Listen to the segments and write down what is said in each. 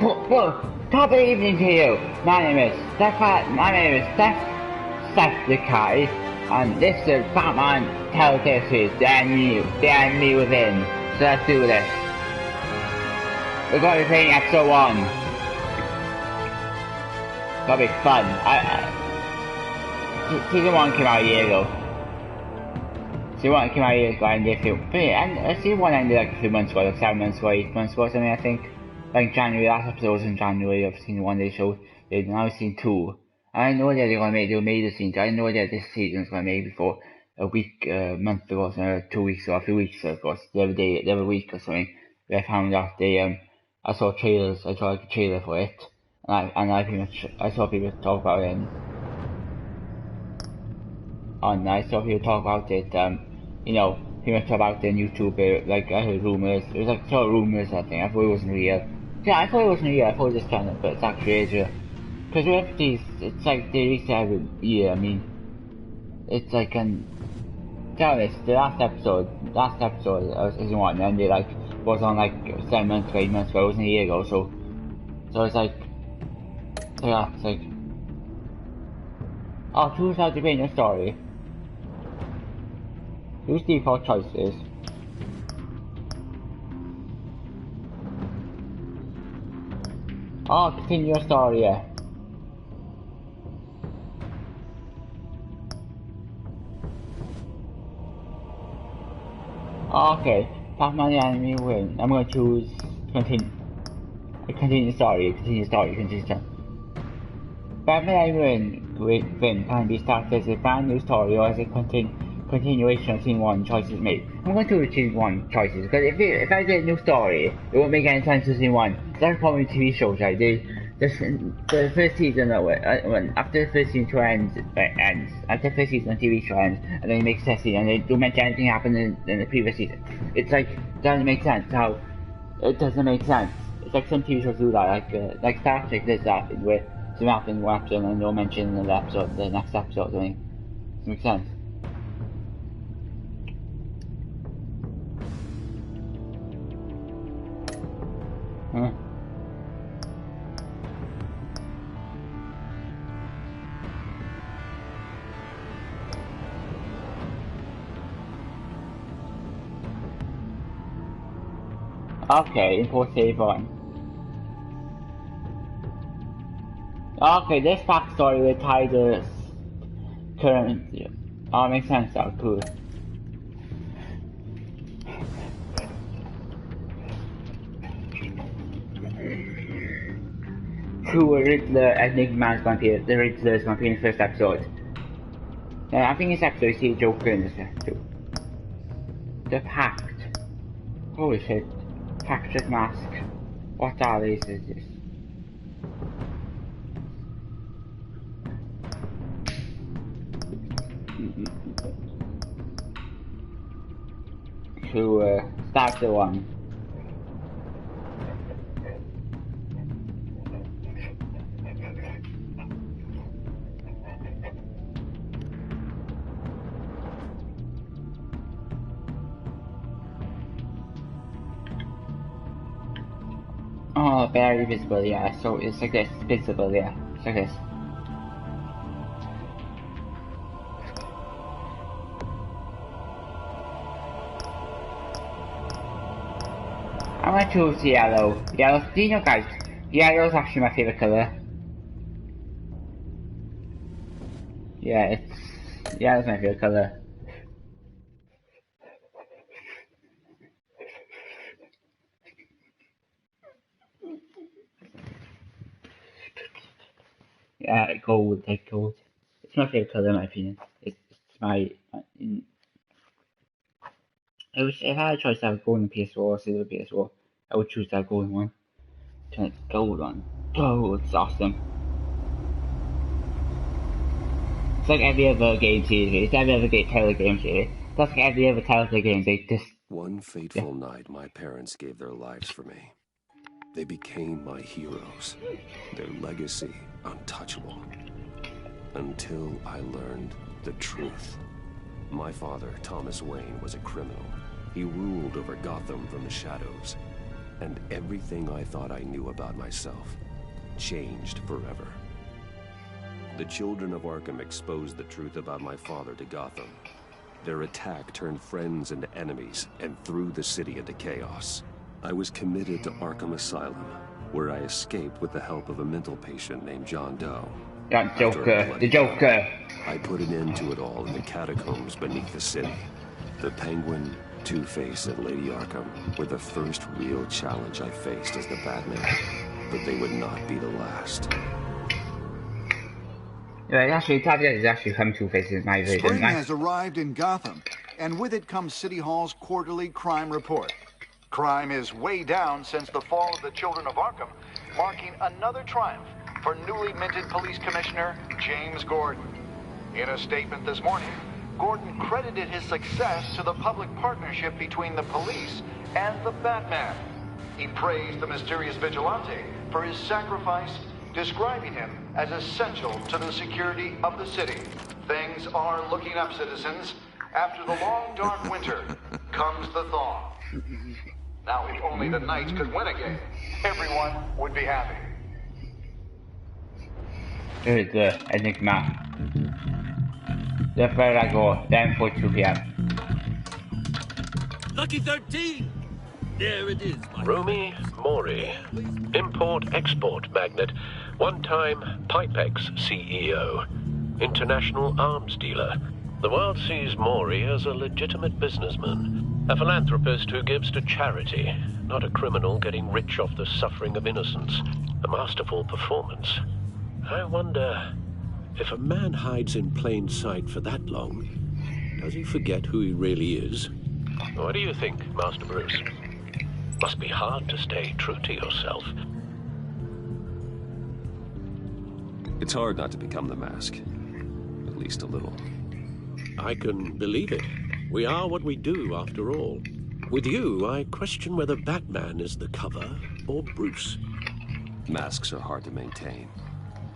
Well, top of the evening to you. My name is Steph and this is Batman Telltale Series, the enemy within. So let's do this. We're going to be playing episode 1. That'll be fun. Season 1 came out a year ago. Season 1 came out a year ago and season 1 ended like a few months ago, like 7 months ago, 8 months ago or something, I think. Like January, last episode was in January of season 1 they showed. Now season 2. I know that they're going to make, they made the scenes. I know that this season is going to make before a week, month ago, so 2 weeks or a few weeks ago, of course, the other week or something. I found out I saw trailers, I saw like a trailer for it. I saw people talk about it. And I saw people talk about it, you know, pretty much about it on YouTube, like I heard rumours. It was like sort of rumours, I think. I thought it wasn't real. Yeah, I thought it wasn't real. I thought it was just kind of, but it's actually real. Because with these, it's like they release every year. I mean, it's like tell this, the last episode of season 1, and they like was on like 7 months, 8 months ago. It wasn't a year ago, so it's like, yeah, it's like, oh, choose how to paint a story. Use default choices. Oh, continue your story, yeah. Okay, Batman the enemy win. I'm gonna choose continue story. Batman the enemy win can be started as a brand new story or as a continuation of season 1 choices made. I'm going to choose 1 choices because if I did a new story, it won't make any sense to season 1. That's the problem with TV shows, right? The first season after the first season ends, after the first season of TV show ends, and then it makes sense, and they don't mention anything happened in the previous season. It's like, doesn't make sense. How it doesn't make sense. It's like some TV shows do that, like Star Trek does that, where something happens in one episode and they'll mention in the next episode or something. Does it make sense? Huh? Okay, import save on. Okay, this backstory will tie the current. Oh, makes sense. Oh, cool. True, Riddler, Enigma's gonna appear. The Riddler is gonna appear in the first episode. I think this episode you see Joker in this episode. The Pact. Holy shit. Patrick Mask. What are these? Is this? To start the one. Oh, very visible, yeah. So it's like this, visible, yeah. It's like this. I'm gonna choose yellow. Yellow, do you know guys, yellow is actually my favourite colour. Yeah, yellow's my favourite colour. Yeah, gold, like gold. It's my favourite colour in my opinion. It's if I had a choice to have gold in PS4 or silver PS4, I would choose that golden one. Turn it gold on. Gold, it's awesome. It's like every other game series. It's every other Telltale game series. That's like every other Telltale game. They just... One fateful night, my parents gave their lives for me. They became my heroes. Their legacy untouchable. Until I learned the truth. My father, Thomas Wayne, was a criminal. He ruled over Gotham from the shadows. and everything I thought I knew about myself changed forever. The children of Arkham exposed the truth about my father to Gotham. Their attack turned friends into enemies and threw the city into chaos. I was committed to Arkham Asylum, where I escaped with the help of a mental patient named John Doe. That Joker, the Joker. I put an end to it all in the catacombs beneath the city. The Penguin, Two-Face, and Lady Arkham were the first real challenge I faced as the Batman, but they would not be the last. Yeah, actually, Tavius is actually come Two-Face in my version. Spring has arrived in Gotham, and with it comes City Hall's quarterly crime report. Crime is way down since the fall of the Children of Arkham, marking another triumph for newly minted Police Commissioner James Gordon. In a statement this morning, Gordon credited his success to the public partnership between the police and the Batman. He praised the mysterious vigilante for his sacrifice, describing him as essential to the security of the city. Things are looking up, citizens. After the long, dark winter comes the thaw. Now, if only the Knights could win again, everyone would be happy. Here's the Enigma. The Farrago, then for 2 p.m. Lucky 13! There it is, my Romy Mori, import-export magnate, one-time Pipex CEO, international arms dealer. The world sees Mori as a legitimate businessman, a philanthropist who gives to charity, not a criminal getting rich off the suffering of innocence. A masterful performance. I wonder, if a man hides in plain sight for that long, does he forget who he really is? What do you think, Master Bruce? Must be hard to stay true to yourself. It's hard not to become the Mask. At least a little. I can believe it. We are what we do, after all. With you, I question whether Batman is the cover or Bruce. Masks are hard to maintain.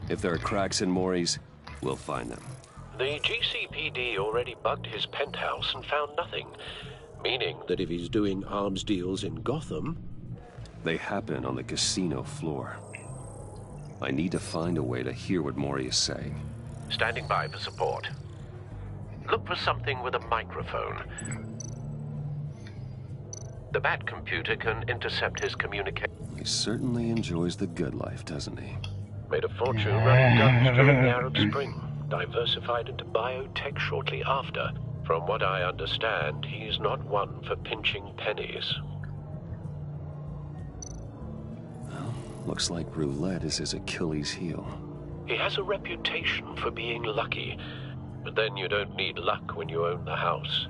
If there are cracks in Mori's, we'll find them. The GCPD already bugged his penthouse and found nothing, meaning That if he's doing arms deals in Gotham... They happen on the casino floor. I need to find a way to hear what Mori is saying. Standing by for support. Look for something with a microphone. The Bat computer can intercept his communication. He certainly enjoys the good life, doesn't he? Made a fortune running guns during the Arab Spring. Diversified into biotech shortly after. From what I understand, he's not one for pinching pennies. Well, looks like roulette is his Achilles heel. He has a reputation for being lucky, but then you don't need luck when you own the house.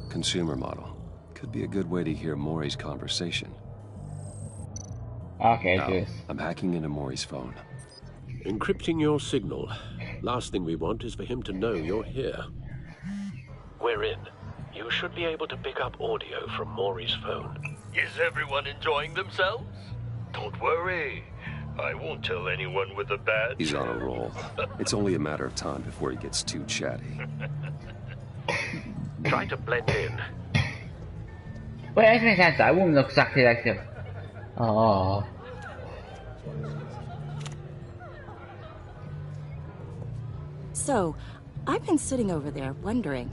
Consumer model. Could be a good way to hear Mori's conversation. Okay, Now, good. I'm hacking into Mori's phone. Encrypting your signal. Last thing we want is for him to know you're here. We're in. You should be able to pick up audio from Maury's phone. Is everyone enjoying themselves? Don't worry. I won't tell anyone with a badge. He's on a roll. It's only a matter of time before he gets too chatty. Try to blend in. Well, that makes sense. I wouldn't look exactly like him. Oh. So, I've been sitting over there wondering,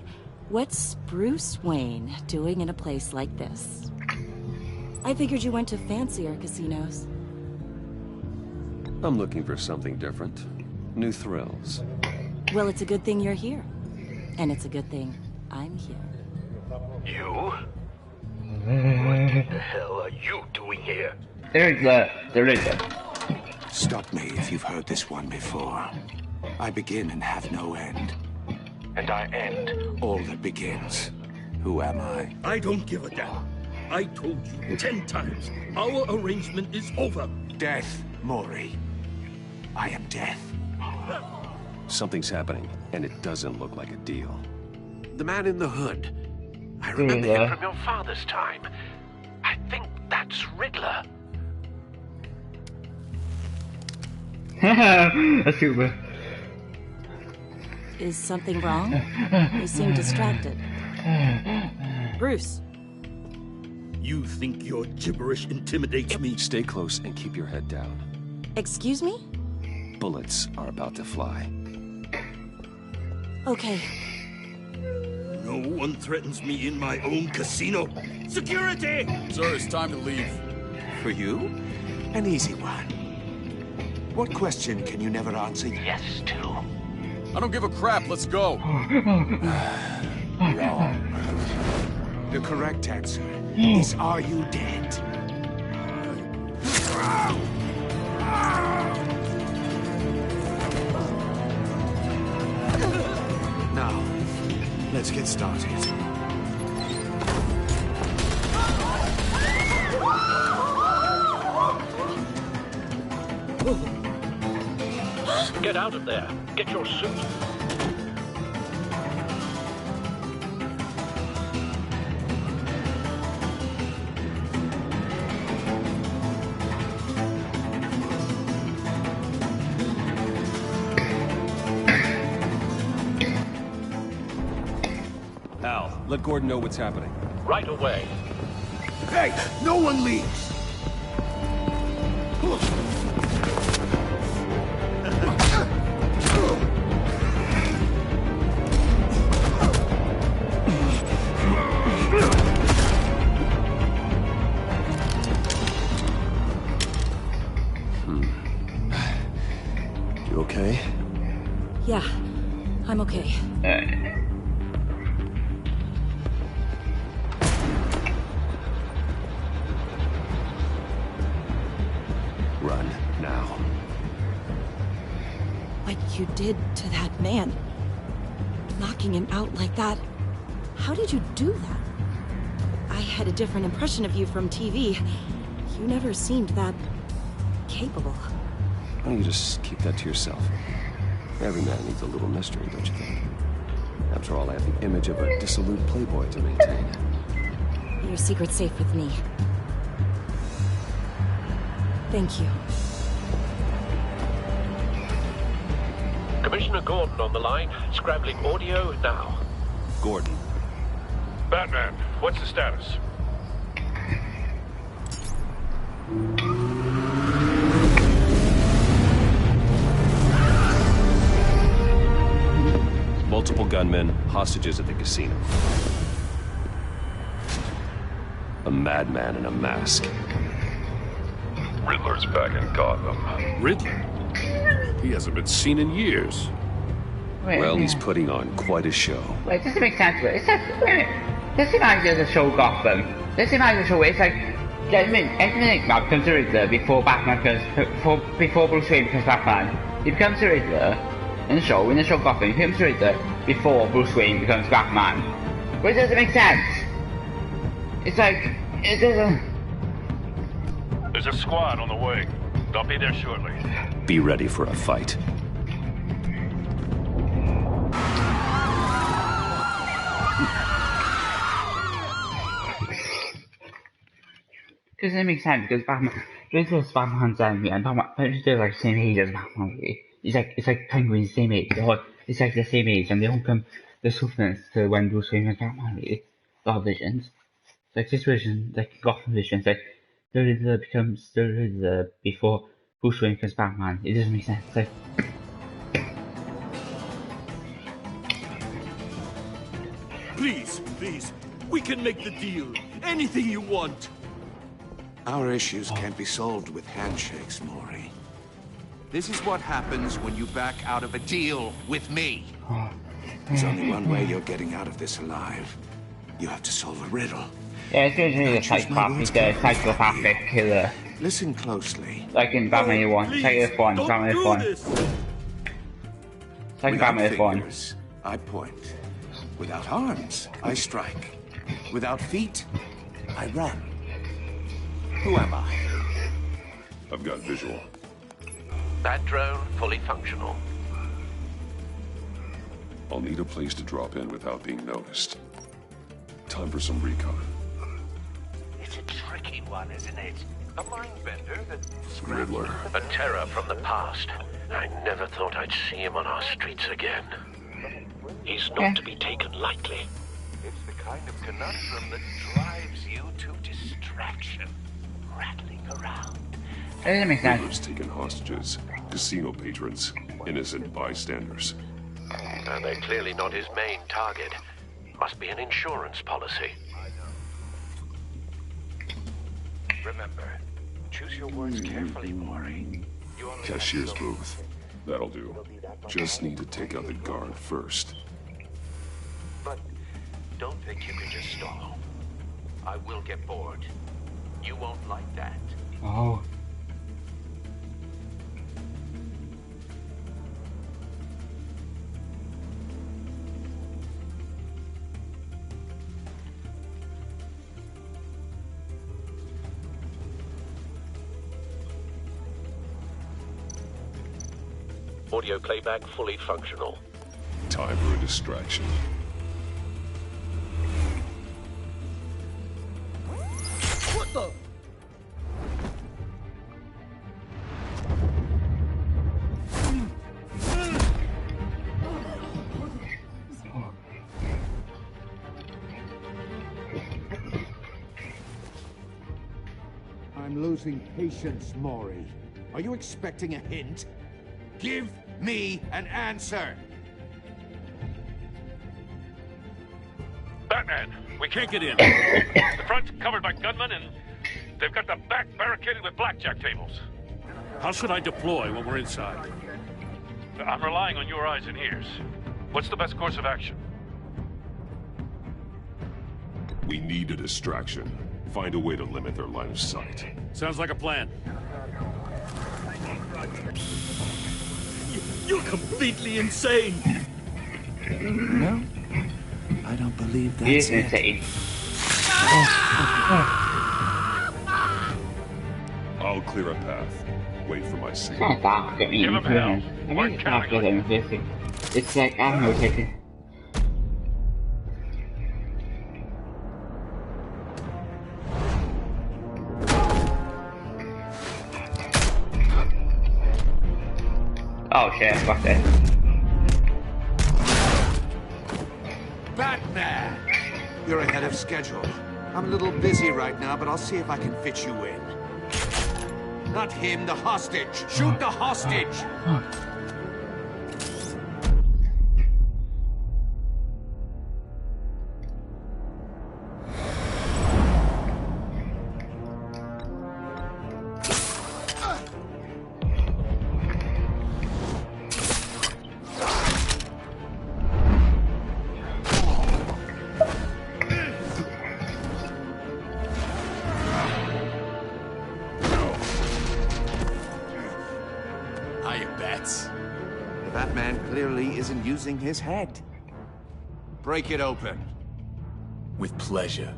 what's Bruce Wayne doing in a place like this? I figured you went to fancier casinos. I'm looking for something different. New thrills. Well, it's a good thing you're here. And it's a good thing I'm here. You? What the hell are you doing here? There is a. Stop me if you've heard this one before. I begin and have no end. And I end all that begins. Who am I? I don't give a damn. I told you 10 times. Our arrangement is over. Death, Mori. I am death. Something's happening, and it doesn't look like a deal. The man in the hood. I remember him from your father's time. I think that's Riddler. That's super. Is something wrong? You seem distracted. Bruce. You think your gibberish intimidates me? Stay close and keep your head down. Excuse me? Bullets are about to fly. Okay. No one threatens me in my own casino. Security! Sir, it's time to leave. For you? An easy one. What question can you never answer yes to? I don't give a crap. Let's go. Wrong. The correct answer is, are you dead? Now, let's get started. Get out of there. Get your suit. Al, let Gordon know what's happening. Right away. Hey, no one leaves! You okay? Yeah, I'm okay. Run, now. What you did to that man. Knocking him out like that. How did you do that? I had a different impression of you from TV. You never seemed that capable. Why don't you just keep that to yourself? Every man needs a little mystery, don't you think? After all, I have the image of a dissolute playboy to maintain. Your secret's safe with me. Thank you. Commissioner Gordon on the line. Scrabbling audio now. Gordon. Batman, what's the status? Multiple gunmen, hostages at the casino. A madman in a mask. Riddler's back in Gotham. Riddler? He hasn't been seen in years. Wait, Well, he's putting on quite a show. Wait, does it make sense? It's like, wait a minute. Let's imagine the show Gotham. Let's imagine the show where it's like, everything becomes the Riddler before Batman becomes, before Bruce Wayne becomes Batman. He becomes the Riddler in the show Gotham. He becomes the Riddler before Bruce Wayne becomes Batman. But it doesn't make sense. It's like, it doesn't... There's a squad on the way. They'll be there shortly. Be ready for a fight. Because it makes sense, because Batman, Riddler's Batman's enemy, and Riddler's like the same age as Batman, really. It's like Penguin's same age, it's like the same age, and they all come the substance to when Bruce Wayne was Batman, really. The whole visions. It's like this vision, like Gotham vision, it's like the Riddler becomes the Riddler before Bruce Wayne becomes Batman. It doesn't make sense, it's like... Please, we can make the deal. Anything you want. Our issues can't be solved with handshakes, Maury. This is what happens when you back out of a deal with me. There's only one way you're getting out of this alive. You have to solve a riddle. Yeah, it's usually the psychopathic killer. Listen closely. Like in Batman 1, it's like this one, Batman 1. It's like Batman 1. I point. Without arms, I strike. Without feet, I run. Who am I? I've got visual. Bat drone fully functional. I'll need a place to drop in without being noticed. Time for some recon. It's a tricky one, isn't it? A mind bender that... Riddler. A terror from the past. I never thought I'd see him on our streets again. He's not to be taken lightly. It's the kind of conundrum that drives you to distraction, rattling around. Doesn't make sense. Dealers taken hostages, casino patrons, innocent bystanders. And they're clearly not his main target. Must be an insurance policy. Remember, choose your words carefully, Mori. Cashier's booth. That'll do. Just need to take out the guard first. But don't think you can just stall. I will get bored. You won't like that. Oh. Audio playback fully functional. Time for a distraction. What the? I'm losing patience, Mori. Are you expecting a hint? Give me an answer! Batman, we can't get in. The front's covered by gunmen, and they've got the back barricaded with blackjack tables. How should I deploy when we're inside? I'm relying on your eyes and ears. What's the best course of action? We need a distraction. Find a way to limit their line of sight. Sounds like a plan. You're completely insane! No, I don't believe that's He is insane. I'll clear a path. Wait for my It's signal. not dark, I mean, Give him hell. I We're mean, it's not counting good on at this. It's like, I don't know, it's like... Oh shit, fuck that. Batman! You're ahead of schedule. I'm a little busy right now, but I'll see if I can fit you in. Not him, the hostage! Shoot the hostage! Batman clearly isn't using his head. Break it open. With pleasure.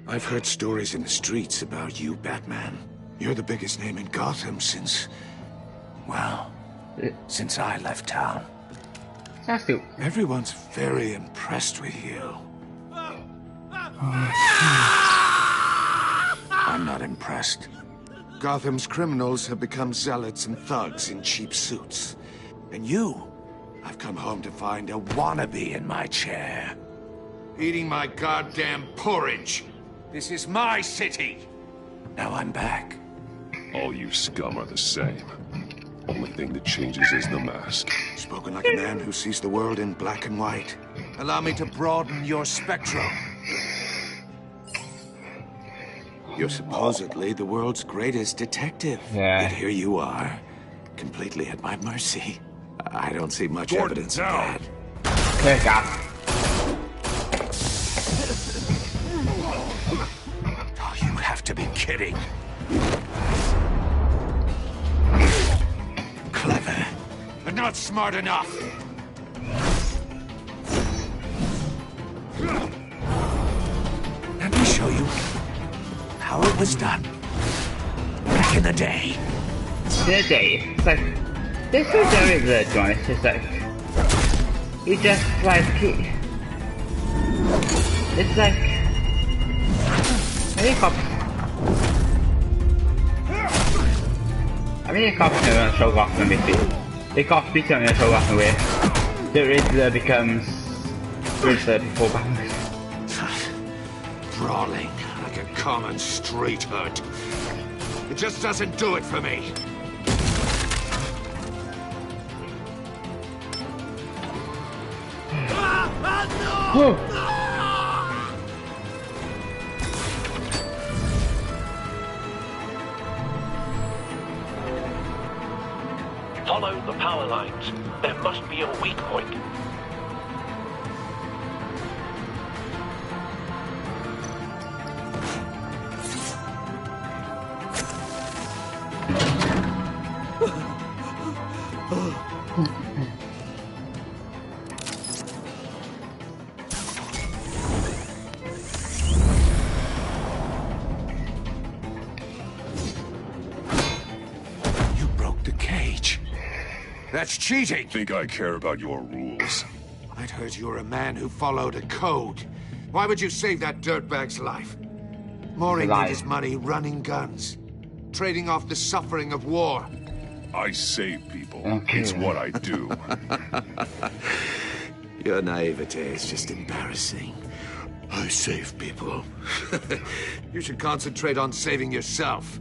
I've heard stories in the streets about you, Batman. You're the biggest name in Gotham since... well, since I left town. That's true. Everyone's very impressed with you. I'm not impressed. Gotham's criminals have become zealots and thugs in cheap suits. And you, I've come home to find a wannabe in my chair. Eating my goddamn porridge. This is my city. Now I'm back. All you scum are the same. Only thing that changes is the mask. Spoken like a man who sees the world in black and white. Allow me to broaden your spectrum. You're supposedly the world's greatest detective. Yeah. Yet here you are, completely at my mercy. I don't see much evidence of that. Click up. Oh, you have to be kidding. Clever. A not smart enough! Let me show you how it was done. Back in the day. It's like, this is very good, John. It's just like, you just like, it's like, I mean, det cops nu and show off them before. The cops beat them and show off the way. The Riddler becomes Riddler before Batman. Brawling like a common street hood. It just doesn't do it for me. Whoa. Follow the power lines. There must be a weak point. That's cheating! Think I care about your rules? I'd heard you were a man who followed a code. Why would you save that dirtbag's life? Mori made his money running guns, trading off the suffering of war. I save people. It's what I do. Your naivete is just embarrassing. I save people. You should concentrate on saving yourself.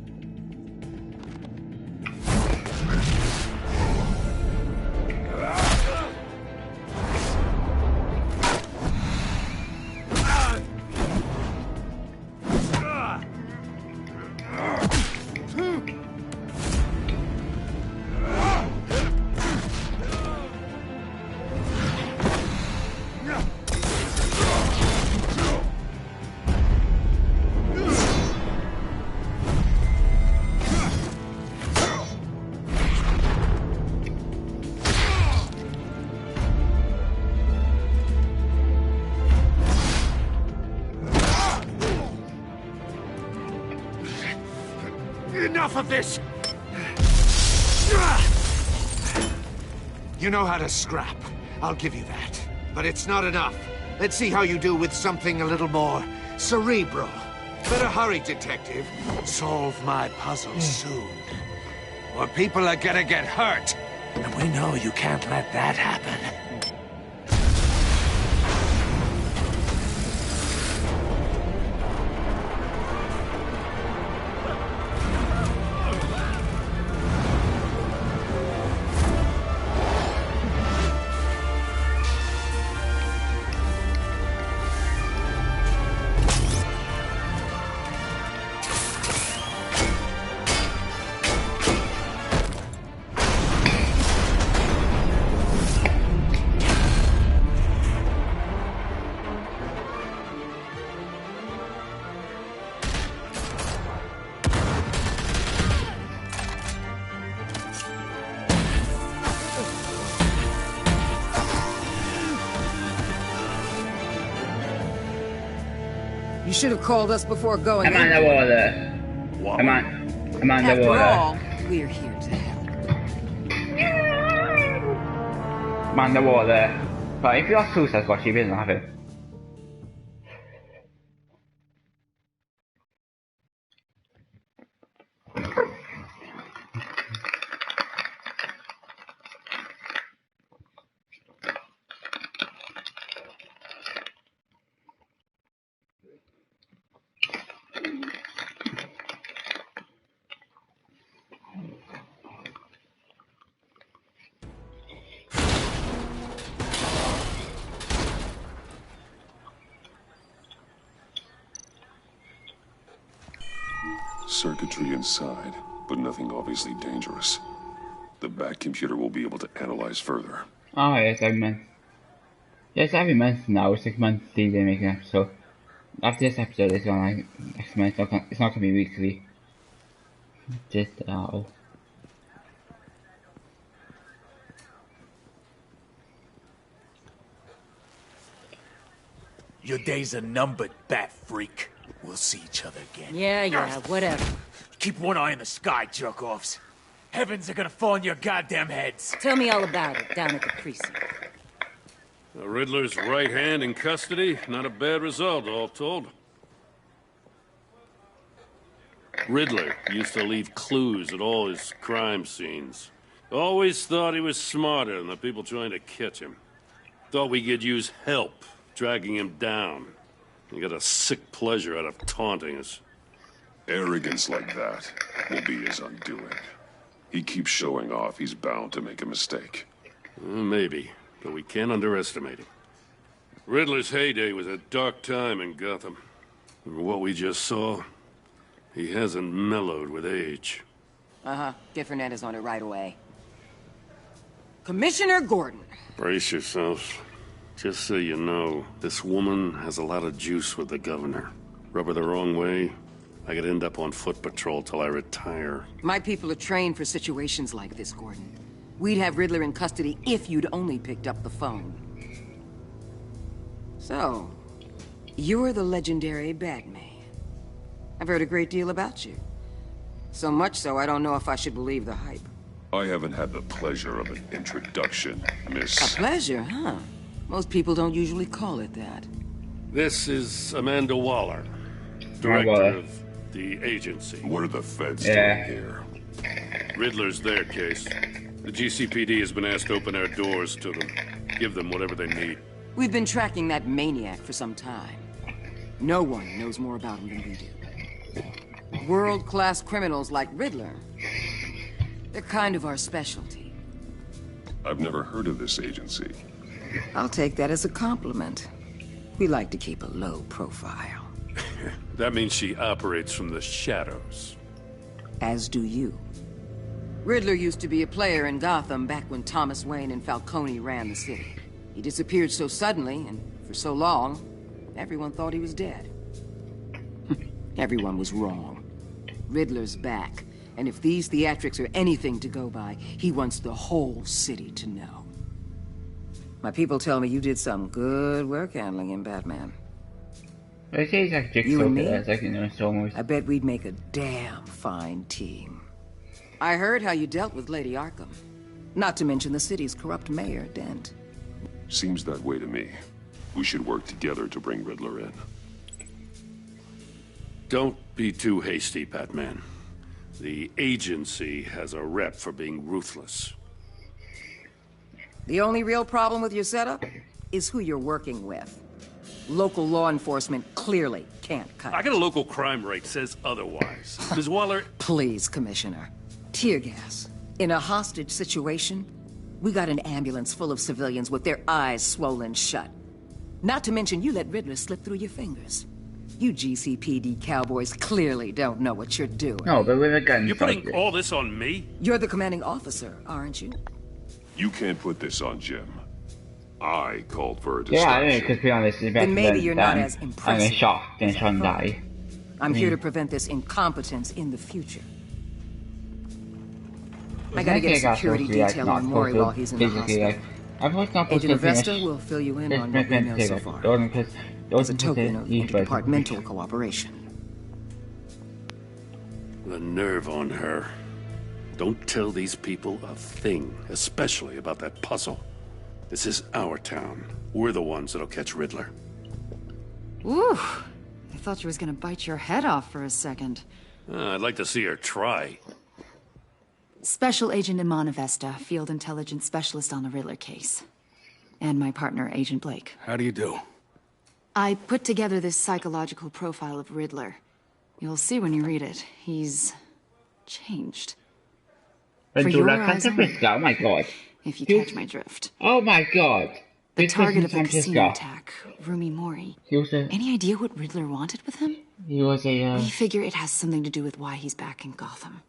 Enough of this! You know how to scrap. I'll give you that. But it's not enough. Let's see how you do with something a little more cerebral. Better hurry, detective. Solve my puzzle soon. Or people are gonna get hurt. And we know you can't let that happen. You should have called us before going. I'm underwater. I'm underwater. After all, we're here to help. I'm underwater. But if you're Suicide Squad, she doesn't have it. Circuitry inside, but nothing obviously dangerous. The Bat computer will be able to analyze further. Oh yes, every month. Yes, every month now. 6 months they make an episode. After this episode, it's gonna like next month. It's not gonna be weekly. Just Your days are numbered, bat freak. We'll see each other again. Yeah, whatever. Keep one eye in the sky, jerk-offs. Heavens are gonna fall on your goddamn heads. Tell me all about it down at the precinct. The Riddler's right hand in custody. Not a bad result, all told. Riddler used to leave clues at all his crime scenes. Always thought he was smarter than the people trying to catch him. Thought we could use help dragging him down. He got a sick pleasure out of taunting us. Arrogance like that will be his undoing. He keeps showing off, he's bound to make a mistake. Maybe, but we can't underestimate him. Riddler's heyday was a dark time in Gotham. From what we just saw, he hasn't mellowed with age. Get Fernandez on it right away. Commissioner Gordon. Brace yourselves. Just so you know, this woman has a lot of juice with the governor. Rub her the wrong way, I could end up on foot patrol till I retire. My people are trained for situations like this, Gordon. We'd have Riddler in custody if you'd only picked up the phone. So, you're the legendary Batman. I've heard a great deal about you. So much so, I don't know if I should believe the hype. I haven't had the pleasure of an introduction, Miss... A pleasure, huh? Most people don't usually call it that. This is Amanda Waller, director of the agency. What are the feds doing here? Riddler's their case. The GCPD has been asked to open our doors to them. Give them whatever they need. We've been tracking that maniac for some time. No one knows more about him than we do. World-class criminals like Riddler. They're kind of our specialty. I've never heard of this agency. I'll take that as a compliment. We like to keep a low profile. That means she operates from the shadows. As do you. Riddler used to be a player in Gotham back when Thomas Wayne and Falcone ran the city. He disappeared so suddenly, and for so long, everyone thought he was dead. Everyone was wrong. Riddler's back, and if these theatrics are anything to go by, he wants the whole city to know. My people tell me you did some good work handling him, Batman. You and me? I bet we'd make a damn fine team. I heard how you dealt with Lady Arkham. Not to mention the city's corrupt mayor, Dent. Seems that way to me. We should work together to bring Riddler in. Don't be too hasty, Batman. The agency has a rep for being ruthless. The only real problem with your setup is who you're working with. Local law enforcement clearly can't cut it. I got a local crime rate says otherwise. Ms. Waller... Please, Commissioner. Tear gas. In a hostage situation, we got an ambulance full of civilians with their eyes swollen shut. Not to mention you let Riddler slip through your fingers. You GCPD cowboys clearly don't know what you're doing. No, but with a gun. You're putting all this on me? You're the commanding officer, aren't you? You can't put this on Jim. I called for a distraction. distraction. Yeah, because to be honest, it's better then maybe you're not as impressive. I'm here to prevent this incompetence in the future. I gotta get a security detail on Mori while he's in the hospital. Agent Avesta will fill you in on what we know so far. As a token of interdepartmental cooperation. The nerve on her. Don't tell these people a thing, especially about that puzzle. This is our town. We're the ones that'll catch Riddler. Ooh, I thought she was gonna bite your head off for a second. I'd like to see her try. Special Agent Iman Avesta, Field Intelligence Specialist on the Riddler case. And my partner, Agent Blake. How do you do? I put together this psychological profile of Riddler. You'll see when you read it. He's... changed. For your eyes only, oh my god. If you catch my drift. Oh my god. The target of the casino attack, Rumi Mori. Any idea what Riddler wanted with him? He was a, We figure it has something to do with why he's back in Gotham.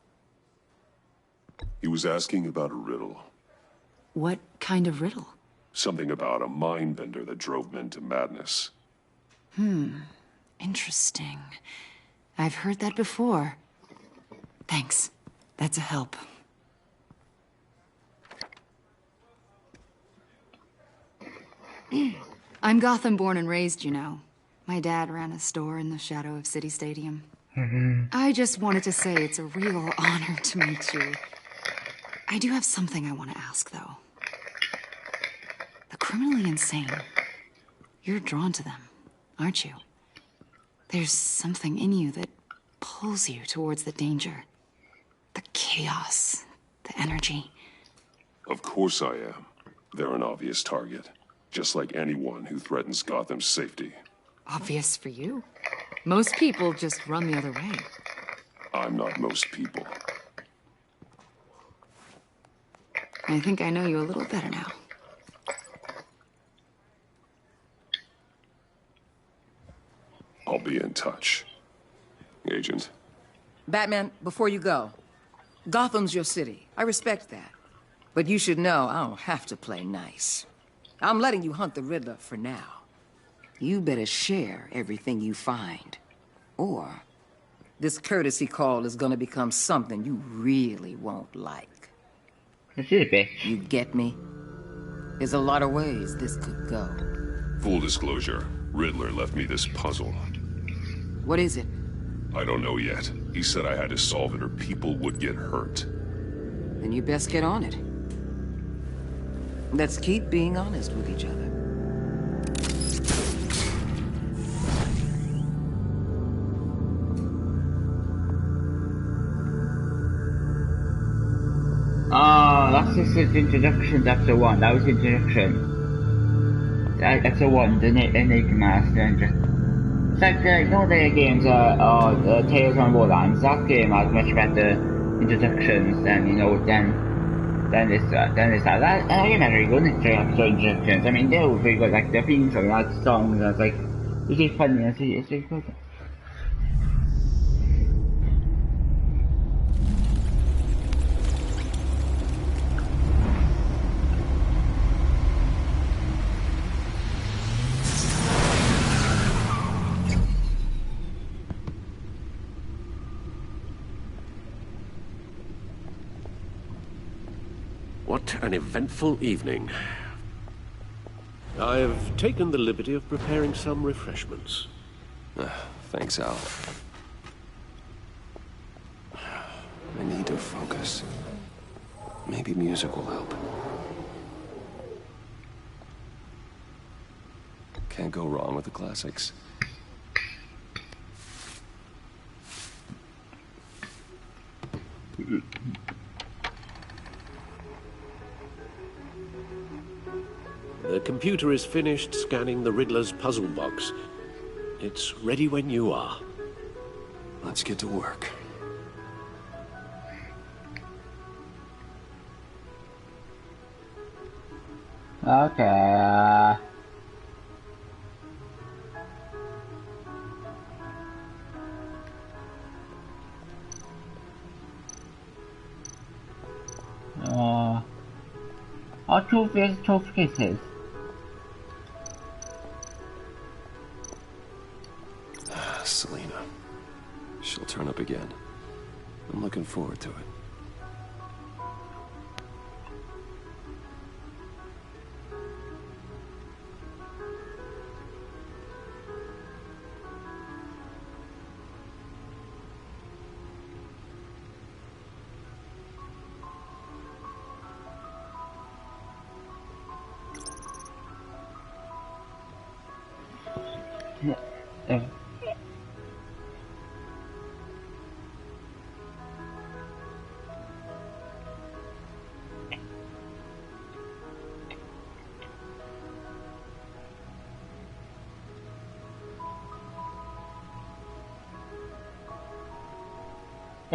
He was asking about a riddle. What kind of riddle? Something about a mind bender that drove men to madness. Interesting. I've heard that before. Thanks. That's a help. I'm Gotham born and raised, you know. My dad ran a store in the shadow of City Stadium. I just wanted to say it's a real honor to meet you. I do have something I want to ask, though. The criminally insane. You're drawn to them, aren't you? There's something in you that pulls you towards the danger. The chaos, the energy. Of course I am. They're an obvious target. Just like anyone who threatens Gotham's safety. Obvious for you. Most people just run the other way. I'm not most people. I think I know you a little better now. I'll be in touch. Agent. Batman, before you go, Gotham's your city. I respect that. But you should know I don't have to play nice. I'm letting you hunt the Riddler for now. You better share everything you find. Or this courtesy call is gonna become something you really won't like. You get me? There's a lot of ways this could go. Full disclosure, Riddler left me this puzzle. What is it? I don't know yet. He said I had to solve it or people would get hurt. Then you best get on it. Let's keep being honest with each other. Oh, that's just his introduction to episode 1. That was introduction. Episode 1, the Enigma Stranger. It's like, you know the games, Tales from Borderlands. That game has much better introductions than, you know, than this. That game had really good introductions. I mean, they were pretty good, like the theme song, like songs, and it's like, it's really funny, it's really good. What an eventful evening. I've taken the liberty of preparing some refreshments. Thanks, Al. I need to focus. Maybe music will help. Can't go wrong with the classics. The computer is finished scanning the Riddler's puzzle box. It's ready when you are. Let's get to work. Okay, Two cases. Selina. She'll turn up again. I'm looking forward to it.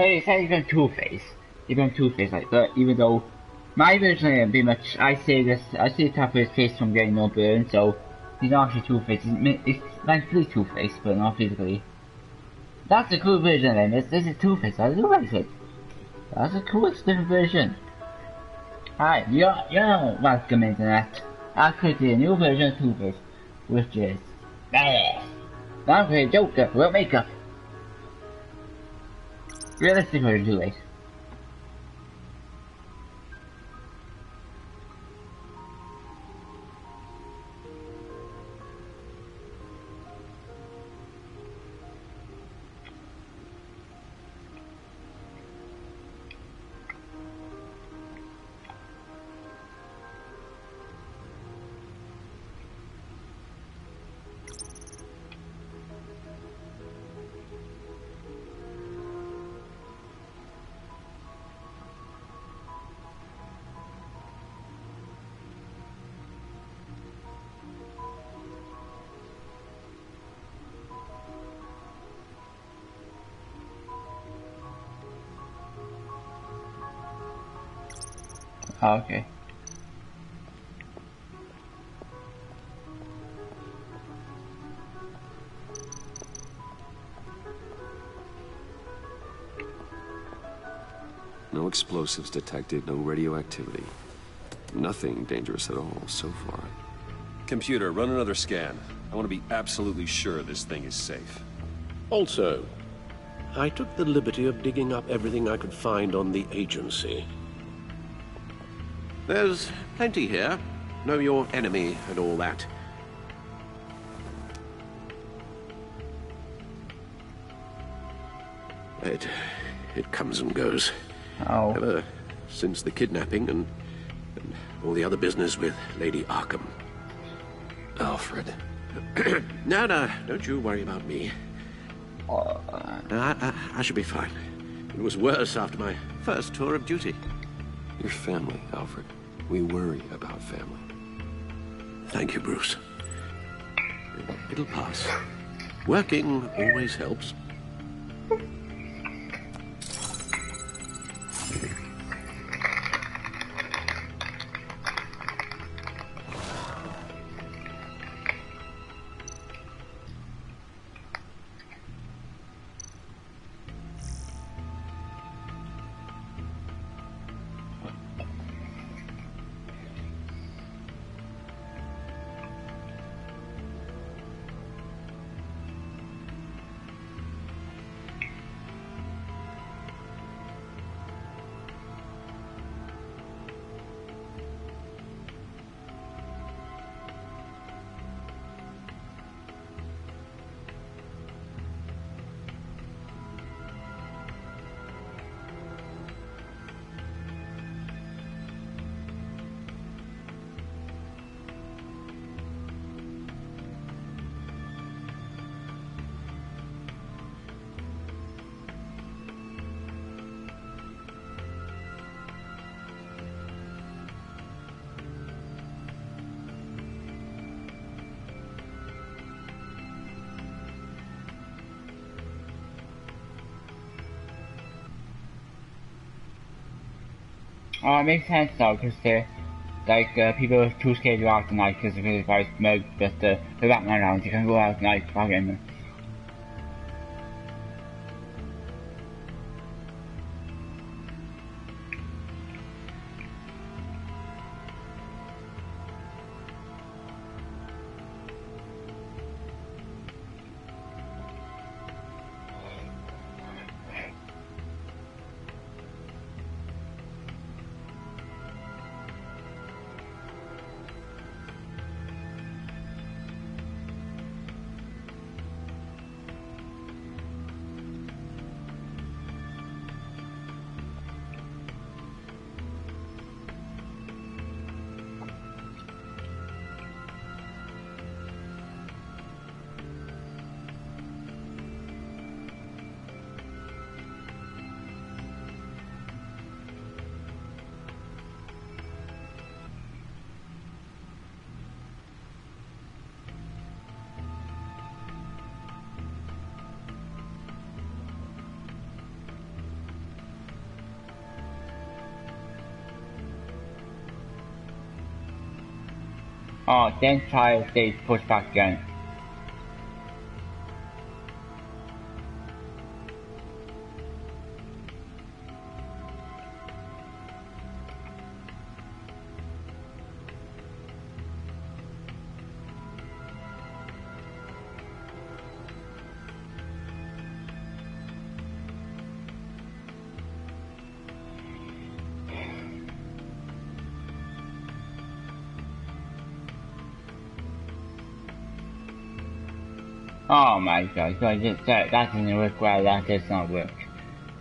It's like even Two-Face. Even Two-Face, like, but even though my version of him, pretty much, I say the top of his face from getting no burn, so he's not actually Two-Face. It's mentally Two-Face, but not physically. That's a cool version of him. This is Two-Face. I do like it. That's a cool, different version. Hi, you're welcome, Internet. I've created a new version of Two-Face, which is badass. Now I'm creating Joker without makeup. Realistic version, too late. Oh, okay. No explosives detected, no radioactivity. Nothing dangerous at all so far. Computer, run another scan. I want to be absolutely sure this thing is safe. Also, I took the liberty of digging up everything I could find on the agency. There's plenty here. Know your enemy and all that. It comes and goes. Oh. Ever since the kidnapping and all the other business with Lady Arkham. Alfred. No, don't you worry about me. I should be fine. It was worse after my first tour of duty. Your family, Alfred. We worry about family. Thank you, Bruce. It'll pass. Working always helps. Oh, it makes sense though, because they're like people are too scared to go out at night because if there's smoke, just the Batman around, you can go out at night without getting them. Oh, then try to stay pushed back again. Oh my god, so that doesn't work well, that does not work.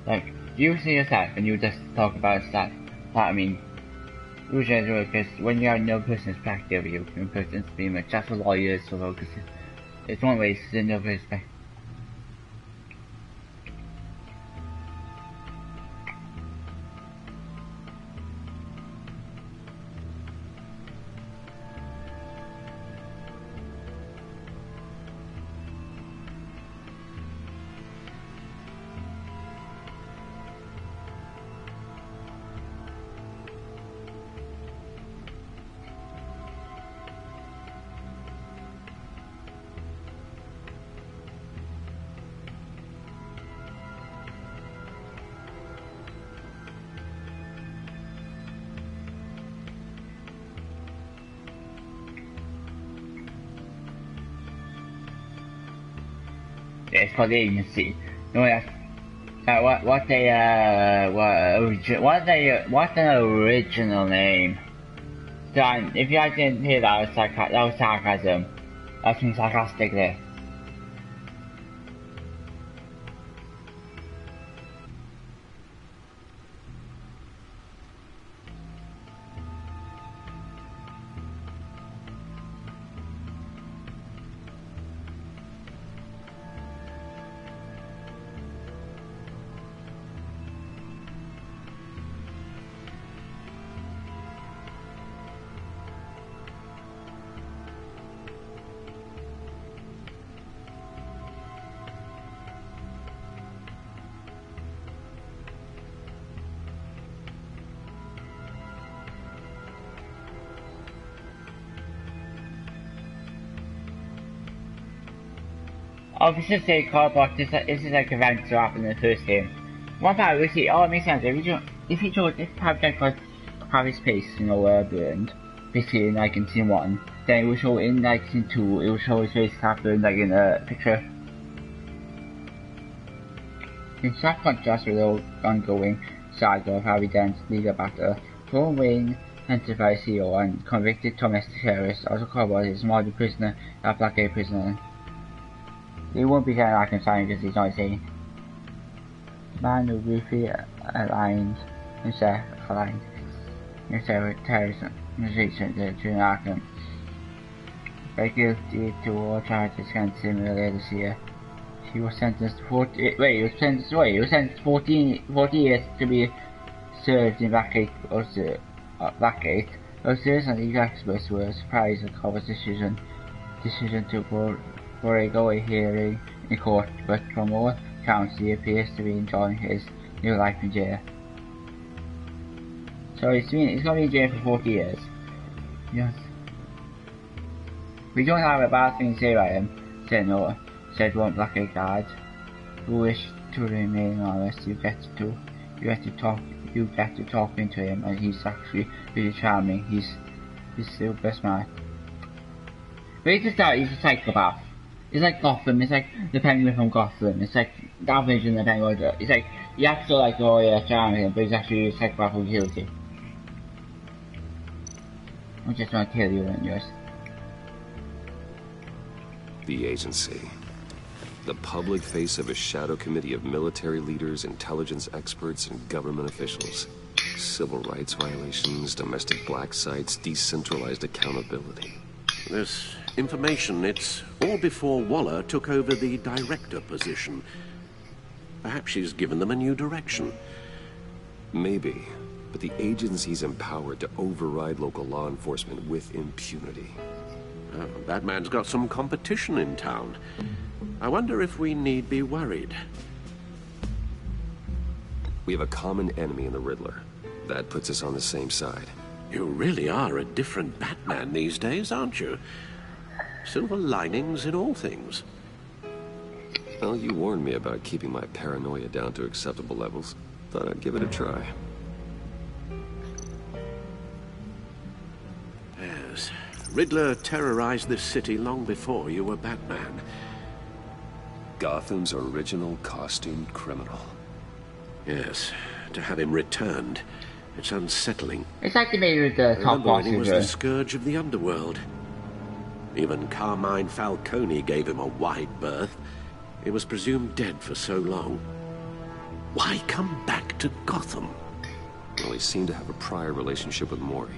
Like, you see yourself and you just talk about stuff. I mean, usually because when you have no person's perspective, you can person's being like just for lawyers, so because it's one way to no perspective. It's called the Agency. No, what's an original name? Dan, if you didn't hear that, that was sarcasm. That's been sarcastic there. Obviously, say Cardbox, this is like events that happened in the first game. One part we see, oh, it makes sense. If you chose this project was Paris Space, you know, burned, basically like in scene 1, then it will show in like scene 2, it will show his face burned like in a picture. In sharp contrast with the ongoing saga of Harvey Dent's legal battle, Ron Wayne, Enterprise CEO and convicted domestic terrorist, also Cardbox is a model prisoner at Blackgate Prison. He won't be getting reconciled because he's not insane. Man who briefly aligned himself with terrorism organization during Arkham. Very guilty to all charges against him earlier this year. He was sentenced to 40 years to be served in Blackgate. Officers and legal experts were surprised at Cardbox's decision to forego a hearing in court, but from all accounts he appears to be enjoying his new life in jail. So he's going to be in jail for 40 years. Yes. We don't have a bad thing to say about him, said one Blackgate guard. Who wish to remain honest, you get to talking to him, and he's actually really charming. He's super smart. But he's a psychopath. It's like Gotham, it's like the Penguin from Gotham, it's like that version of the Penguin. It's like, you have to like, oh yeah, charming, but he's actually a psychopath who kills you. I'm just gonna kill you and yours. The Agency. The public face of a shadow committee of military leaders, intelligence experts, and government officials. Civil rights violations, domestic black sites, decentralized accountability. This information, it's all before Waller took over the director position. Perhaps she's given them a new direction. Maybe, but the agency's empowered to override local law enforcement with impunity. Oh, Batman's got some competition in town. I wonder if we need be worried. We have a common enemy in the Riddler. That puts us on the same side. You really are a different Batman these days, aren't you? Silver linings in all things. Well, you warned me about keeping my paranoia down to acceptable levels. Thought I'd give it a try. Yes. Riddler terrorized this city long before you were Batman. Gotham's original costumed criminal. Yes. To have him returned. It's unsettling. It's like they made with the top boss. He was the scourge of the underworld. Even Carmine Falcone gave him a wide berth. He was presumed dead for so long. Why come back to Gotham? Well, he seemed to have a prior relationship with Mori.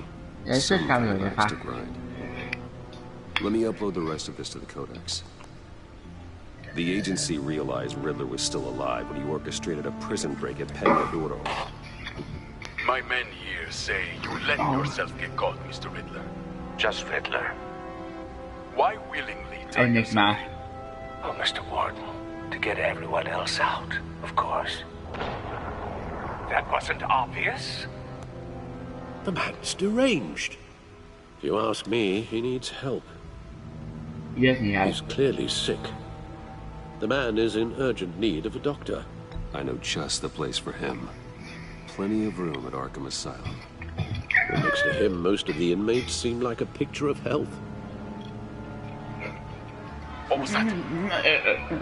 Yeah, it's just kind of to grind. Let me upload the rest of this to the Codex. The agency realized Riddler was still alive when he orchestrated a prison break at Peñaduro. My men here say you let yourself get caught, Mr. Riddler. Just Riddler. Why willingly take Enigma. Oh, Mr. Warden, to get everyone else out, of course. That wasn't obvious. The man's deranged. If you ask me, he needs help. Yes, he has. He's clearly sick. The man is in urgent need of a doctor. I know just the place for him. Plenty of room at Arkham Asylum. And next to him, most of the inmates seem like a picture of health. What was that?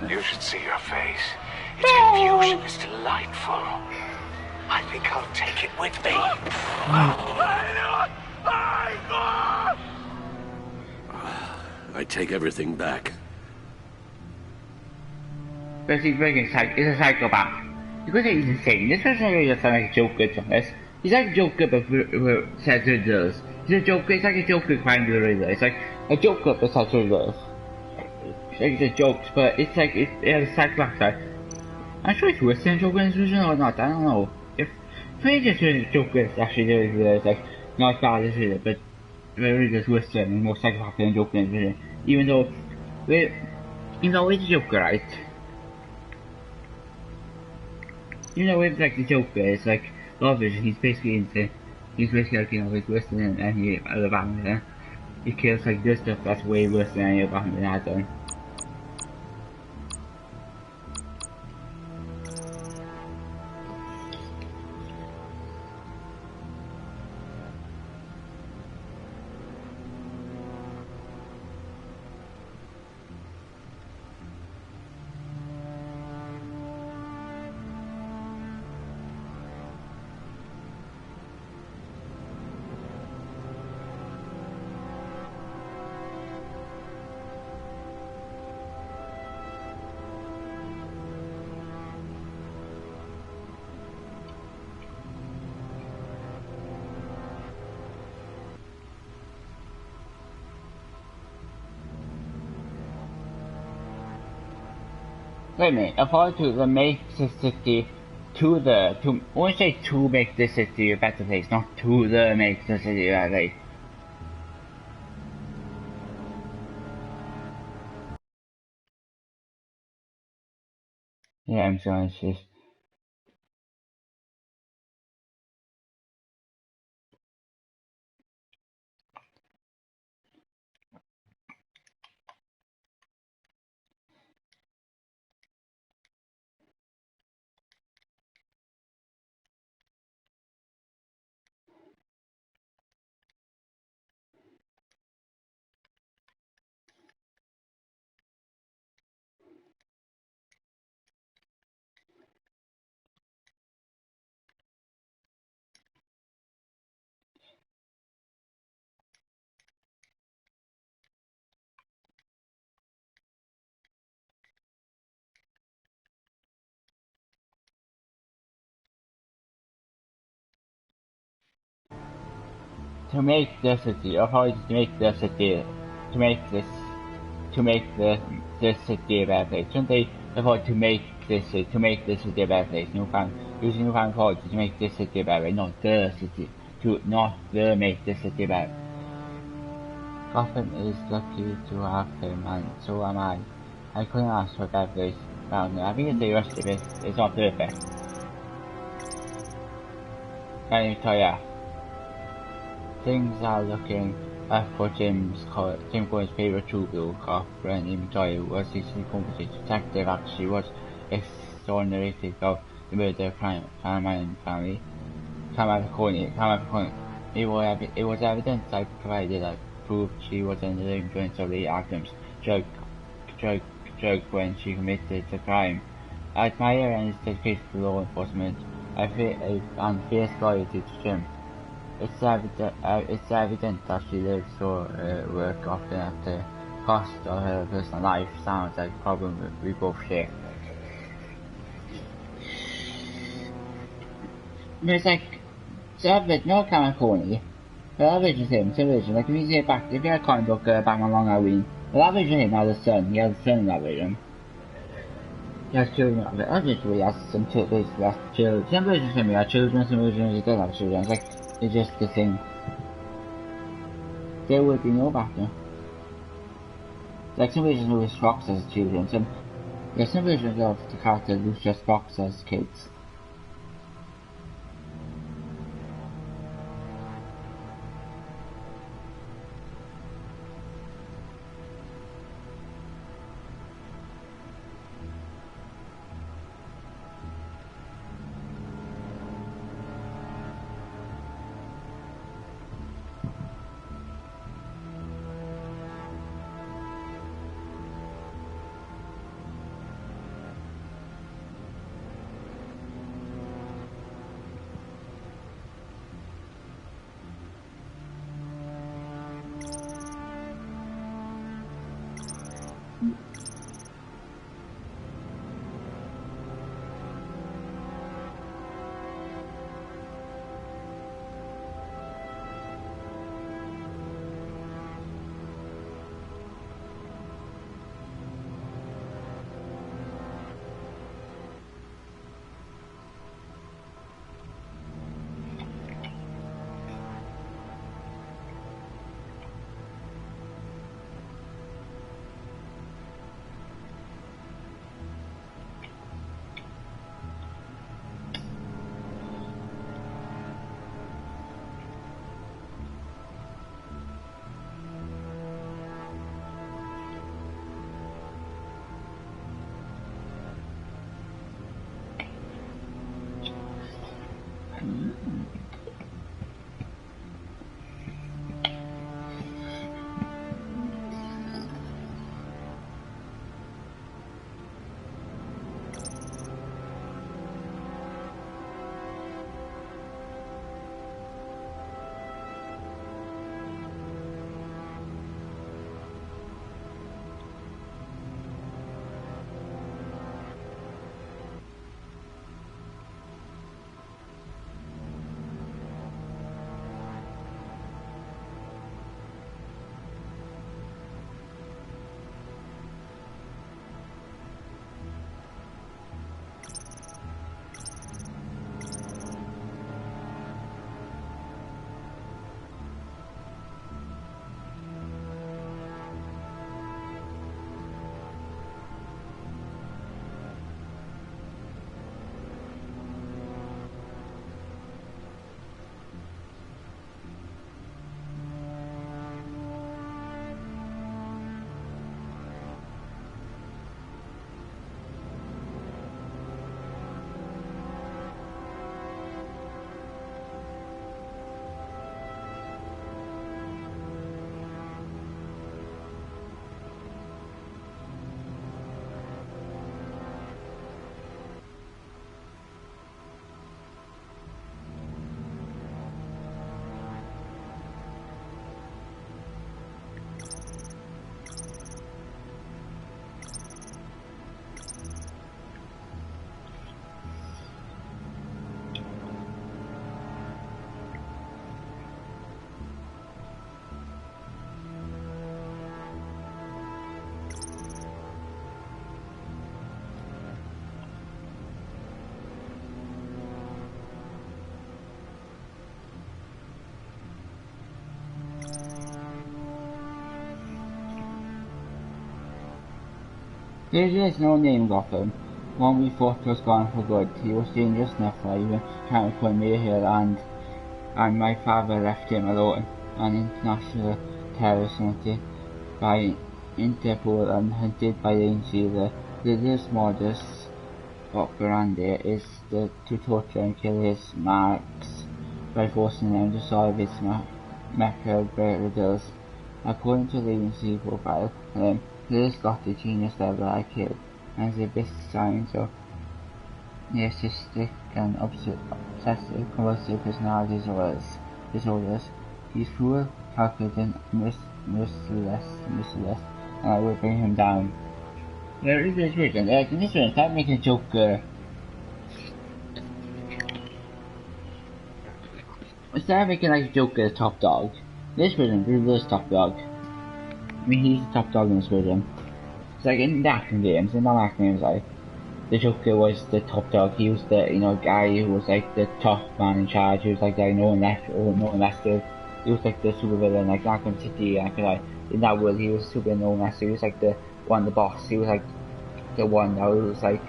You should see your face. Its confusion is delightful. I think I'll take it with me. I take everything back. But he's a psychopath. Because he's insane. This person really does sound like a Joker to us. He's like a Joker but says riddles. He's a Joker, it's like a Joker kind of riddle. It's like a Joker but says riddles. It's like the jokes, but it's like, it has a psychopath side. I'm sure it's worse than Joker in this version or not, I don't know. If maybe just Joker is actually really it's like, not as bad as it, but really just worse than and more psychopath than Joker in this version. Even though it's a Joker, right? You know, it's like the Joker, it's like love vision, he's basically insane. He's basically like, you know, he's worse than any other Batman. He kills like this stuff that's way worse than any other Batman has done. Wait a minute, according to the make the city I want to say to make the city a better place, not to the make the city a better place. Yeah, I'm sorry, it's just... To make the city, to make the city a better place. Shouldn't they avoid to make this city a better place? Using newfound authority to make this city a better place, not the city. Make the city better. Gotham is lucky to have him, and so am I. I couldn't ask for a better place around here. I think the rest of it is not perfect. Can you tell ya? Things are looking up for Jim Gordon's favorite true blue cop, Brendan Joy, who was his competent detective, actually was extraordinary to of the murder of Carmine family. It was evidence I provided that proved she was under the influence of the Arkham's drug when she committed the crime. I admire and dedication to law enforcement. I feel and fierce loyalty to Jim. It's evident that she lives for work often at the cost of her personal life. Sounds like a problem we both share. It's like, no kind of corny. That vision's him, vision. Like if you see back, if you had a comic book Batman Long Halloween, that vision him has a son. He has a son in that vision. He has children of it. Obviously he has some children. Some versions of him he has children, some versions he doesn't have children. It's like, it's just the thing. There would be no Batman. Like some versions of Fox as children, some versions of the character Lucius Fox as kids. There is no name of him. One we thought was gone for good. He was dangerous enough for even trying to put me here, and my father left him alone. An international terrorist hunted by Interpol and hunted by the NC. The modus operandi is to torture and kill his marks by forcing them to solve his macabre riddles. According to the NC profile, Liz got the genius level IQ and the best signs of narcissistic and obsessive compulsive personality disorders. He's cruel, calculating, merciless, and I will bring him down. There is this version. In this version, start making Joker. Start making like Joker the top dog. This version, Riddler's top dog. I mean, he's the top dog in this version. It's like in the action games, like the Joker was the top dog. He was the guy who was like the top man in charge. He was like no one left to. He was like the super villain, like Arkham City, and like in that world he was super known as. He was like the boss. He was like the one that was like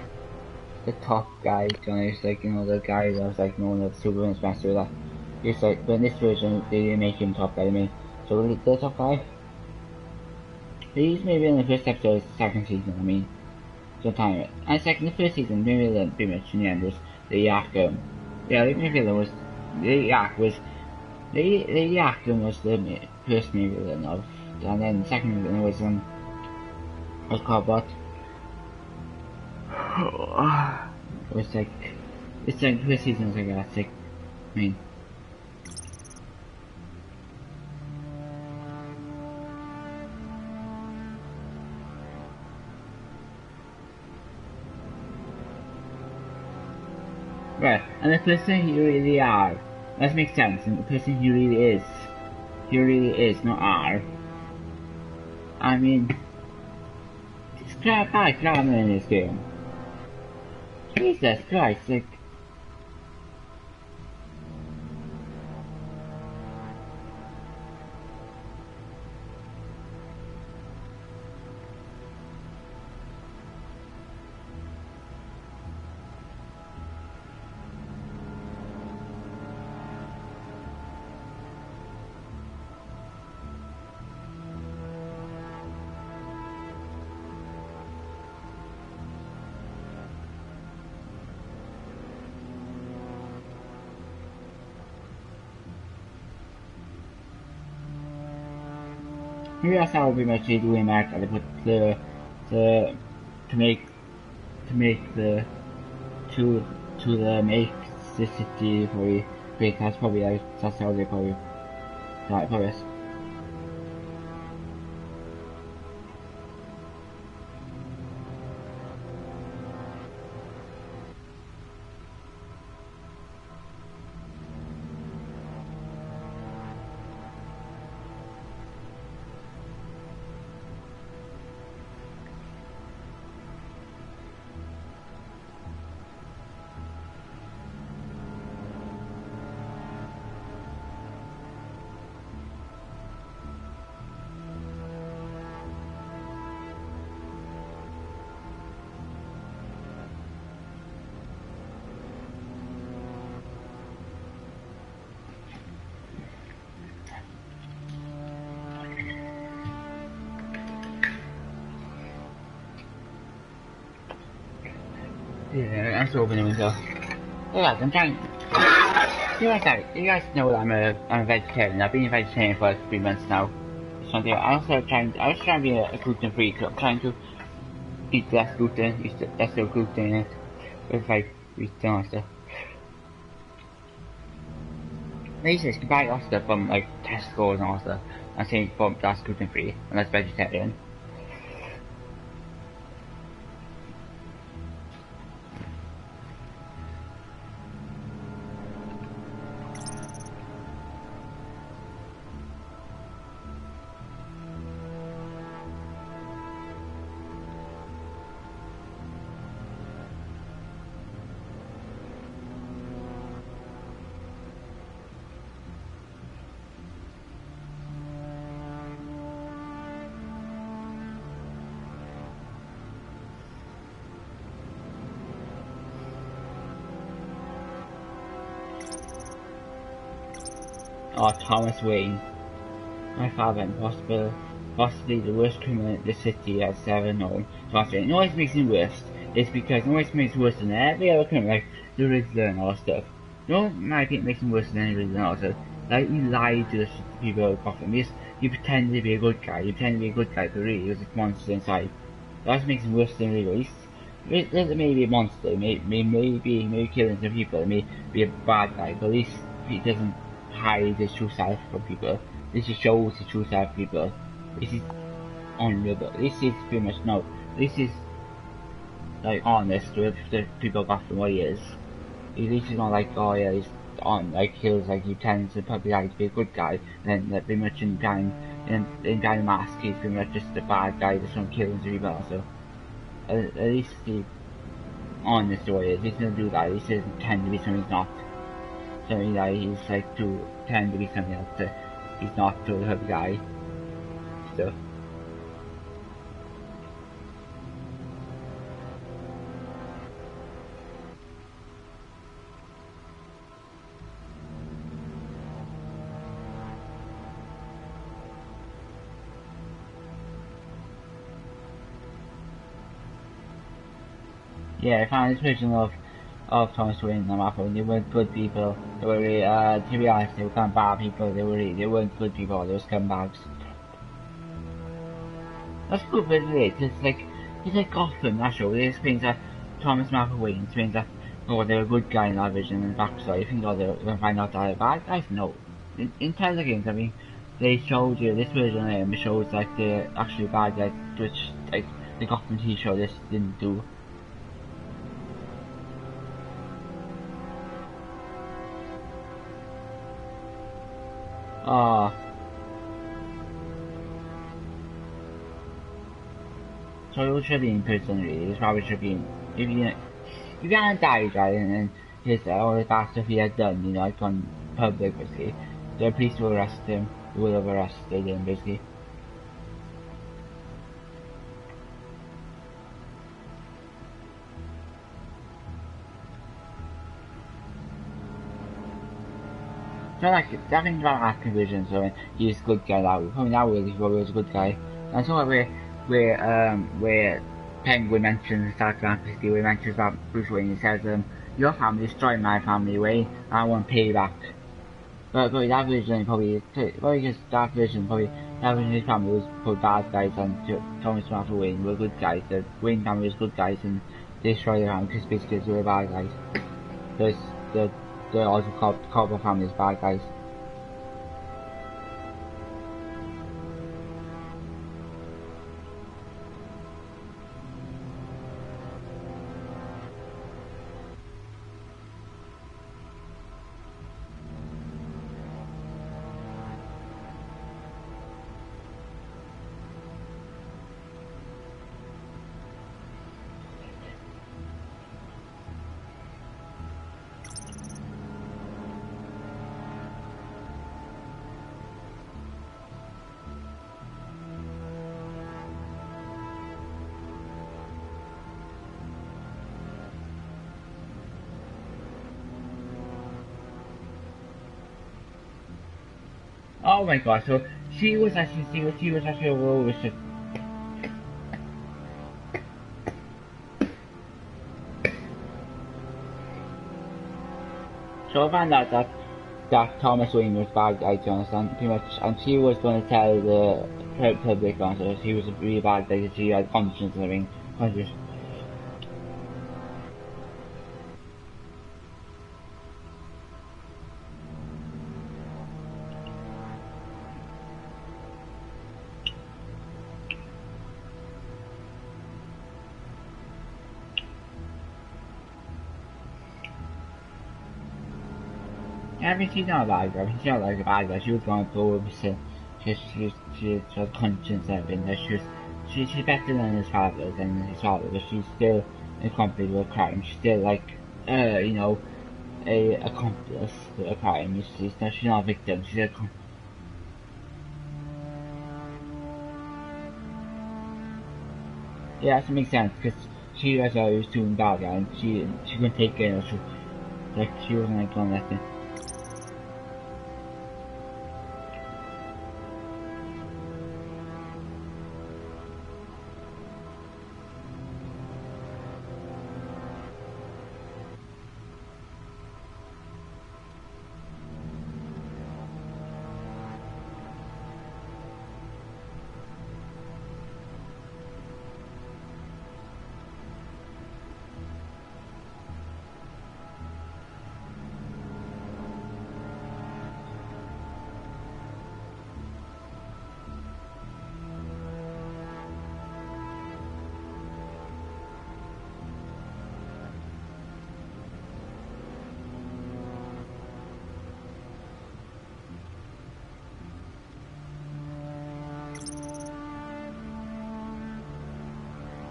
the top guy. He was like the guy that was like known as Superman's master. That he's like, but in this version they didn't make him top guy. I mean, so the top guy. He's maybe in the first episode of the second season. I mean, sometime. And the first season, maybe pretty much in the end was the Arkham. Yeah, the main villain was the Arkham was the first main villain of, and then the second villain was Carbot. It was like, it's like the first season was like that. Like, I mean. Right, and the person you really are. That makes sense, and the person you really is, not are. I mean, it's bad grammar in this game. Jesus Christ, like... Maybe that's how we much do in America. They put to make the make the city probably big. That's probably that's how they probably start for us. Yeah, I'm still opening the window. Hey guys, I'm trying. You guys know that I'm a vegetarian. I've been a vegetarian for like 3 months now. I was trying to be a gluten free. I'm trying to eat less gluten, less gluten in it, with like wheat and stuff. Basically, you can buy all stuff from like Tesco and all stuff. I'm saying that's gluten free and that's vegetarian. Oh, Thomas Wayne. My father and possibly the worst criminal in the city has ever known. Thomas Wayne. It always makes me worse. It's because it always makes me worse than every other criminal, like the Riddler and all stuff. No, my opinion makes him worse than any Riddler and all stuff. Like, you lie to the people of Gotham. You pretend to be a good guy. You pretend to be a good guy, but really he was a monster inside. That makes him worse than Riddler. Riddler may be a monster, maybe killing some people, may be a bad guy, but at least he doesn't hide his true self from people. This just shows his true self to people. This is honorable. This is pretty much this is like honest with the people got from what he is. This is not like, oh yeah, he's on like kills, like he pretends to probably like to be a good guy, and then pretty much in behind the mask he's pretty much just a bad guy that's from killing people. So at least the honest way is, he doesn't do that. He doesn't pretend to be something he's not. Something that he's like to pretend to be something else that he's not to the guy. So yeah, I found this version of Thomas Wayne and Apple. They weren't good people. They were really, to be honest, they were kind of bad people. They weren't good people. They were scumbags. That's good, but it's like Gotham. That show. It explains that Thomas Wayne explains that they were a good guy in that vision and backstory. You think they're gonna find out that they're bad guys? No. In Telltale Games, I mean, they showed you this version of them. It shows like they're actually bad guys, which like the Gotham TV show this didn't do. So he should be in prison, really. He probably should be in... If he hadn't died, right, and then all the bad stuff he had done, you know, like on public, basically, the police will arrest him. They would have arrested him, basically. So like, that thing about Activision, so he's a good guy now. I mean, now he was a good guy. And so where Penguin mentions Dark Fantasy, where he mentions about Bruce Wayne, he says, your family destroyed my family, Wayne, and I want payback. But that Vision probably just that Vision and his family was probably bad guys, and Thomas and Wayne were good guys. The Wayne family was good guys, and they destroyed their family because basically they were bad guys. They're also Cobra family's bad guys. Oh my god, so she was actually a role restrict. So I found out that Thomas Wayne was bad guy, do you understand? Pretty much, and she was going to tell the public on so she was a really bad guy, she had conscience and everything. Conscience. I mean, she's not a bad girl. She's not like a bad girl. She was going through it. She has conscience and everything. She's better than his father, but she's still accomplished with a crime. She's still like, you know, a accomplice to a crime. She's not a victim. She's a accomplice. Yeah, that makes sense because she was always doing bad, and she couldn't take it. She wasn't like going left in.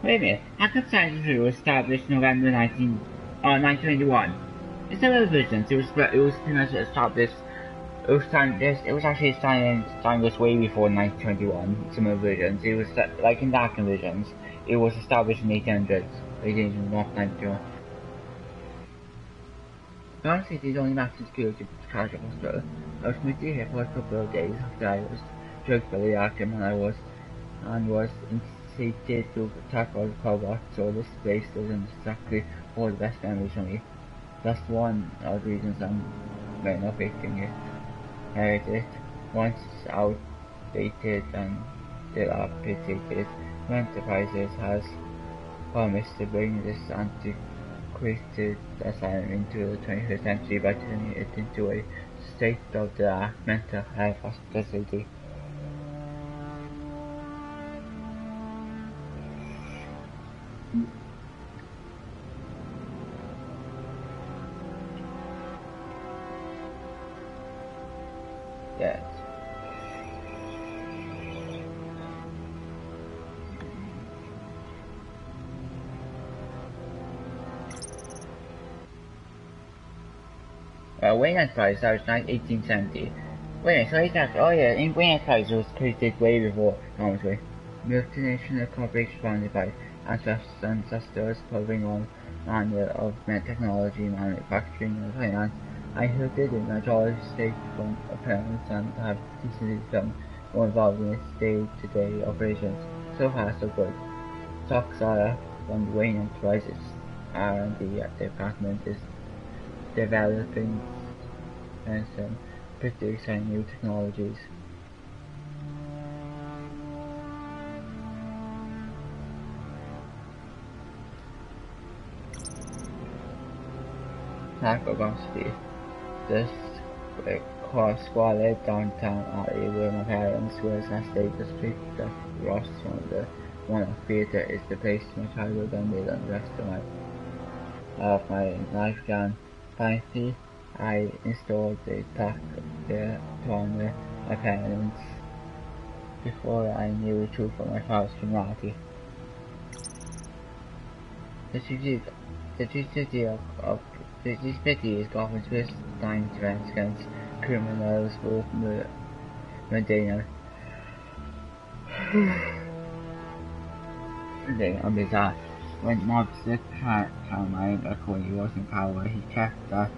Wait a minute, Arkham Sanctuary was established November 1921. In some other versions, it was pretty much established. It was actually established way before 1921. Some other versions, it was like in Arkham versions, it was established in 1800s, not 1921. Honestly, it is only maximum security to Chicago Hospital. I was committed here for a couple of days after I was drugged by the Arkham and was incitated to attack all the cobots, so this place doesn't exactly hold the best memories for me. That's one of the reasons I'm not picking it. It once outdated and dilapidated, Enterprises has promised to bring this antiquated asylum into the 21st century by turning it into a state-of-the-art mental health facility. Yes. Wayne Enterprise started in 1870. Wait, so he's actually, oh yeah, in Wayne Enterprise was created way before Thomas Wayne. Multinational corporation founded by ancestors covering all manner of technology, manufacturing, and finance. I heard they did majority stake from parents and have decently become more involved in its day-to-day operations. So far, so good. Talks are from the Wayne Enterprises R&D department is developing and some pretty exciting new technologies. Narcogosphy. This squalid downtown alley where my parents were last day. The street that Ross one of theatre is the place my childhood ended and the rest of my life began. Finally, I installed a plaque there to honor my parents before I knew the truth of my father's criminality. The tragedy is Gotham's first time defense against criminals, both mundane and bizarre. When mobster Carmine Marconi was in power, he kept that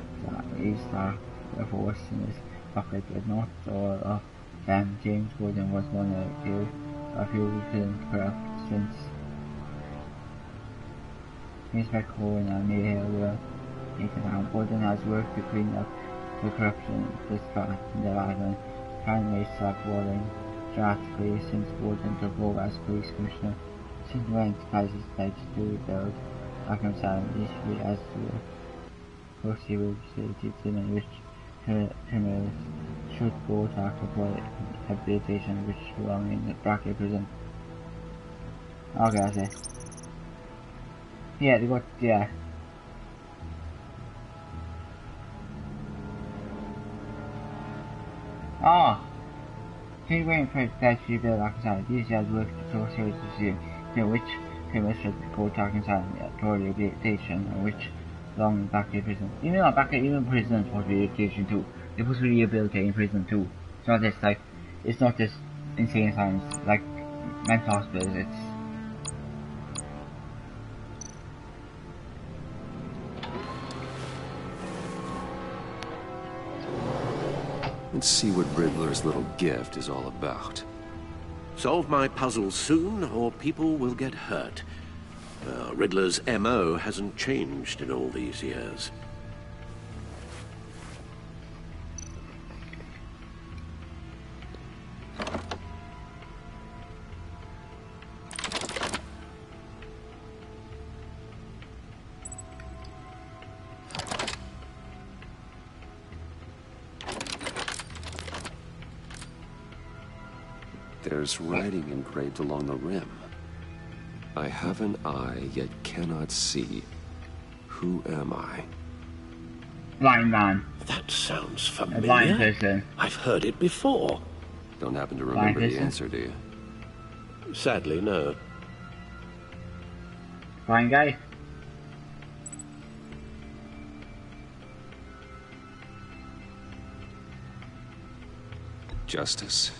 the force in his pocket, but not all of them. James Gordon was one of a few who couldn't corrupt since Inspector Cohen and Mayhill were taken out. Gordon has worked to clean up the corruption in the island. Crime rates are falling drastically since Gordon took over as police commissioner. Since when Enterprises pledged to rebuild Arkham Asylum initially as the foreseeable facilities in which criminals should go to active rehabilitation, which belong in the Brackley prison. Okay, I see. Yeah, they got, yeah. Oh! Since when pledged to rebuild Arkham Asylum, these years worked so seriously to which criminals should go to Arkham Asylum for rehabilitation, and which belong in Brackley prison. Even prisons for rehabilitation too. They're supposed to rehabilitate in prison too. It's not just insane asylums like mental hospitals. It's Let's see what Riddler's little gift is all about. Solve my puzzle soon, or people will get hurt. Riddler's MO hasn't changed in all these years. There's writing engraved along the rim. I have an eye, yet cannot see. Who am I? Blind man. That sounds familiar. A blind person. I've heard it before. Don't happen to remember the answer, do you? Sadly, no. Blind guy. Justice.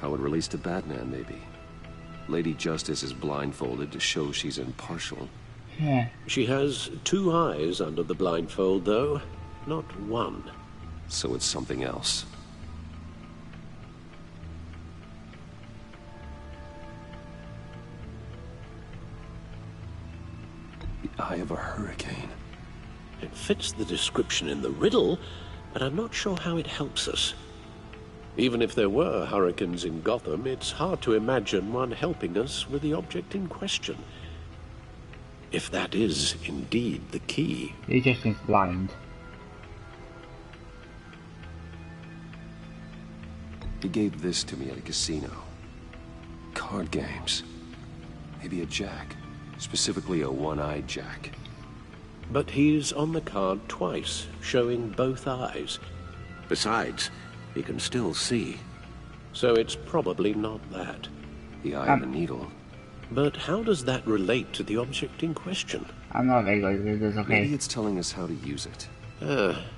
How it relates to Batman, maybe. Lady Justice is blindfolded to show she's impartial. Yeah. She has two eyes under the blindfold, though, not one. So it's something else. The eye of a hurricane. It fits the description in the riddle, but I'm not sure how it helps us. Even if there were hurricanes in Gotham, it's hard to imagine one helping us with the object in question. If that is indeed the key. He just is blind. He gave this to me at a casino. Card games. Maybe a jack. Specifically a one-eyed jack. But he's on the card twice, showing both eyes. Besides, he can still see. So it's probably not that. The eye of a needle. But how does that relate to the object in question? I'm not very good with this, okay. Maybe it's telling us how to use it.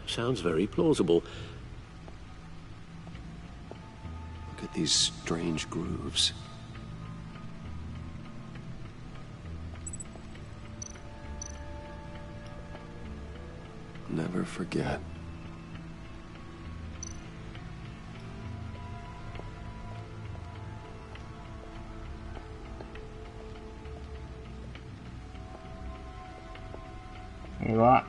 Sounds very plausible. Look at these strange grooves. Never forget. Hey, what?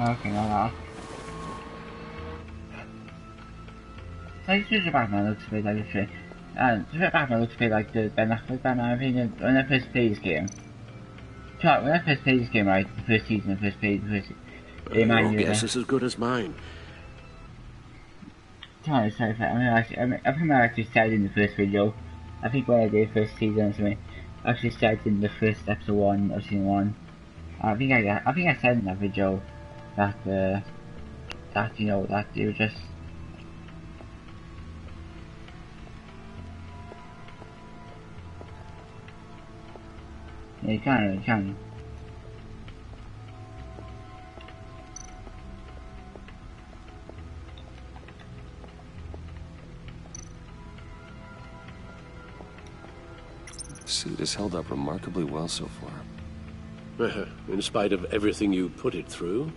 Okay, no. So this is Batman looks a bit like a tree. And Batman looks a bit like the Ben Affleck Batman I think when I first played this game. When I first played this game, right, the first season, Your guess is as good as mine. Sorry, I think I actually said in the first video. I think when I did first season or something, I actually said in the first episode 1 of season 1. I think I said in that video that that you know that it was just yeah, you can. The suit has held up remarkably well so far. In spite of everything you put it through?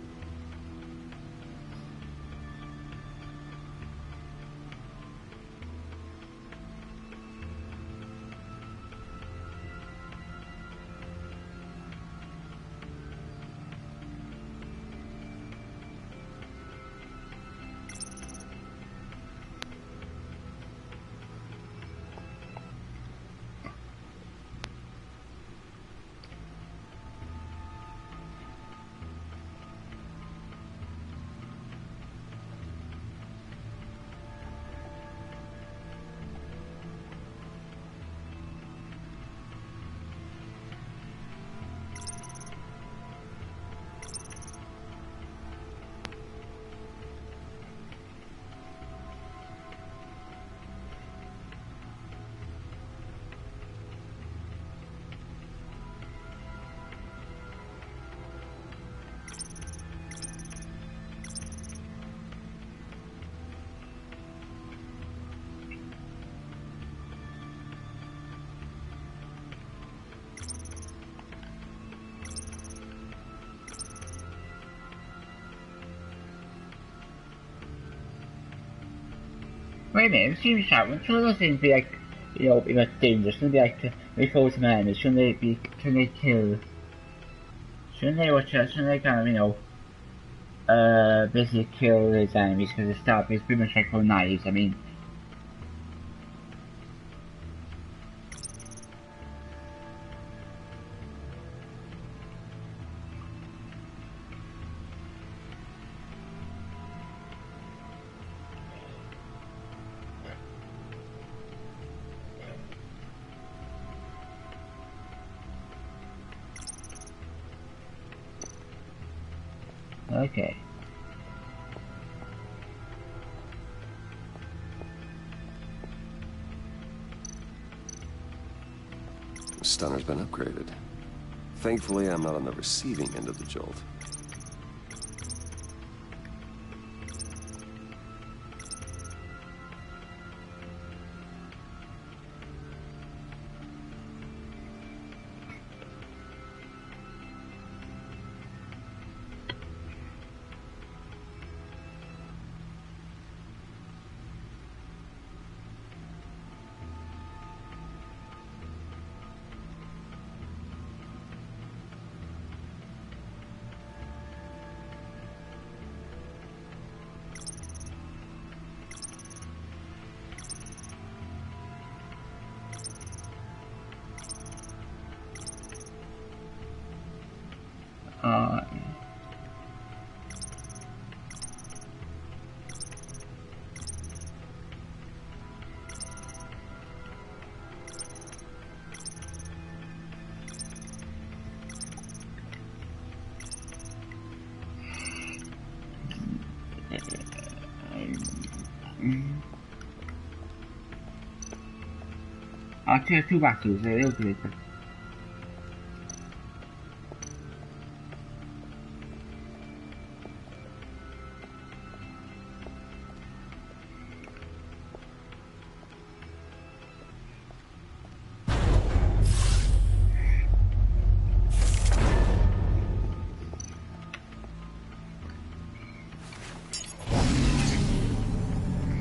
Wait a minute, it seems that when some of those things be like, you know, dangerous, shouldn't they be like, before to man, shouldn't they kill, shouldn't they kind of, you know, basically kill his enemies, because it's pretty much like for knives, I mean. Okay. The stunner's been upgraded. Thankfully, I'm not on the receiving end of the jolt. Two battles, they're all good.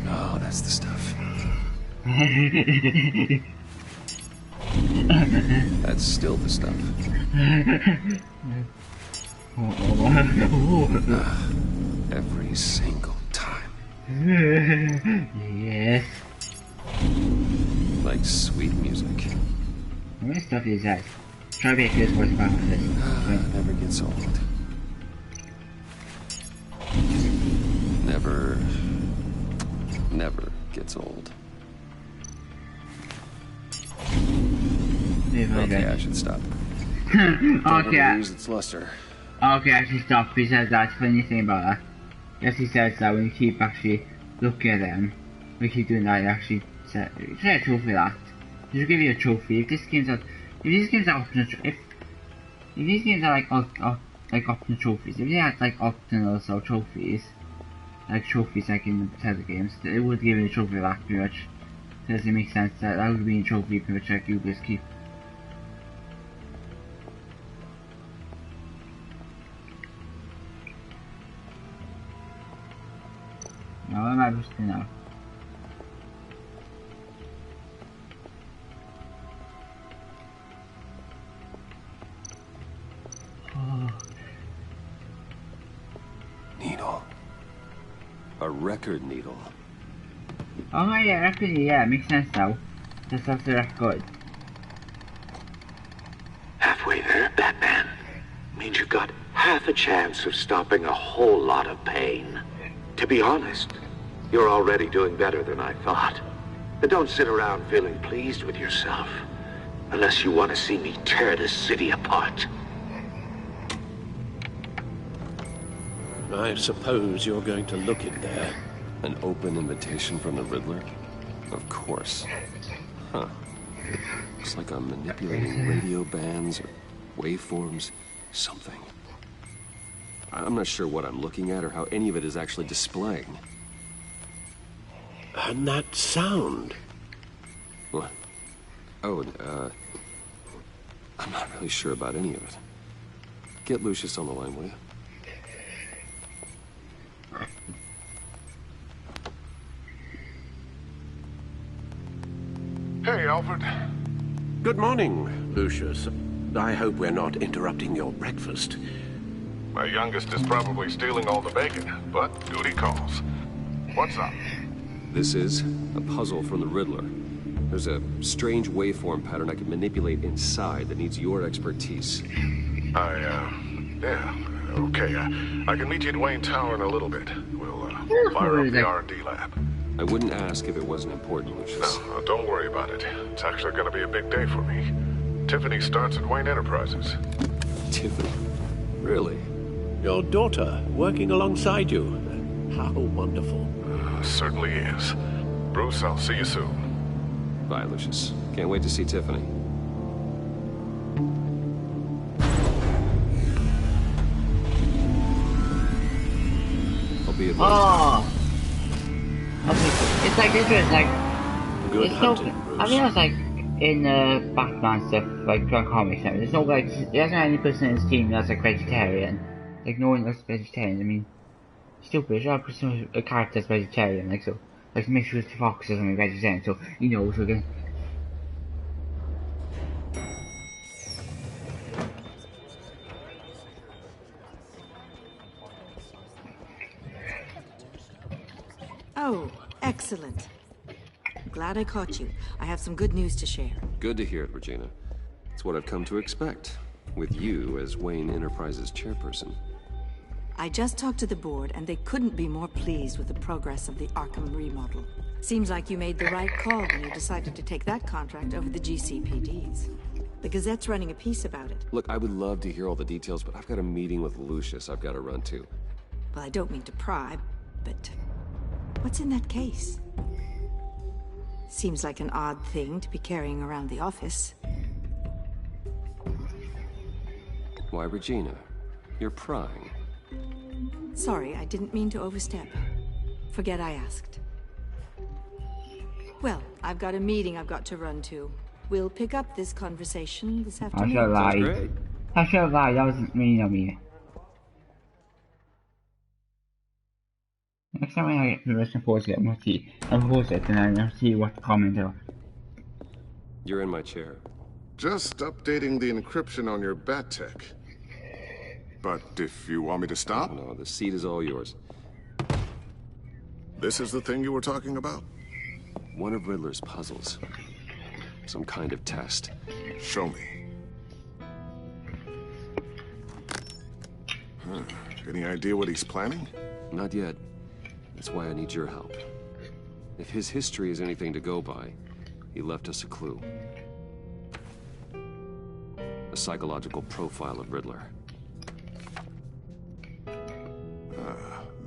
Oh, that's the stuff. That's still the stuff. Every single time. Yes. Like sweet music. What stuff is that? Try to be a good voice about this. Never gets old. Never gets old. Okay, I should stop. Okay. Lose its luster. Okay, I should stop. He says that's funny thing about that. Yes, he says that when you keep actually looking at them, we keep doing that. Actually, set a trophy for that. Just give you a trophy. If these games are optional, if these games are like optional trophies, if they had like optional so trophies, like in the Tether games, it would give you a trophy for that pretty much. Does it make sense that would be a trophy pretty much like you just keep. No, I'm not just now. Needle. A record needle. Oh yeah, record, yeah, makes sense now. Just off the record. Halfway there, Batman. Means you got half a chance of stopping a whole lot of pain. To be honest, you're already doing better than I thought. But don't sit around feeling pleased with yourself. Unless you want to see me tear this city apart. I suppose you're going to look in there. An open invitation from the Riddler? Of course. Huh. Looks like I'm manipulating radio bands or waveforms, something. I'm not sure what I'm looking at or how any of it is actually displaying. And that sound. What? Oh, I'm not really sure about any of it. Get Lucius on the line, will you? Hey, Alfred. Good morning, Lucius. I hope we're not interrupting your breakfast. My youngest is probably stealing all the bacon, but duty calls. What's up? This is a puzzle from the Riddler. There's a strange waveform pattern I can manipulate inside that needs your expertise. Yeah, okay. I can meet you at Wayne Tower in a little bit. We'll fire up the R&D lab. I wouldn't ask if it wasn't important, Lucius. No, don't worry about it. It's actually going to be a big day for me. Tiffany starts at Wayne Enterprises. Tiffany? Really? Your daughter, working alongside you. How wonderful. Certainly is. Bruce, I'll see you soon. Bye, Lucius. Can't wait to see Tiffany. I'll be at Oh! It's like this was like... Good it's hunting, no, Bruce. I mean, it's like in Batman stuff, like John Comics, there's no like, there isn't any person in his team that's like vegetarian. Like no one that's vegetarian. I mean, stupid. There's person a character that's vegetarian, like so. Like Mr. Fox is only vegetarian, so you know, so again. Oh, excellent. Glad I caught you. I have some good news to share. Good to hear it, Regina. It's what I've come to expect, with you as Wayne Enterprises chairperson. I just talked to the board, and they couldn't be more pleased with the progress of the Arkham remodel. Seems like you made the right call when you decided to take that contract over the GCPD's. The Gazette's running a piece about it. Look, I would love to hear all the details, but I've got a meeting with Lucius I've got to run to. Well, I don't mean to pry, but what's in that case? Seems like an odd thing to be carrying around the office. Why, Regina? You're prying. Sorry, I didn't mean to overstep. Forget I asked. Well, I've got a meeting I've got to run to. We'll pick up this conversation this afternoon. I should have lied. That was mean of me. Next time I get to listen to it, I'm gonna pause it and I'll see what the comment is. You're in my chair. Just updating the encryption on your Bat-Tech. But if you want me to stop? No, the seat is all yours. This is the thing you were talking about? One of Riddler's puzzles. Some kind of test. Show me. Huh. Any idea what he's planning? Not yet. That's why I need your help. If his history is anything to go by, he left us a clue. A psychological profile of Riddler.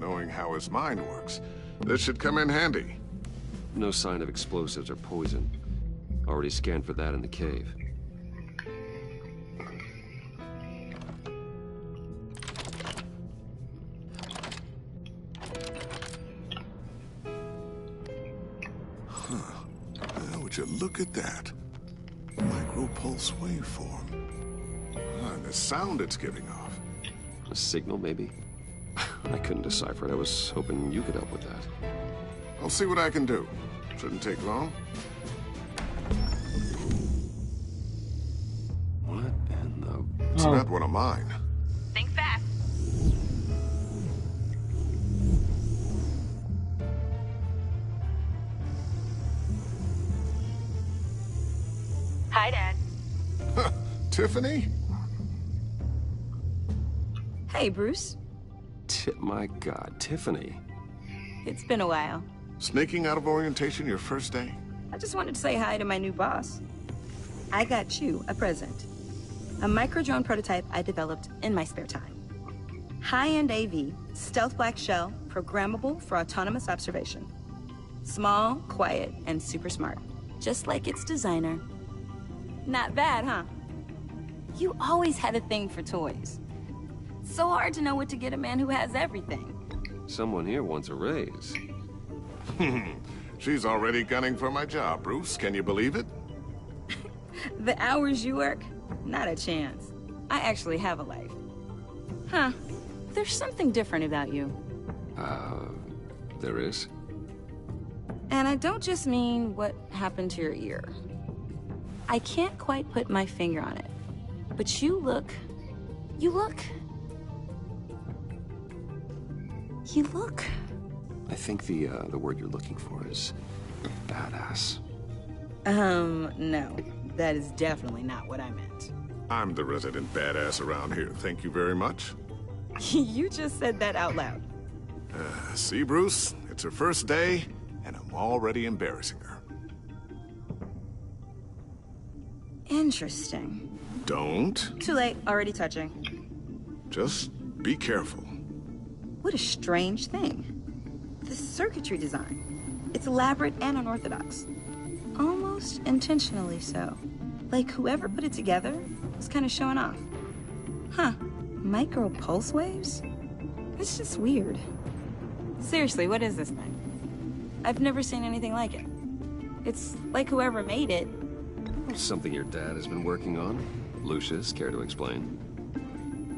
Knowing how his mind works, this should come in handy. No sign of explosives or poison. Already scanned for that in the cave. Would you look at that? Micro-pulse waveform. And the sound it's giving off. A signal, maybe? I couldn't decipher it. I was hoping you could help with that. I'll see what I can do. Shouldn't take long. What in the... It's not one of mine. Think fast. Hi, Dad. Tiffany? Hey, Bruce. My God, Tiffany. It's been a while. Sneaking out of orientation your first day? I just wanted to say hi to my new boss. I got you a present. A micro-drone prototype I developed in my spare time. High-end AV, stealth black shell, programmable for autonomous observation. Small, quiet, and super smart. Just like its designer. Not bad, huh? You always had a thing for toys. So hard to know what to get a man who has everything. Someone here wants a raise. She's already gunning for my job, Bruce. Can you believe it? The hours you work? Not a chance. I actually have a life. Huh. There's something different about you. There is? And I don't just mean what happened to your ear. I can't quite put my finger on it. But you look... I think the word you're looking for is badass. No. That is definitely not what I meant. I'm the resident badass around here. Thank you very much. You just said that out loud. See, Bruce? It's her first day, and I'm already embarrassing her. Interesting. Don't. Too late. Already touching. Just be careful. What a strange thing. The circuitry design. It's elaborate and unorthodox. Almost intentionally so. Like whoever put it together was kind of showing off. Huh. Micro pulse waves? It's just weird. Seriously, what is this thing? I've never seen anything like it. It's like whoever made it. Something your dad has been working on? Lucius, care to explain?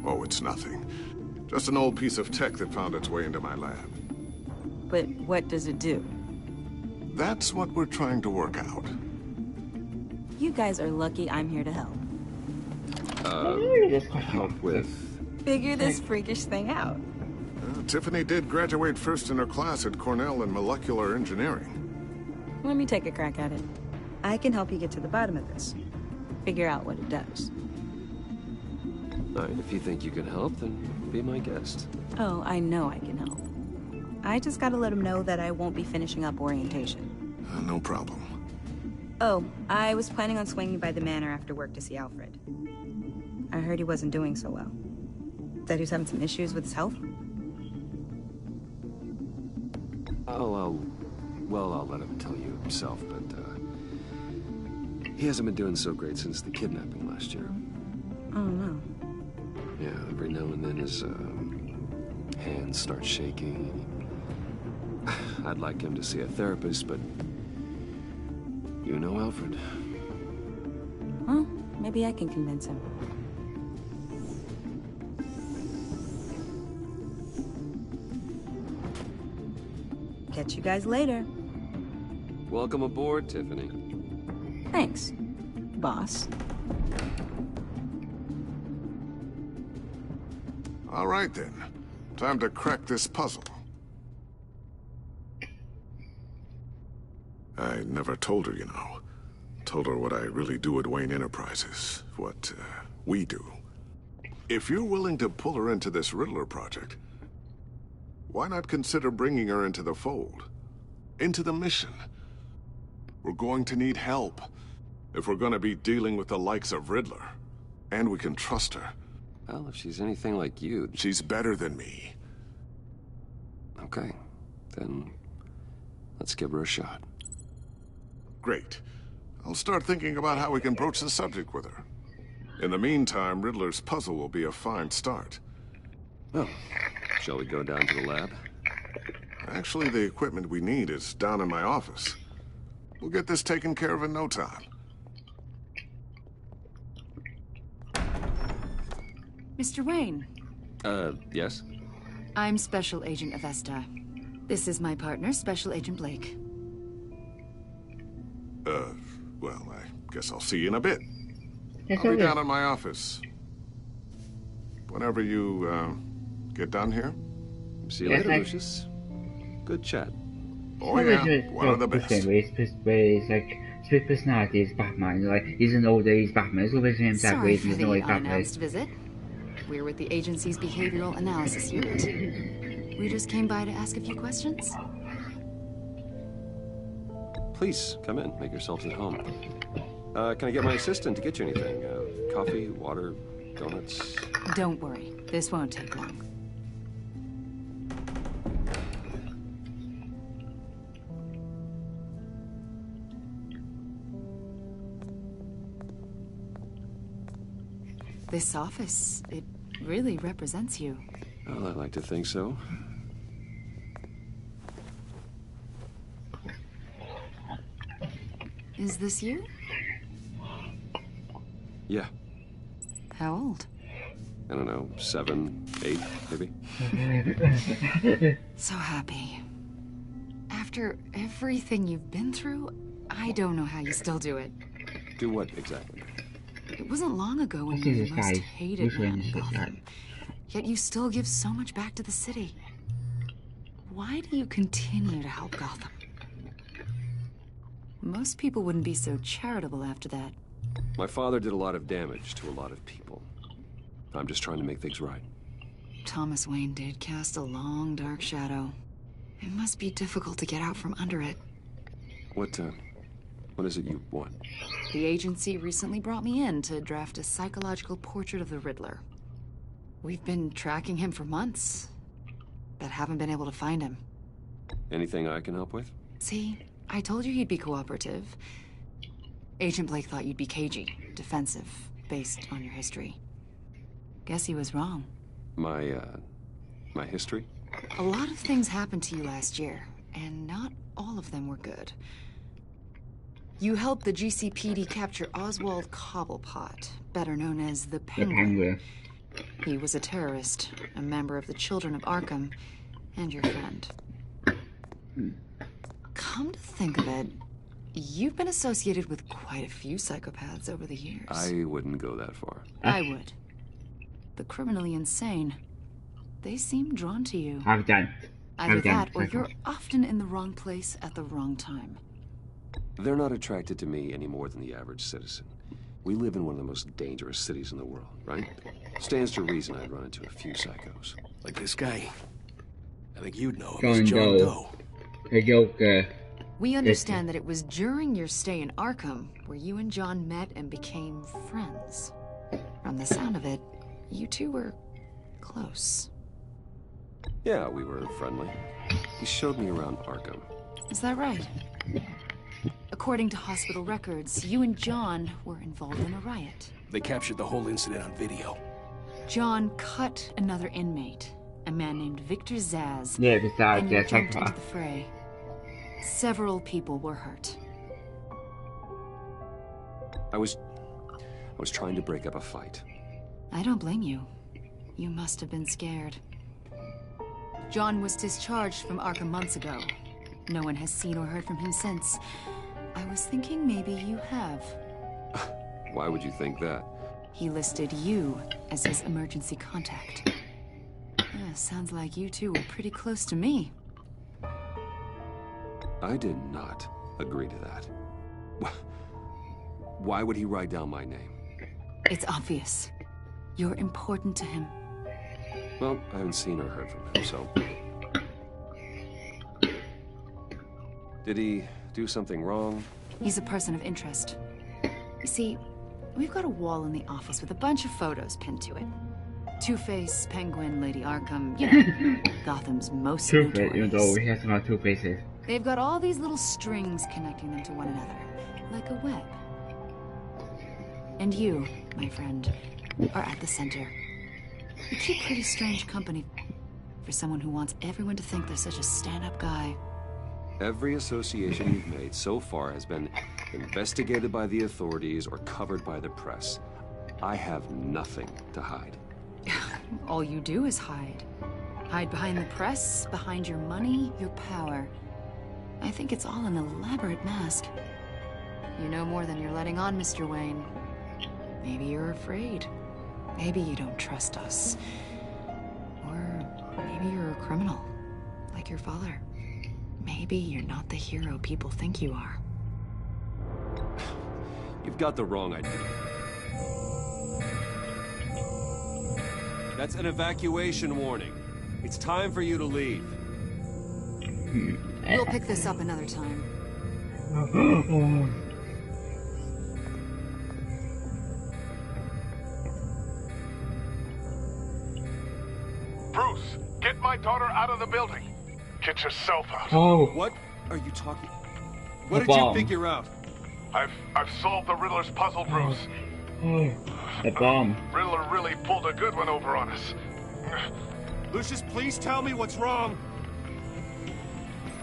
Oh, it's nothing. Just an old piece of tech that found its way into my lab. But what does it do? That's what we're trying to work out. You guys are lucky I'm here to help. Help with... Figure this freakish thing out. Tiffany did graduate first in her class at Cornell in molecular engineering. Let me take a crack at it. I can help you get to the bottom of this. Figure out what it does. All right, if you think you can help, then be my guest. Oh, I know I can help. I just gotta let him know that I won't be finishing up orientation. No problem. Oh, I was planning on swinging by the manor after work to see Alfred. I heard he wasn't doing so well. That he was having some issues with his health? Well, I'll let him tell you himself, but He hasn't been doing so great since the kidnapping last year. Oh, no. Yeah, every now and then his hands start shaking. I'd like him to see a therapist, but you know Alfred. Well, maybe I can convince him. Catch you guys later. Welcome aboard, Tiffany. Thanks, boss. All right, then. Time to crack this puzzle. I never told her, you know. Told her what I really do at Wayne Enterprises. What, we do. If you're willing to pull her into this Riddler project, why not consider bringing her into the fold? Into the mission? We're going to need help if we're going to be dealing with the likes of Riddler. And we can trust her. Well, if she's anything like you... She's better than me. Okay. Then let's give her a shot. Great. I'll start thinking about how we can broach the subject with her. In the meantime, Riddler's puzzle will be a fine start. Well, shall we go down to the lab? Actually, the equipment we need is down in my office. We'll get this taken care of in no time. Mr. Wayne. Yes? I'm Special Agent Avesta. This is my partner, Special Agent Blake. Well, I guess I'll see you in a bit. Yes, I'll be okay. down in my office. Whenever you, get done here. See you Yes, later, I- Lucius. Good chat. Oh yeah, one of the best. Where he's like split personality as Batman. Like he doesn't know that he's Batman. So basically himself Sorry where for he doesn't the know he's Batman. unannounced visit. We're with the agency's Behavioral Analysis Unit. We just came by to ask a few questions. Please, come in. Make yourselves at home. Can I get my assistant to get you anything? Coffee, water, donuts? Don't worry, this won't take long. This office, it really represents you. Well, I like to think so. Is this you? Yeah. How old? I don't know, 7, 8, maybe? So happy. After everything you've been through, I don't know how you still do it. Do what exactly? It wasn't long ago when you were the most hated man in Gotham. Yet you still give so much back to the city. Why do you continue to help Gotham? Most people wouldn't be so charitable after that. My father did a lot of damage to a lot of people. I'm just trying to make things right. Thomas Wayne did cast a long, dark shadow. It must be difficult to get out from under it. What is it you want? The agency recently brought me in to draft a psychological portrait of the Riddler. We've been tracking him for months, but haven't been able to find him. Anything I can help with? See, I told you he'd be cooperative. Agent Blake thought you'd be cagey, defensive, based on your history. Guess he was wrong. My history? A lot of things happened to you last year, and not all of them were good. You helped the GCPD capture Oswald Cobblepot, better known as the Penguin. He was a terrorist, a member of the Children of Arkham, and your friend. Come to think of it, you've been associated with quite a few psychopaths over the years. I wouldn't go that far. I would. The criminally insane. They seem drawn to you. I've done. Either that, or you're often in the wrong place at the wrong time. They're not attracted to me any more than the average citizen. We live in one of the most dangerous cities in the world, right? Stands to reason I'd run into a few psychos. Like this guy. I think you'd know him John as John Doe. Doe. The Joker. We understand that it was during your stay in Arkham where you and John met and became friends. From the sound of it, you two were close. Yeah, we were friendly. He showed me around Arkham. Is that right? According to hospital records, you and John were involved in a riot. They captured the whole incident on video. John cut another inmate, a man named Victor Zsasz, Yeah, besides, and you yeah, jumped check into the fray. Several people were hurt. I was trying to break up a fight. I don't blame you. You must have been scared. John was discharged from Arkham months ago. No one has seen or heard from him since. I was thinking maybe you have. Why would you think that? He listed you as his emergency contact. Yeah, sounds like you two were pretty close to me. I did not agree to that. Why would he write down my name? It's obvious. You're important to him. Well, I haven't seen or heard from him, so... Did he do something wrong? He's a person of interest. You see, we've got a wall in the office with a bunch of photos pinned to it. Two-Face, Penguin, Lady Arkham, you know, Gotham's most Two-Face, even though notorious. he has about two faces. They've got all these little strings connecting them to one another, like a web. And you, my friend, are at the center. You keep pretty strange company for someone who wants everyone to think they're such a stand-up guy. Every association you've made so far has been investigated by the authorities or covered by the press. I have nothing to hide. All you do is hide. Hide behind the press, behind your money, your power. I think it's all an elaborate mask. You know more than you're letting on, Mr. Wayne. Maybe you're afraid. Maybe you don't trust us. Or maybe you're a criminal, like your father. Maybe you're not the hero people think you are. You've got the wrong idea. That's an evacuation warning. It's time for you to leave. We'll pick this up another time. Bruce, get my daughter out of the building. Get yourself out. Oh. What are you talking? The What did bomb. you figure out? I've solved the Riddler's puzzle, Bruce. Oh, the bomb. Riddler really pulled a good one over on us. Lucius, please tell me what's wrong.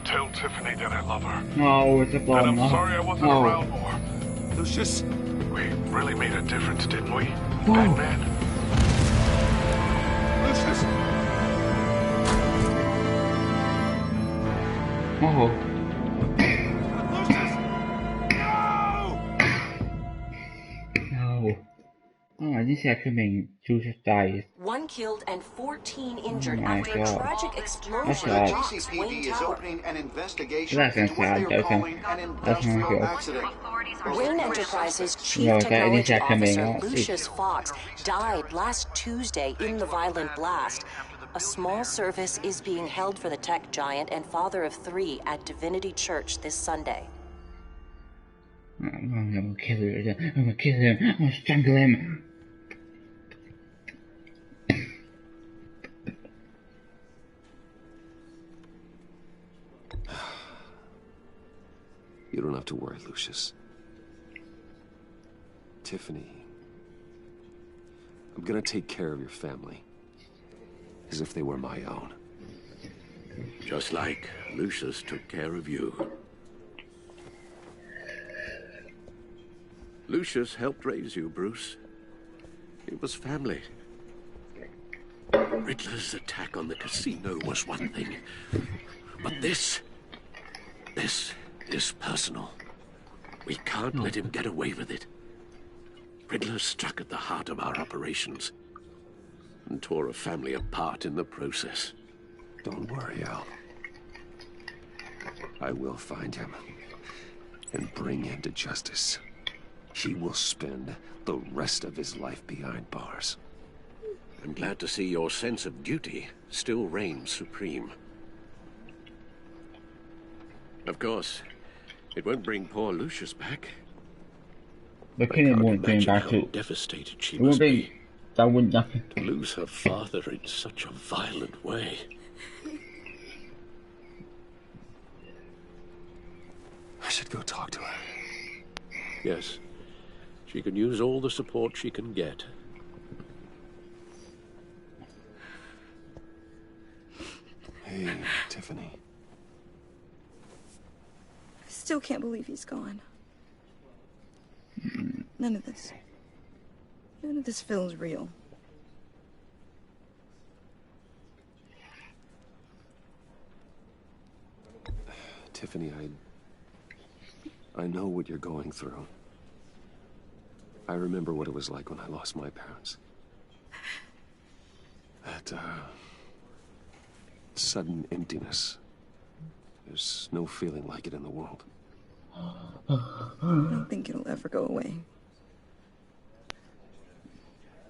Tell Tiffany that I love her. No, it's a bomb. And I'm sorry I wasn't No. around more. Lucius. We really made a difference, didn't we? Oh. Batman? Lucius. Oh. No. Oh, I didn't see that coming. Judas dies. 1 killed and 14 injured Oh my after a God. tragic That's explosion sad. at Knox Wayne GCPD is Tower. opening an investigation That's into what they sad. are calling an That's not industrial good. accident. Wayne Enterprises Chief No, that Technology is coming Officer out. Lucius Fox died last Tuesday in the violent blast. A small service is being held for the tech giant and father of 3 at Divinity Church this Sunday. I'm gonna kill him. I'm gonna kill him. I'm gonna strangle him. You don't have to worry, Lucius. Tiffany, I'm gonna take care of your family. As if they were my own. Just like Lucius took care of you. Lucius helped raise you, Bruce. It was family. Riddler's attack on the casino was one thing. But this is personal. We can't let him get away with it. Riddler struck at the heart of our operations and tore a family apart in the process. Don't worry, Al. I will find him and bring him to justice. He will spend the rest of his life behind bars. I'm glad to see your sense of duty still reigns supreme. Of course, it won't bring poor Lucius back. The kingdom won't bring Imagine back how to. devastated she It won't must bring. be That wouldn't nothing. to lose her father in such a violent way. should go talk to her. Yes. She can use all the support she can get. Hey, Tiffany. I still can't believe he's gone. None of this feels real. Tiffany, I know what you're going through. I remember what it was like when I lost my parents. That, sudden emptiness. There's no feeling like it in the world. I don't think it'll ever go away.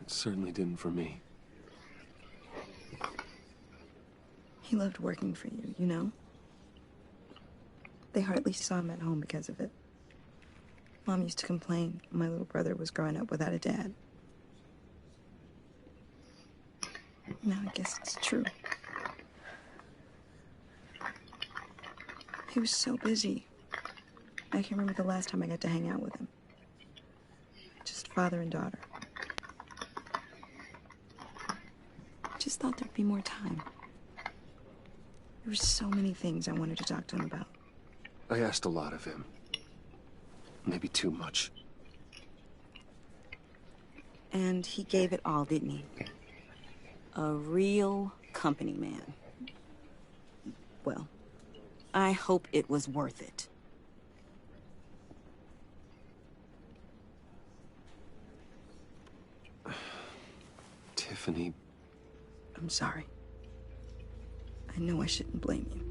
It certainly didn't for me. He loved working for you, you know? They hardly saw him at home because of it. Mom used to complain my little brother was growing up without a dad. Now I guess it's true. He was so busy. I can't remember the last time I got to hang out with him. Just father and daughter. I just thought there'd be more time. There were so many things I wanted to talk to him about. I asked a lot of him. Maybe too much. And he gave it all, didn't he? A real company man. Well, I hope it was worth it. Tiffany. I'm sorry. I know I shouldn't blame you.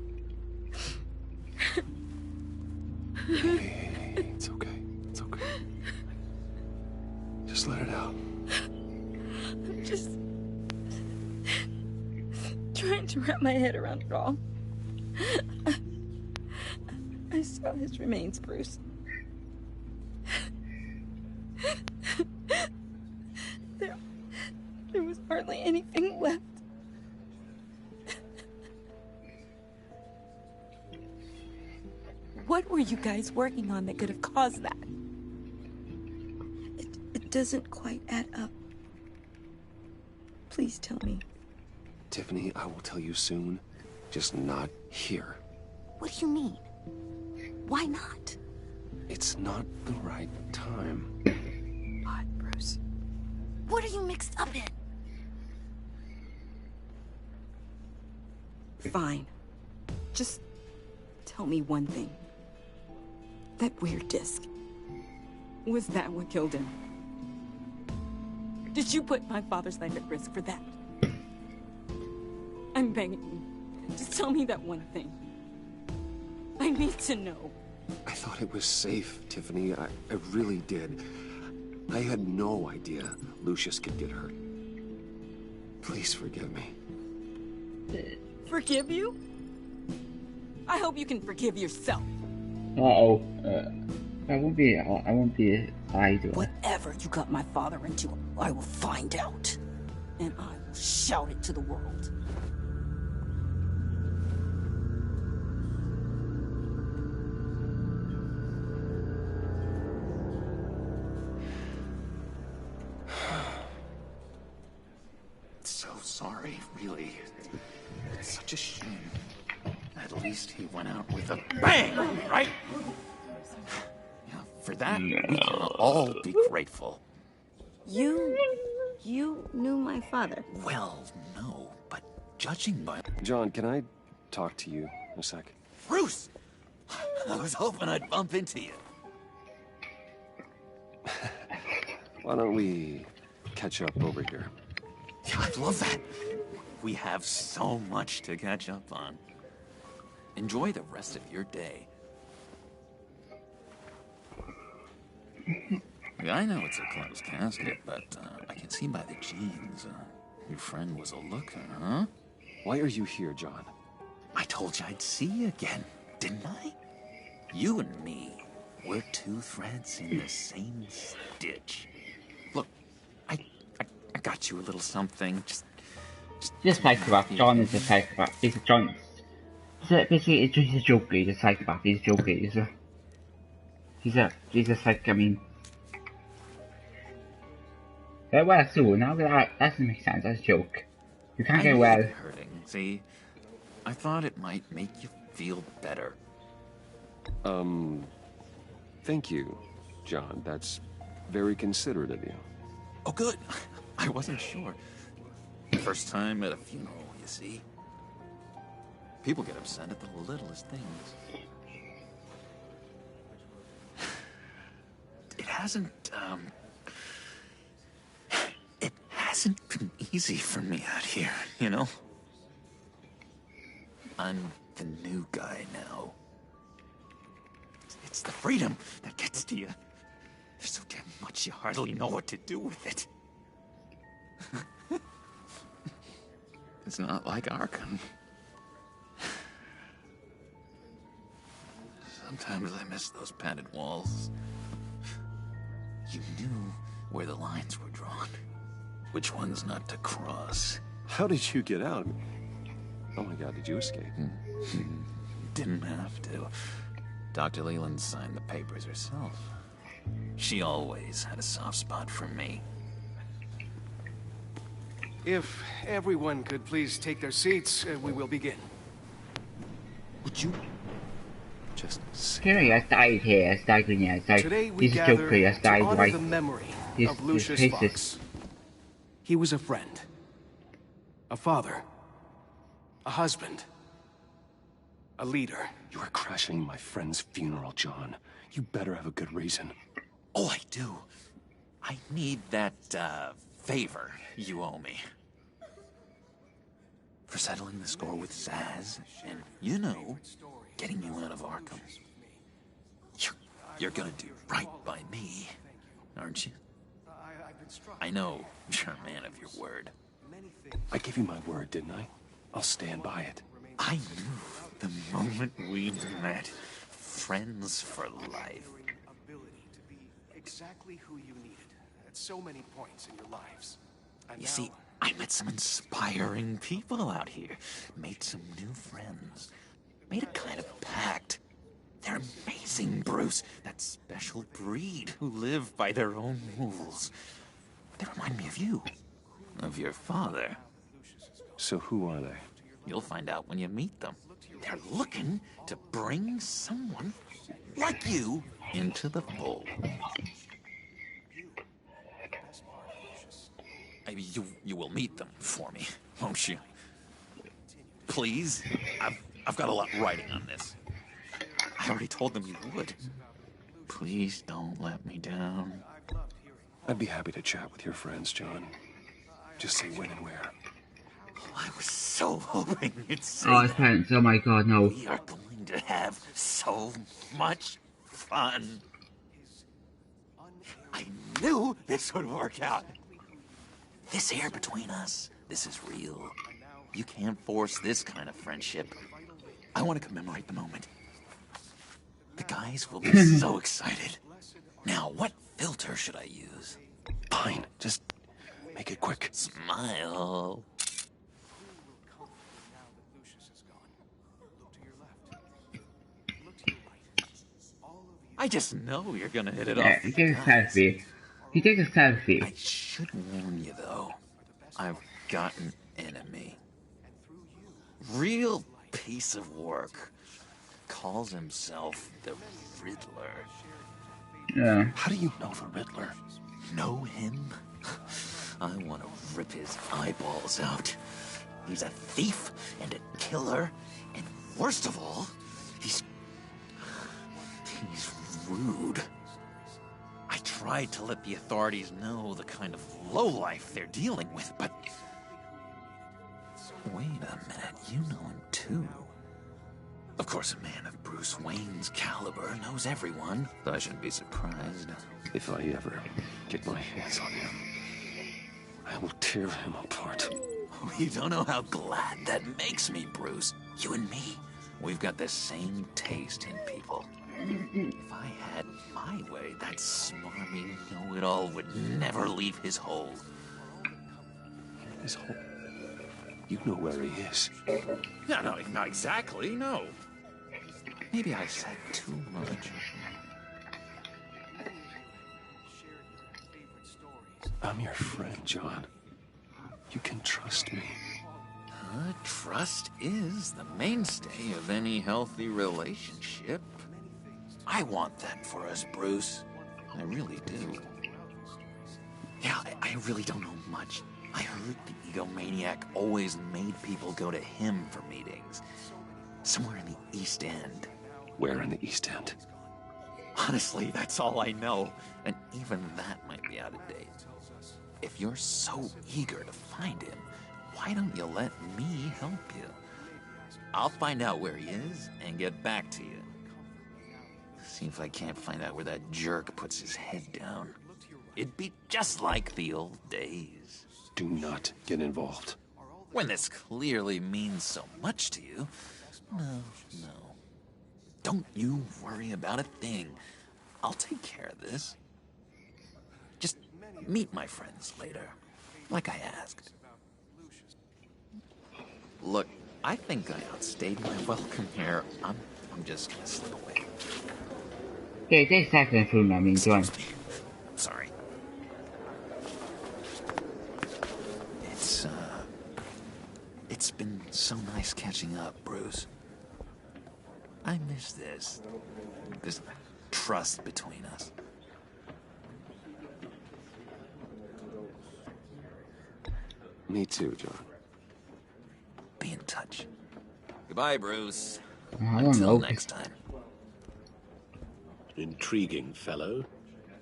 Hey, it's okay. It's okay. Just let it out. I'm just trying to wrap my head around it all. I saw his remains, Bruce. There was hardly anything left. What were you guys working on that could have caused that? It doesn't quite add up. Please tell me. Tiffany, I will tell you soon. Just not here. What do you mean? Why not? It's not the right time. What, Bruce? What are you mixed up in? Fine. Just tell me one thing. That weird disc. Was that what killed him? Did you put my father's life at risk for that? I'm begging you. Just tell me that one thing. I need to know. I thought it was safe, Tiffany. I really did. I had no idea Lucius could get hurt. Please forgive me. Forgive you? I hope you can forgive yourself. I won't be idle. Whatever you got my father into, I will find out. And I will shout it to the world. So sorry, really. It's such a shame. At least he went out with a bang, right? Yeah, for that, we can all be grateful. You knew my father? Well, no, but judging by... John, can I talk to you a sec? Bruce! I was hoping I'd bump into you. Why don't we catch up over here? Yeah, I'd love that. We have so much to catch up on. Enjoy the rest of your day. Yeah, I know it's a closed casket, but I can see by the jeans. Your friend was a looker, huh? Why are you here, John? I told you I'd see you again, didn't I? You and me, we're two threads in the same stitch. Look, I got you a little something. Just psychopath. John is a psychopath. He's a John. So basically, he's a joker. He's a psychopath. He's a joker. Jesus, like, I mean... Get well soon, now that doesn't make sense, that's a joke. You can't get well. Hurting, see? I thought it might make you feel better. Thank you, John. That's very considerate of you. Oh, good. I wasn't sure. First time at a funeral, you see? People get upset at the littlest things. It hasn't been easy for me out here, you know? I'm the new guy now. It's the freedom that gets to you. There's so damn much you hardly know what to do with it. It's not like Arkham. Sometimes I miss those padded walls. You knew where the lines were drawn. Which ones not to cross. How did you get out? Oh my god, did you escape? Didn't have to. Dr. Leland signed the papers herself. She always had a soft spot for me. If everyone could please take their seats, we will begin. Would you just Henry has died here, has died in here, has died. Today we He's a gather Joker, has to died honor right. the memory His of Lucius face Fox. is... He was a friend, a father, a husband, a leader. You are crashing my friend's funeral, John. You better have a good reason. Oh, I do. I need that, favor you owe me. For settling the score with Zsasz, and, you know, getting you out of Arkham. You're gonna do right by me, aren't you? I know you're a man of your word. I gave you my word, didn't I? I'll stand by it. I knew the moment we met. Friends for life. Ability to be exactly who you needed at so many points in your lives. And You now, see, I met some inspiring people out here. Made some new friends. Made a kind of pact. They're amazing, Bruce. That special breed who live by their own rules. They remind me of you. Of your father. So who are they? You'll find out when you meet them. They're looking to bring someone like you into the fold. Maybe you will meet them for me, won't you? Please? I've got a lot writing on this. I already told them you would. Please don't let me down. I'd be happy to chat with your friends, John. Just say when and where. I was so hoping you'd say Oh, his parents, oh my god, no. we are going to have so much fun. I knew this would work out. This air between us, this is real. You can't force this kind of friendship. I want to commemorate the moment. The guys will be so excited. Now, what filter should I use? Fine, just make it quick. Smile. I just know you're gonna hit it Yeah, off. he takes a selfie. He takes a selfie. I should warn you, though. I've got an enemy. Real piece of work. Calls himself the Riddler. Yeah. How do you know the Riddler? Know him? I want to rip his eyeballs out. He's a thief and a killer, and worst of all, he's rude. I tried to let the authorities know the kind of lowlife they're dealing with, but... Wait a minute, you know him too. Of course, a man of Bruce Wayne's caliber knows everyone, so I shouldn't be surprised. If I ever get my hands on him, I will tear him apart. You don't know how glad that makes me, Bruce. You and me, we've got the same taste in people. If I had my way, that smarmy know-it-all would never leave his hole. His hole? You know where he is. No, not exactly, no. Maybe I said too much. I'm your friend, John. You can trust me. Trust is the mainstay of any healthy relationship. I want that for us, Bruce. I really do. Yeah, I really don't know much. I heard the egomaniac always made people go to him for meetings. Somewhere in the East End. Where in the East End? Honestly, that's all I know. And even that might be out of date. If you're so eager to find him, why don't you let me help you? I'll find out where he is and get back to you. See if I can't find out where that jerk puts his head down. It'd be just like the old days. Do not get involved. When this clearly means so much to you. No. Don't you worry about a thing. I'll take care of this. Just meet my friends later, like I asked. Look, I think I outstayed my welcome here. I'm just gonna slip away. Okay, take a second for me, I mean, John. Sorry. It's been so nice catching up, Bruce. I miss this trust between us. Me too, John. Be in touch. Goodbye, Bruce. I don't Until know. next time. Intriguing fellow.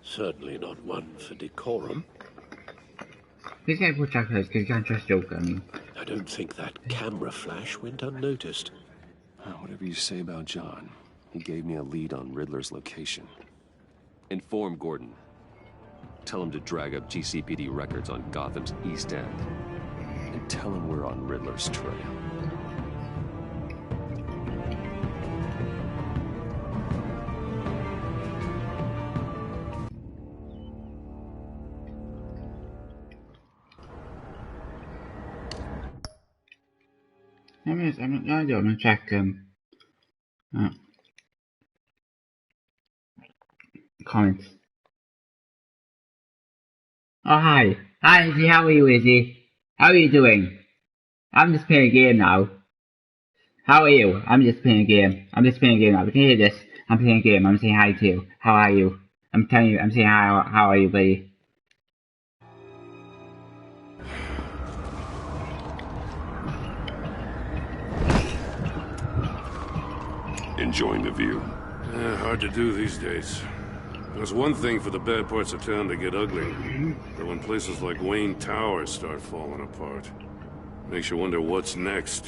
Certainly not one for decorum. This guy puts out because you can't trust Joker, I mean. I don't think that camera flash went unnoticed. Whatever you say about John, he gave me a lead on Riddler's location. Inform Gordon. Tell him to drag up GCPD records on Gotham's East End. And tell him we're on Riddler's trail. I'm gonna check comments. Oh hi, Izzy, how are you, Izzy? How are you doing? I'm just playing a game now. How are you? I'm just playing a game. I'm just playing a game now. But can you hear this? I'm playing a game. I'm saying hi to you. How are you? I'm telling you. I'm saying hi. How are you, buddy? Enjoying the view? Hard to do these days. There's one thing for the bad parts of town to get ugly, but when places like Wayne Towers start falling apart, makes you wonder what's next.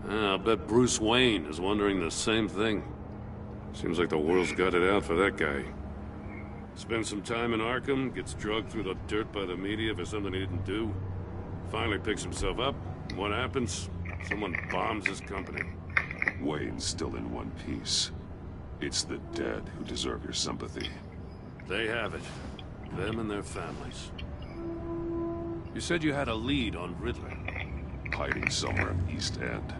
I'll bet Bruce Wayne is wondering the same thing. Seems like the world's got it out for that guy. Spends some time in Arkham, gets drugged through the dirt by the media for something he didn't do. Finally picks himself up. What happens? Someone bombs his company. Wayne's still in one piece. It's the dead who deserve your sympathy. They have it. Them and their families. You said you had a lead on Riddler. Hiding somewhere in East End.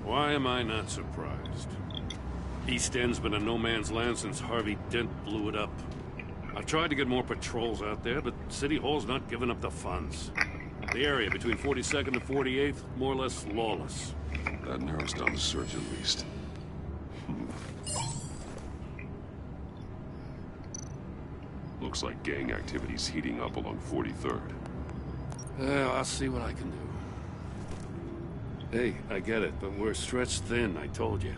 Why am I not surprised? East End's been a no-man's land since Harvey Dent blew it up. I've tried to get more patrols out there, but City Hall's not giving up the funds. The area between 42nd and 48th, more or less lawless. That narrows down the search at least. Looks like gang activity's heating up along 43rd. Well, I'll see what I can do. Hey, I get it, but we're stretched thin, I told you.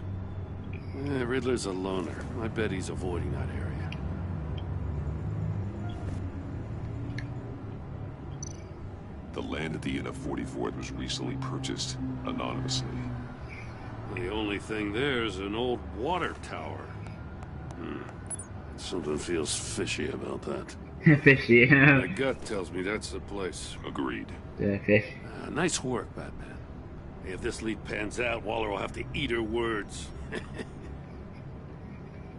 Riddler's a loner. I bet he's avoiding that area. The land at the end of 44th was recently purchased anonymously. The only thing there is an old water tower. Something feels fishy about that. Fishy, yeah. My gut tells me that's the place. Agreed. Yeah, fish. Nice work, Batman. If this lead pans out, Waller will have to eat her words.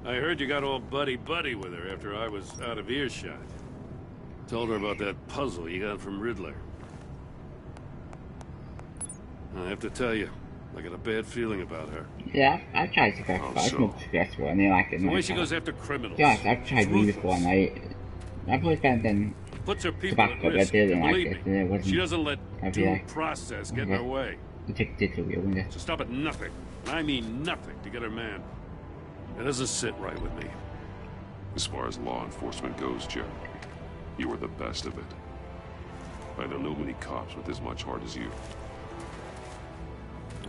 I heard you got all buddy-buddy with her after I was out of earshot. Told her about that puzzle you got from Riddler. I have to tell you, I got a bad feeling about her. Yeah, I've tried to go it's not successful, and they like it. The way she goes after criminals. Yeah, I've tried me before, and I've always found them puts her people back at up, I risk. didn't like Believe it. me, It wasn't she doesn't let due like- process get in her way. So stop at nothing, and I mean nothing, to get her man. It doesn't sit right with me. As far as law enforcement goes, Joe, you were the best of it. I don't know many cops with as much heart as you.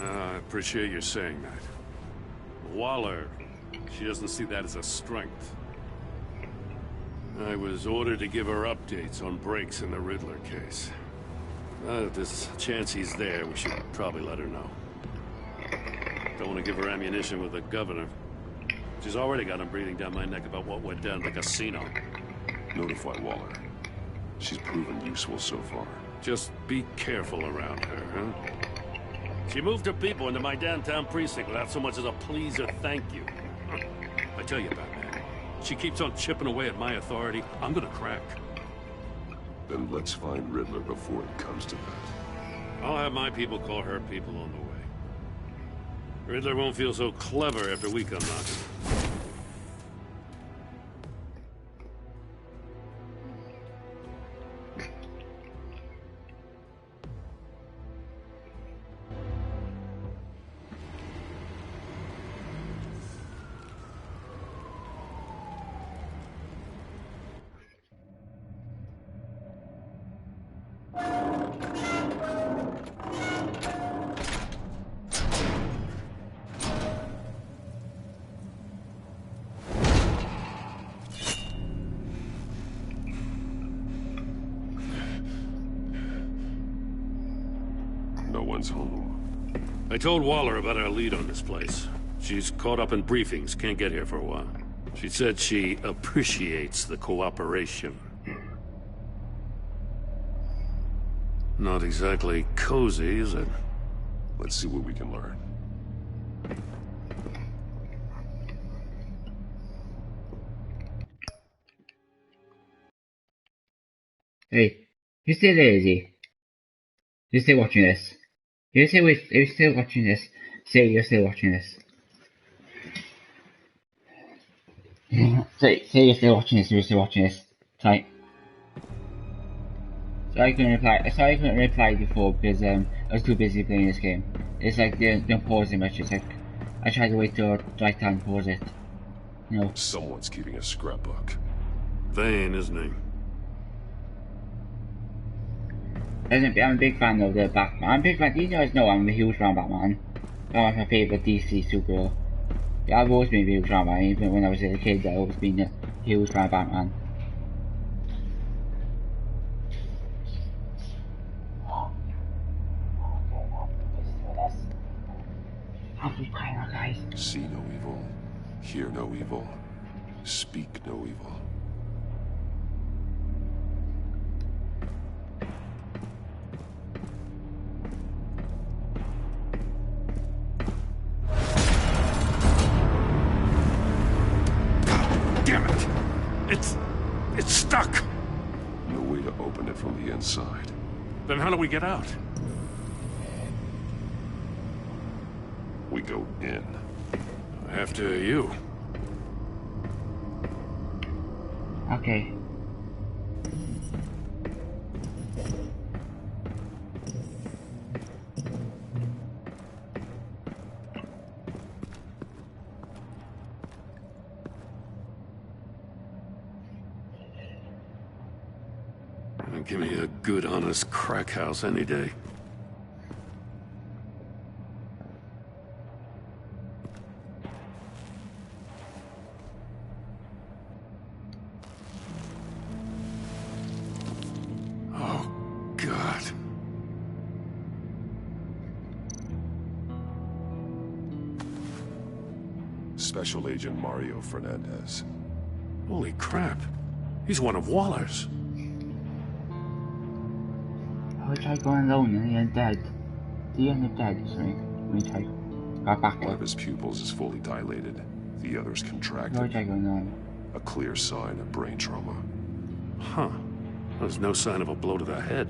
I appreciate you saying that. Waller, she doesn't see that as a strength. I was ordered to give her updates on breaks in the Riddler case. If there's a chance he's there, we should probably let her know. Don't want to give her ammunition with the governor. She's already got him breathing down my neck about what went down at the casino. Notify Waller. She's proven useful so far. Just be careful around her, huh? She moved her people into my downtown precinct without so much as a please or thank you. I tell you, Batman, she keeps on chipping away at my authority. I'm gonna crack. Then let's find Riddler before it comes to that. I'll have my people call her people on the way. Riddler won't feel so clever after we come knocking. No one's home. I told Waller about our lead on this place. She's caught up in briefings, can't get here for a while. She said she appreciates the cooperation. Not exactly cozy, is it? Let's see what we can learn. Hey, you still there, is he? You still watching this? You still watching this? Say you're still watching this. Say you're still watching this. You're still watching this. Sorry. Sorry I couldn't reply before because I was too busy playing this game. It's like they don't pause it much. It's like I try to wait till the right time to pause it. You know. Someone's keeping a scrapbook. Vane, isn't he? I'm a big fan of the Batman. I'm a big fan. You guys know I'm a huge fan of Batman. Batman's my favourite DC superhero. Yeah, I've always been a huge fan of Batman. Even when I was a kid, I've always been a huge fan of Batman. Guys. See no evil, hear no evil, speak no evil. Damn it! It's stuck! No way to open it from the inside. Then how do we get out? We go in. After you. Okay. Give me a good, honest crack house any day. Oh, God. Special Agent Mario Fernandez. Holy crap. He's one of Waller's. I tried going alone and he ended dead. He ended dead or something when he got back. One of his pupils is fully dilated. The other's contracted. I tried going on. A clear sign of brain trauma. Huh. There's no sign of a blow to the head.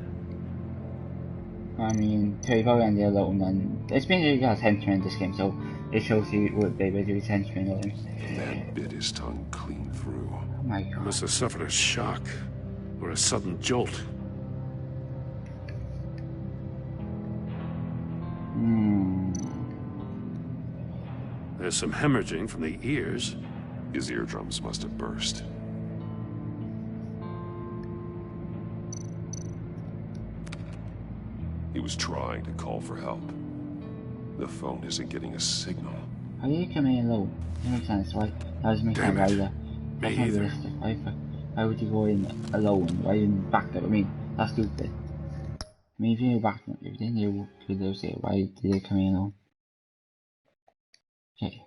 I mean, so he probably ended alone and it's been really got henchman in this game, so it shows you what they would do with henchman alone. The man bit his tongue clean through. Oh my God. Must have suffered a shock. or a sudden jolt. There's some hemorrhaging from the ears. His eardrums must have burst. He was trying to call for help. The phone isn't getting a signal. How are you coming in low? That makes sense, right? That was me saying either. That's not realistic. Why would you go in alone? Why you didn't back up? I mean, that's stupid. I mean, if you knew back up, if they knew who they say, why did they come in alone? Okay.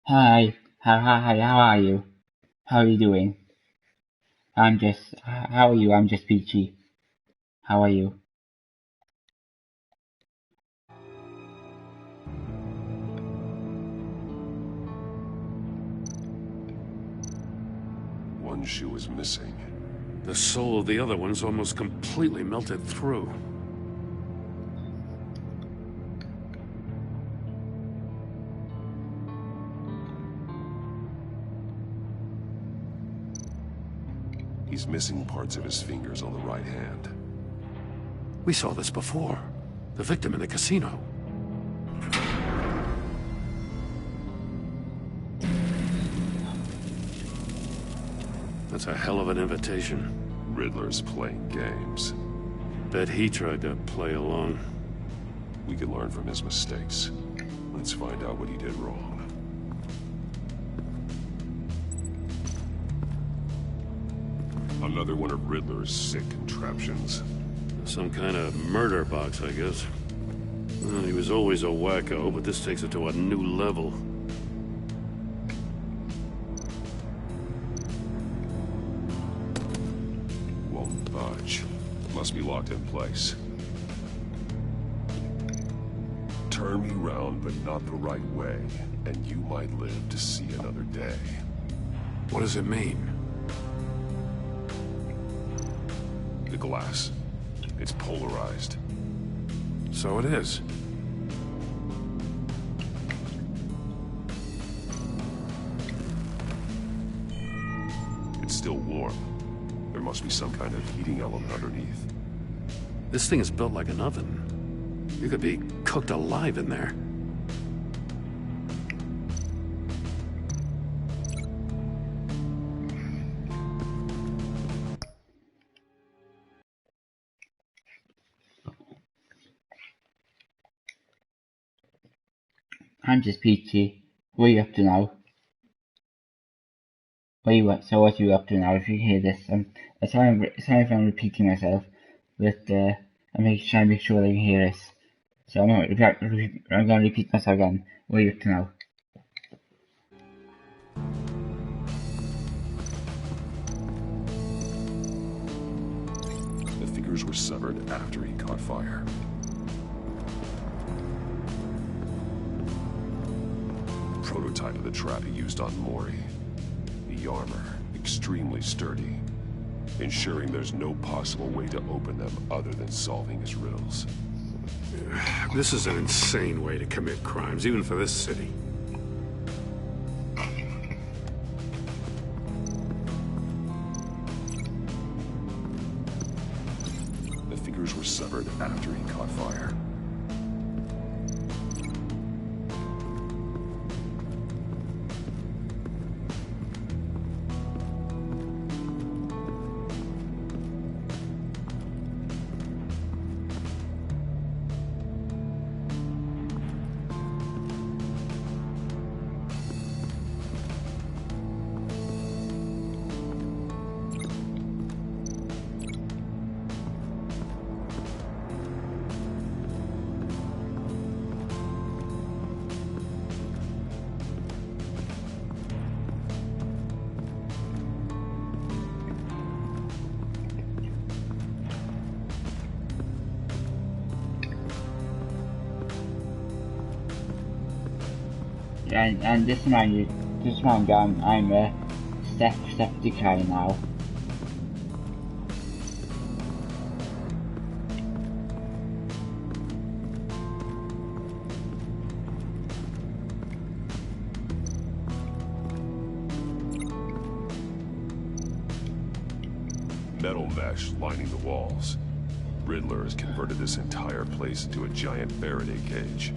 Hi. How are you? How are you doing? How are you? I'm just Peachy. How are you? One shoe is missing. The sole of the other one's almost completely melted through. He's missing parts of his fingers on the right hand. We saw this before. The victim in the casino. That's a hell of an invitation. Riddler's playing games. Bet he tried to play along. We can learn from his mistakes. Let's find out what he did wrong. Another one of Riddler's sick contraptions. Some kind of murder box, I guess. Well, he was always a wacko, but this takes it to a new level. Won't budge. Must be locked in place. Turn me round, but not the right way, and you might live to see another day. What does it mean? The glass. It's polarized. So it is. It's still warm. There must be some kind of heating element underneath. This thing is built like an oven. You could be cooked alive in there. I'm just Peachy. What are you up to now? What are you up to now? If you hear this, sorry if I'm repeating myself, but I'm trying to make sure that you can hear this. So I'm gonna repeat myself again. What are you up to now? The fingers were severed after he caught fire. Prototype of the trap he used on Mori. The armor, extremely sturdy, ensuring there's no possible way to open them other than solving his riddles. This is an insane way to commit crimes, even for this city. The fingers were severed after he caught fire. And just remind you, I'm a Septiceye now. metal mesh lining the walls. Riddler has converted this entire place into a giant Faraday cage.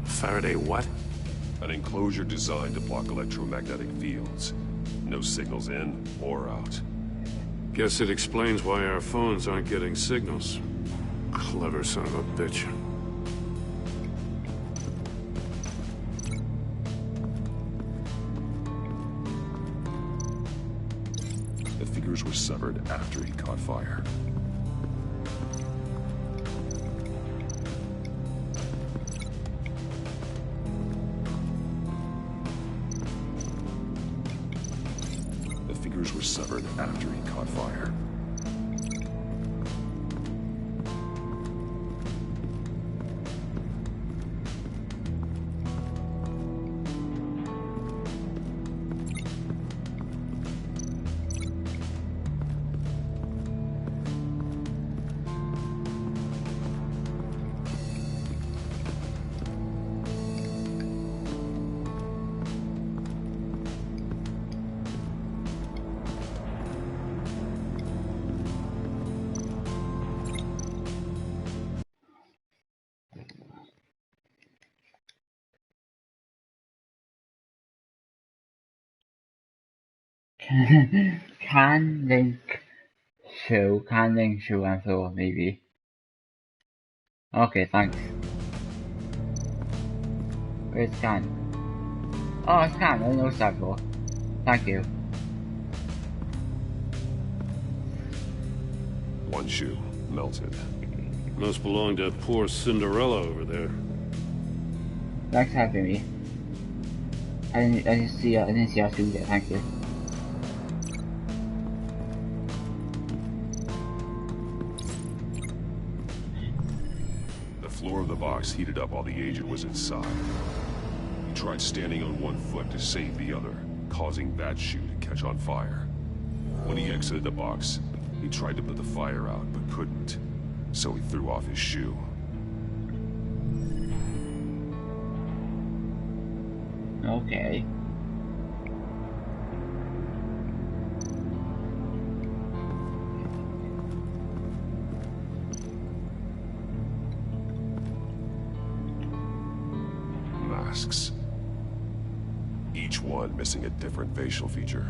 Faraday what? An enclosure designed to block electromagnetic fields. No signals in or out. Guess it explains why our phones aren't getting signals. Clever son of a bitch. The fingers were severed after he caught fire. The fingers were severed after he caught fire. Can link show and floor maybe. Okay, thanks. Where's scan? Oh, scan, I know several. Thank you. One shoe, melted. Must belong to poor Cinderella over there. Thanks for having me. I didn't see our shoes yet, thank you. The floor of the box heated up while the agent was inside. He tried standing on one foot to save the other, causing that shoe to catch on fire. When he exited the box, he tried to put the fire out, but couldn't, so he threw off his shoe. Okay. Masks. Each one missing a different facial feature.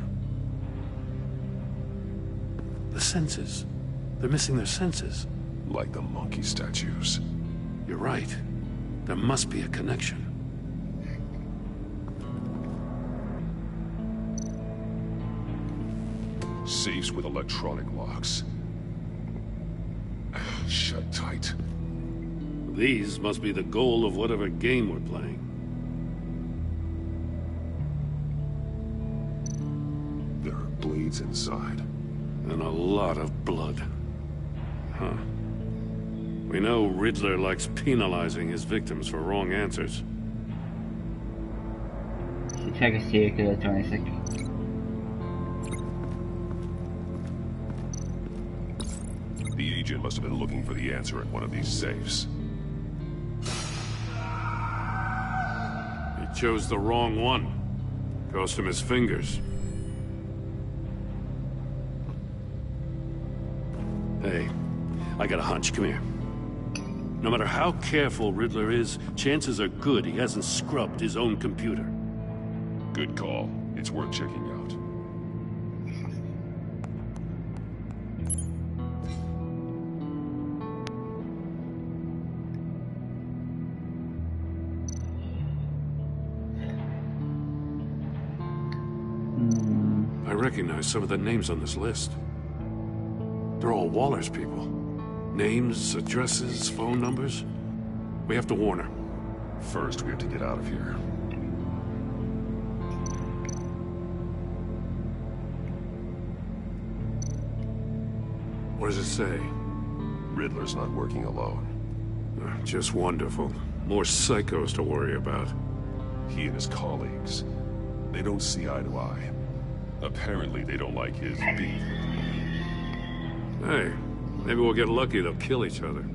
The senses. They're missing their senses. Like the monkey statues. You're right. There must be a connection. Safes with electronic locks. Shut tight. These must be the goal of whatever game we're playing. There are blades inside. And a lot of blood. Huh. We know Riddler likes penalizing his victims for wrong answers. Check a serial 26. The agent must have been looking for the answer in one of these safes. He chose the wrong one. Cost him his fingers. Hey, I got a hunch. Come here. No matter how careful Riddler is, chances are good he hasn't scrubbed his own computer. Good call. It's worth checking out. I recognize some of the names on this list. They're all Waller's people. Names, addresses, phone numbers. We have to warn her. First, we have to get out of here. What does it say? Riddler's not working alone. Just wonderful. More psychos to worry about. He and his colleagues, they don't see eye to eye. Apparently, they don't like his beat. Hey, maybe we'll get lucky they'll kill each other.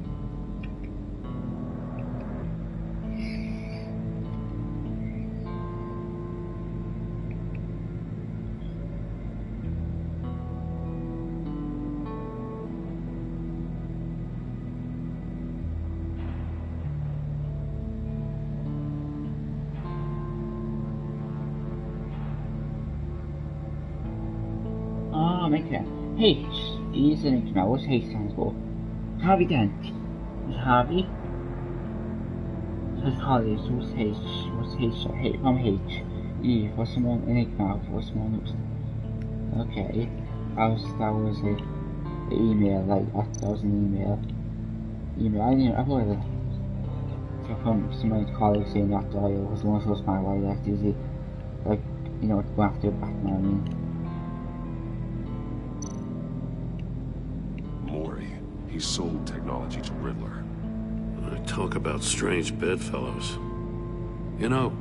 H. E is an Enigma. What's H stands for? Harvey Dent. What's Harvey? What's college? What's H? What's H? H from H. E for someone Enigma for someone who's... Okay. That was a email, like that was an email. I thought it was from someone's colleague saying that I was the one who was my way left easy. Like, you know, to go after Batman, I mean. Mori, he sold technology to Riddler. Talk about strange bedfellows. You know,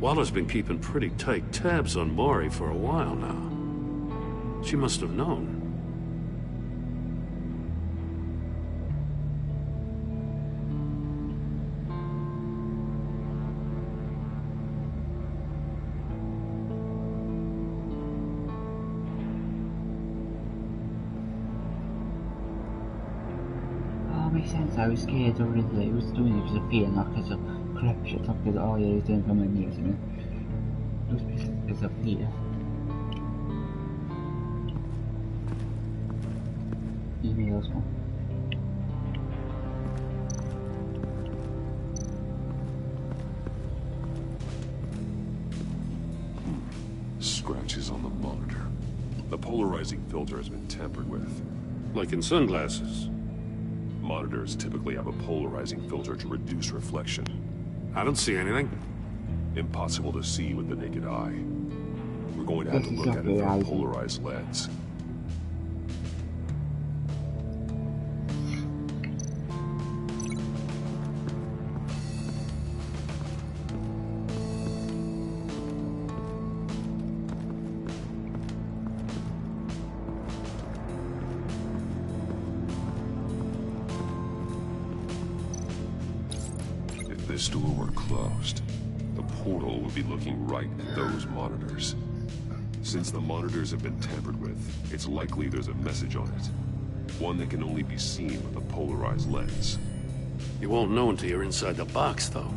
Waller's been keeping pretty tight tabs on Mori for a while now. She must have known. Makes sense. I was scared of Riddler. He was doing it because of fear, not because of corruption. Not because, oh yeah, he's doing it for money or something. It was because of fear. Emails, man. Scratches on the monitor. The polarizing filter has been tampered with. Like in sunglasses. Monitors typically have a polarizing filter to reduce reflection. I don't see anything. Impossible to see with the naked eye. We're going to have to look at it through a polarized lens. If this door were closed, the portal would be looking right at those monitors. Since the monitors have been tampered with, it's likely there's a message on it. One that can only be seen with a polarized lens. You won't know until you're inside the box, though.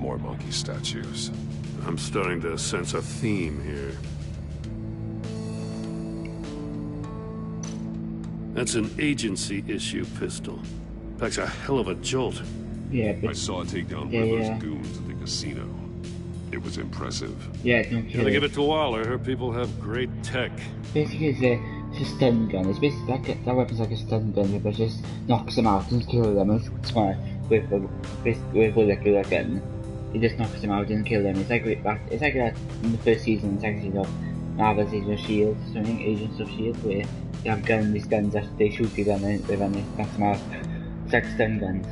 More monkey statues. I'm starting to sense a theme here. That's an agency issue pistol. Packs a hell of a jolt. Yeah, but... I saw it take down Yeah, Riddler's yeah. goons at the casino. It was impressive. Yeah, don't kill Gotta it. give it to Waller. Her people have great tech. Basically, it's a stun gun. It's basically like that weapon's like a stun gun, but it just knocks them out and kills them. It's fine with a molecular gun. It just knocks them out and kills them. It's like that in the first season, the second season of Marvel's Agents of S.H.I.E.L.D. something, Agents of S.H.I.E.L.D., where they have these guns that they shoot people and they knock them out. It's like stun guns.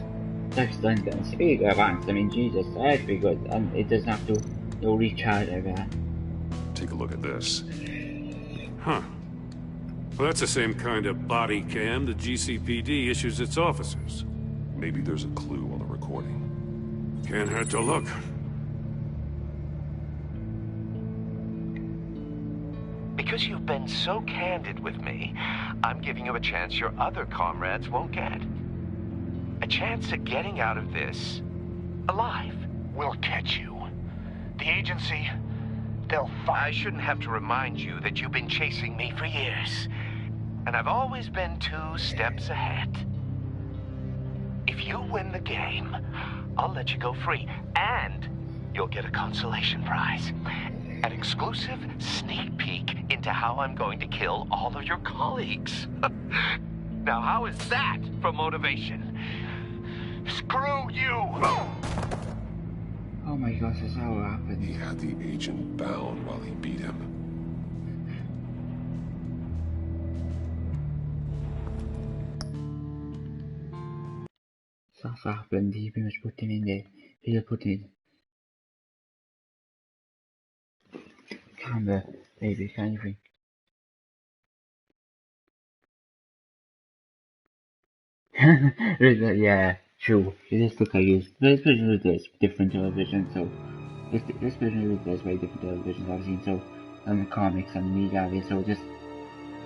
It's like stun guns. It's really advanced. I mean, Jesus, that's pretty good, and it doesn't have to no recharge like that. Take a look at this. Huh. Well, that's the same kind of body cam the GCPD issues its officers. Maybe there's a clue on the recording. Can't hurt to look. Because you've been so candid with me, I'm giving you a chance your other comrades won't get. A chance at getting out of this alive. We'll catch you. The agency, they'll find... I shouldn't have to remind you that you've been chasing me for years. And I've always been 2 steps ahead. If you win the game, I'll let you go free. And you'll get a consolation prize. An exclusive sneak peek into how I'm going to kill all of your colleagues. Now, how is that for motivation? Screw you! Oh my gosh, that's how it happened. He had the agent bound while he beat him. That's what happened. He pretty much put him in there. He'll put him in. Camera, baby, can you think? Riddler, yeah. shoe. This looks like this version of this different television. So this version of this very different televisions I've seen. So on the comics and the media, so just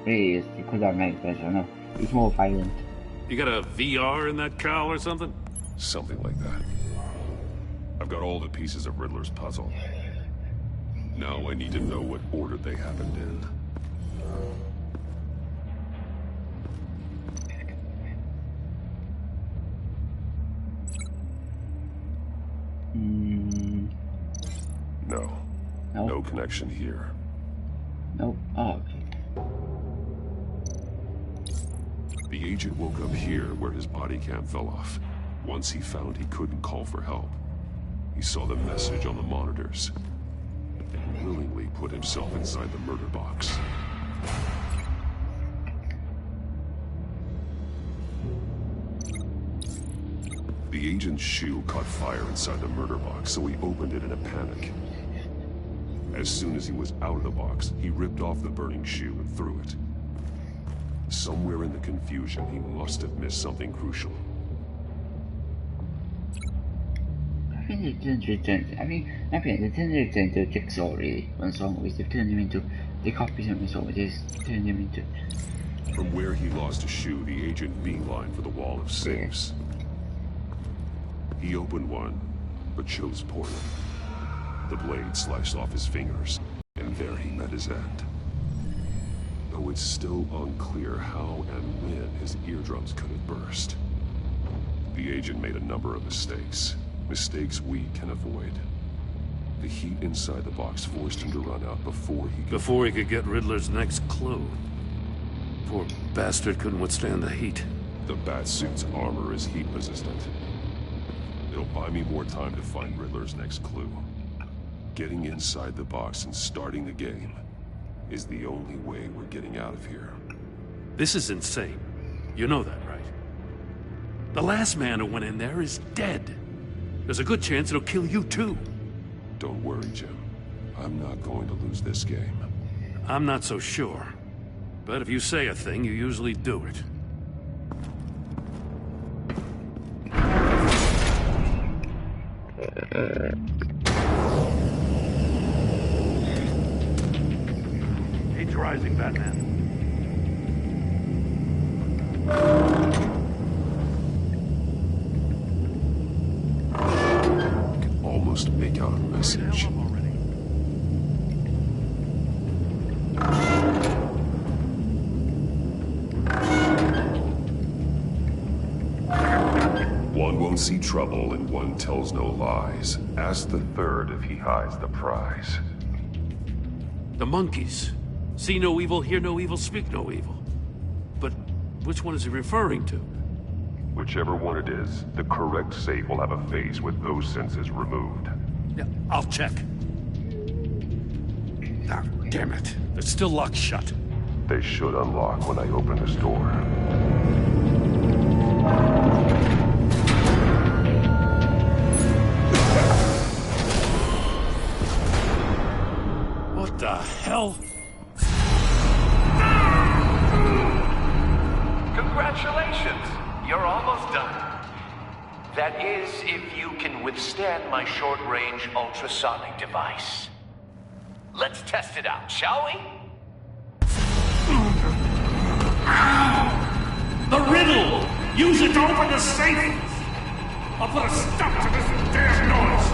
really is it could have made better. I don't know. It's more violent. You got a VR in that cowl or something? Something like that. I've got all the pieces of Riddler's puzzle. Now I need to know what order they happened in. No connection here. Nope. Oh, okay. The agent woke up here where his body cam fell off. Once he found he couldn't call for help, he saw the message on the monitors and willingly put himself inside the murder box. The agent's shoe caught fire inside the murder box, so he opened it in a panic. As soon as he was out of the box, he ripped off the burning shoe and threw it. Somewhere in the confusion, he must have missed something crucial. I think they turned into Jigsaw really. One song was they turned him into, they copied him, so it is turned him into. From where he lost a shoe, the agent beelined for the wall of safes. He opened one, but chose poorly. The blade sliced off his fingers, and there he met his end. Though it's still unclear how and when his eardrums could have burst. The agent made a number of mistakes. Mistakes we can avoid. The heat inside the box forced him to run out before he could get Riddler's next clue. Poor bastard couldn't withstand the heat. The Batsuit's armor is heat resistant. It'll buy me more time to find Riddler's next clue. Getting inside the box and starting the game is the only way we're getting out of here. This is insane. You know that, right? The last man who went in there is dead. There's a good chance it'll kill you too. Don't worry, Jim. I'm not going to lose this game. I'm not so sure. But if you say a thing, you usually do it. Heat's rising, Batman. Can almost make out a message. One won't see trouble and one tells no lies. Ask the third if he hides the prize. The monkeys. See no evil, hear no evil, speak no evil. But which one is he referring to? Whichever one it is, the correct safe will have a face with those senses removed. Yeah, I'll check. Ah, damn it. It's still locked shut. They should unlock when I open this door. What the hell? Congratulations! You're almost done. That is, if you can withstand my short-range ultrasonic device. Let's test it out, shall we? The riddle! Use it to open the safe! I'll put a stop to this damn noise!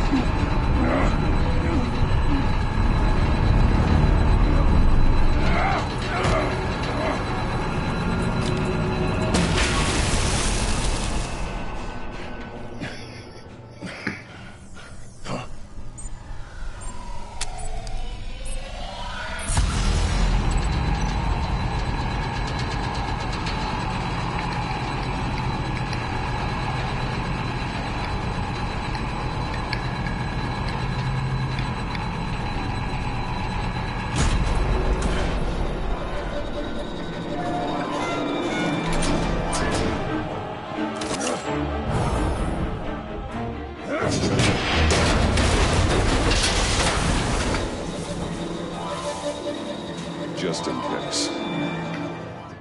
Just in case.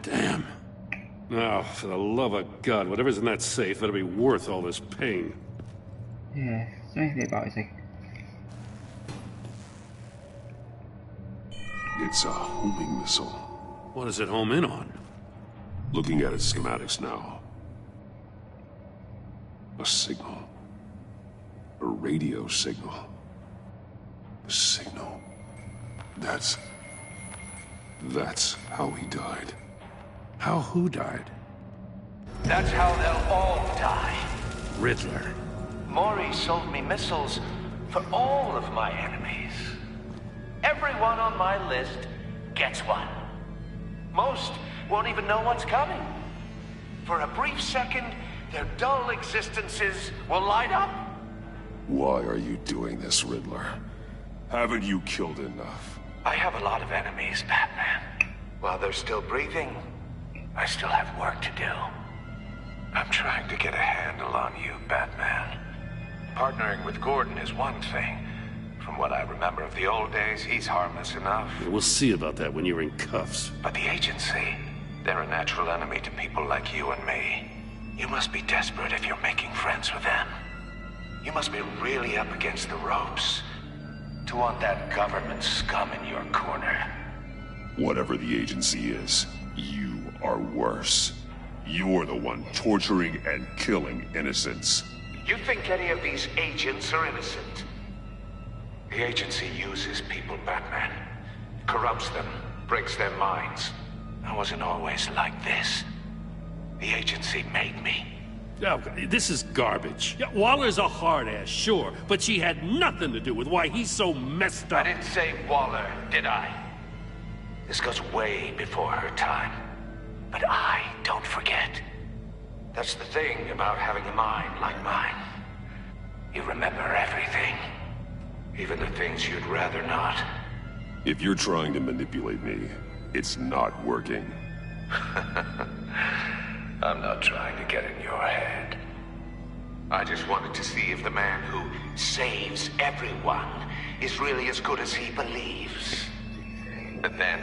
Damn. Now, for the love of God, whatever's in that safe better be worth all this pain. Yeah, something about it. It's a homing missile. What does it home in on? Looking at its schematics now. A signal. A radio signal. A signal. That's how he died. How who died? That's how they'll all die. Riddler. Mori sold me missiles for all of my enemies. Everyone on my list gets one. Most won't even know what's coming. For a brief second, their dull existences will light up. Why are you doing this, Riddler? Haven't you killed enough? I have a lot of enemies, Batman. While they're still breathing, I still have work to do. I'm trying to get a handle on you, Batman. Partnering with Gordon is one thing. From what I remember of the old days, he's harmless enough. We'll see about that when you're in cuffs. But the agency, they're a natural enemy to people like you and me. You must be desperate if you're making friends with them. You must be really up against the ropes to want that government scum in your corner. Whatever the agency is, you are worse. You're the one torturing and killing innocents. You think any of these agents are innocent? The agency uses people, Batman. Corrupts them, breaks their minds. I wasn't always like this. The agency made me. Oh, this is garbage. Yeah, Waller's a hard ass, sure, but she had nothing to do with why he's so messed up. I didn't say Waller, did I? This goes way before her time. But I don't forget. That's the thing about having a mind like mine. You remember everything. Even the things you'd rather not. If you're trying to manipulate me, it's not working. I'm not trying to get in your head. I just wanted to see if the man who saves everyone is really as good as he believes. But then,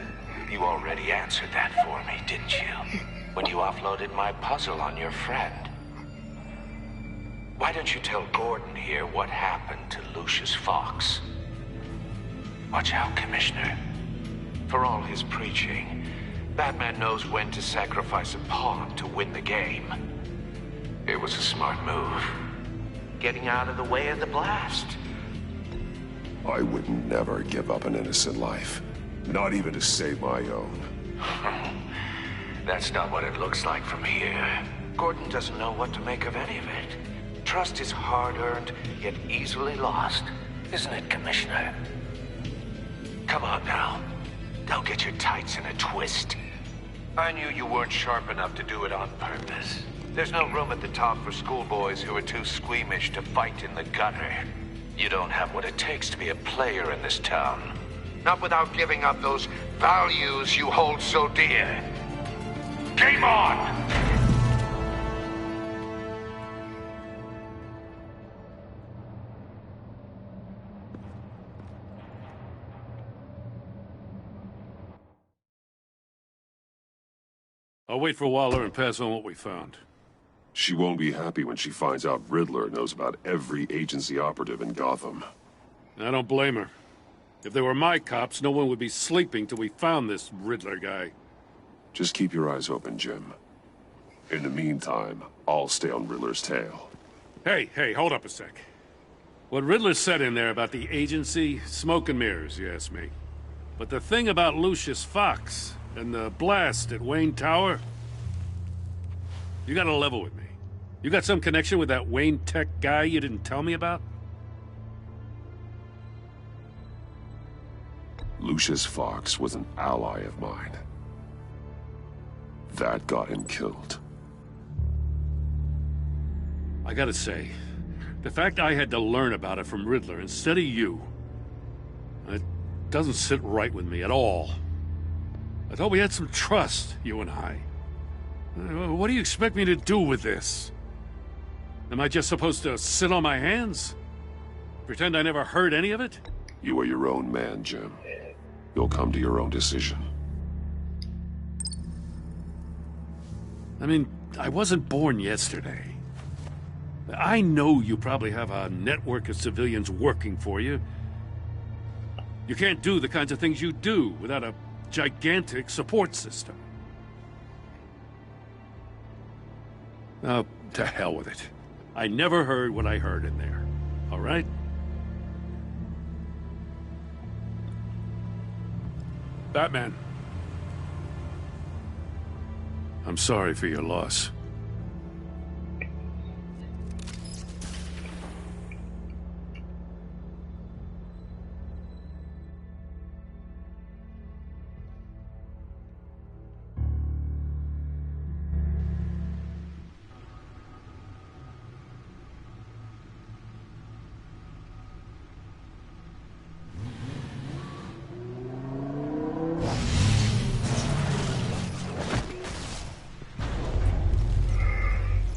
you already answered that for me, didn't you? When you offloaded my puzzle on your friend. Why don't you tell Gordon here what happened to Lucius Fox? Watch out, Commissioner. For all his preaching, Batman knows when to sacrifice a pawn to win the game. It was a smart move. Getting out of the way of the blast. I would never give up an innocent life. Not even to save my own. That's not what it looks like from here. Gordon doesn't know what to make of any of it. Trust is hard-earned, yet easily lost. Isn't it, Commissioner? Come on now. Don't get your tights in a twist. I knew you weren't sharp enough to do it on purpose. There's no room at the top for schoolboys who are too squeamish to fight in the gutter. You don't have what it takes to be a player in this town. Not without giving up those values you hold so dear. Game on! I'll wait for Waller and pass on what we found. She won't be happy when she finds out Riddler knows about every agency operative in Gotham. I don't blame her. If they were my cops, no one would be sleeping till we found this Riddler guy. Just keep your eyes open, Jim. In the meantime, I'll stay on Riddler's tail. Hey, hold up a sec. What Riddler said in there about the agency, smoke and mirrors, you ask me. But the thing about Lucius Fox and the blast at Wayne Tower, you gotta level with me. You got some connection with that Wayne Tech guy you didn't tell me about? Lucius Fox was an ally of mine. That got him killed. I gotta say, the fact I had to learn about it from Riddler instead of you, it doesn't sit right with me at all. I thought we had some trust, you and I. What do you expect me to do with this? Am I just supposed to sit on my hands? Pretend I never heard any of it? You are your own man, Jim. You'll come to your own decision. I mean, I wasn't born yesterday. I know you probably have a network of civilians working for you. You can't do the kinds of things you do without a gigantic support system. Oh, to hell with it. I never heard what I heard in there. All right? Batman. I'm sorry for your loss.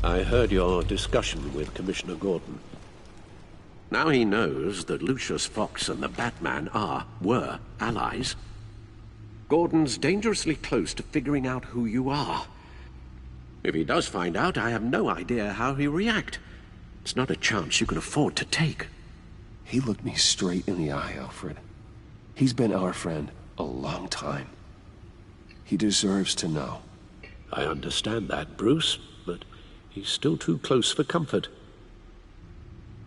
I heard your discussion with Commissioner Gordon. Now he knows that Lucius Fox and the Batman were allies. Gordon's dangerously close to figuring out who you are. If he does find out, I have no idea how he'll react. It's not a chance you can afford to take. He looked me straight in the eye, Alfred. He's been our friend a long time. He deserves to know. I understand that, Bruce, but he's still too close for comfort.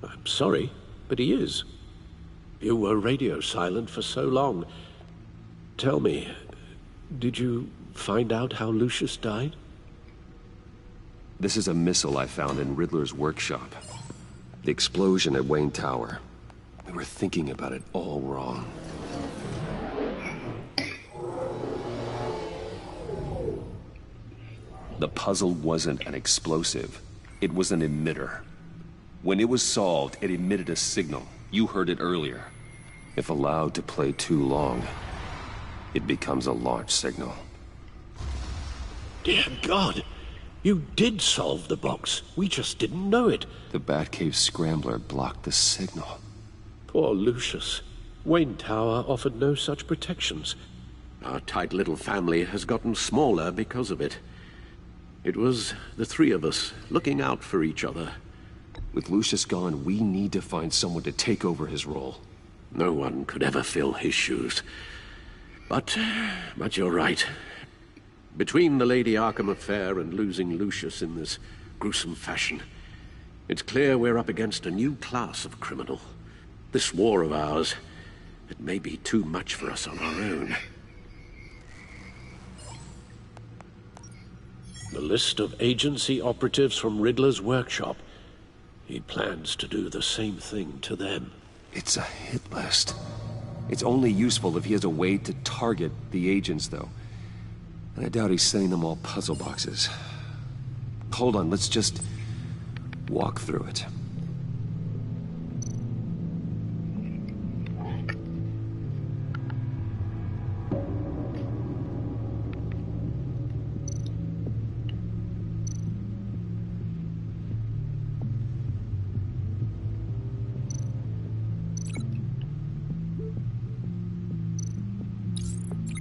I'm sorry, but he is. You were radio silent for so long. Tell me, did you find out how Lucius died? This is a missile I found in Riddler's workshop. The explosion at Wayne Tower. We were thinking about it all wrong. The puzzle wasn't an explosive. It was an emitter. When it was solved, it emitted a signal. You heard it earlier. If allowed to play too long, it becomes a launch signal. Dear God! You did solve the box. We just didn't know it. The Batcave scrambler blocked the signal. Poor Lucius. Wayne Tower offered no such protections. Our tight little family has gotten smaller because of it. It was the three of us looking out for each other. With Lucius gone, we need to find someone to take over his role. No one could ever fill his shoes. But you're right. Between the Lady Arkham affair and losing Lucius in this gruesome fashion, it's clear we're up against a new class of criminal. This war of ours, it may be too much for us on our own. The list of agency operatives from Riddler's workshop. He plans to do the same thing to them. It's a hit list. It's only useful if he has a way to target the agents, though. And I doubt he's sending them all puzzle boxes. Hold on, let's just walk through it.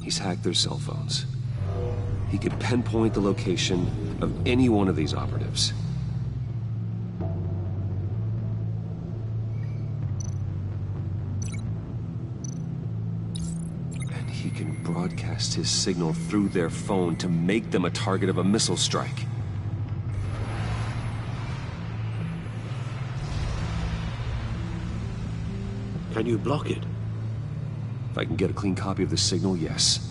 He's hacked their cell phones. He could pinpoint the location of any one of these operatives. And he can broadcast his signal through their phone to make them a target of a missile strike. Can you block it? If I can get a clean copy of the signal, yes.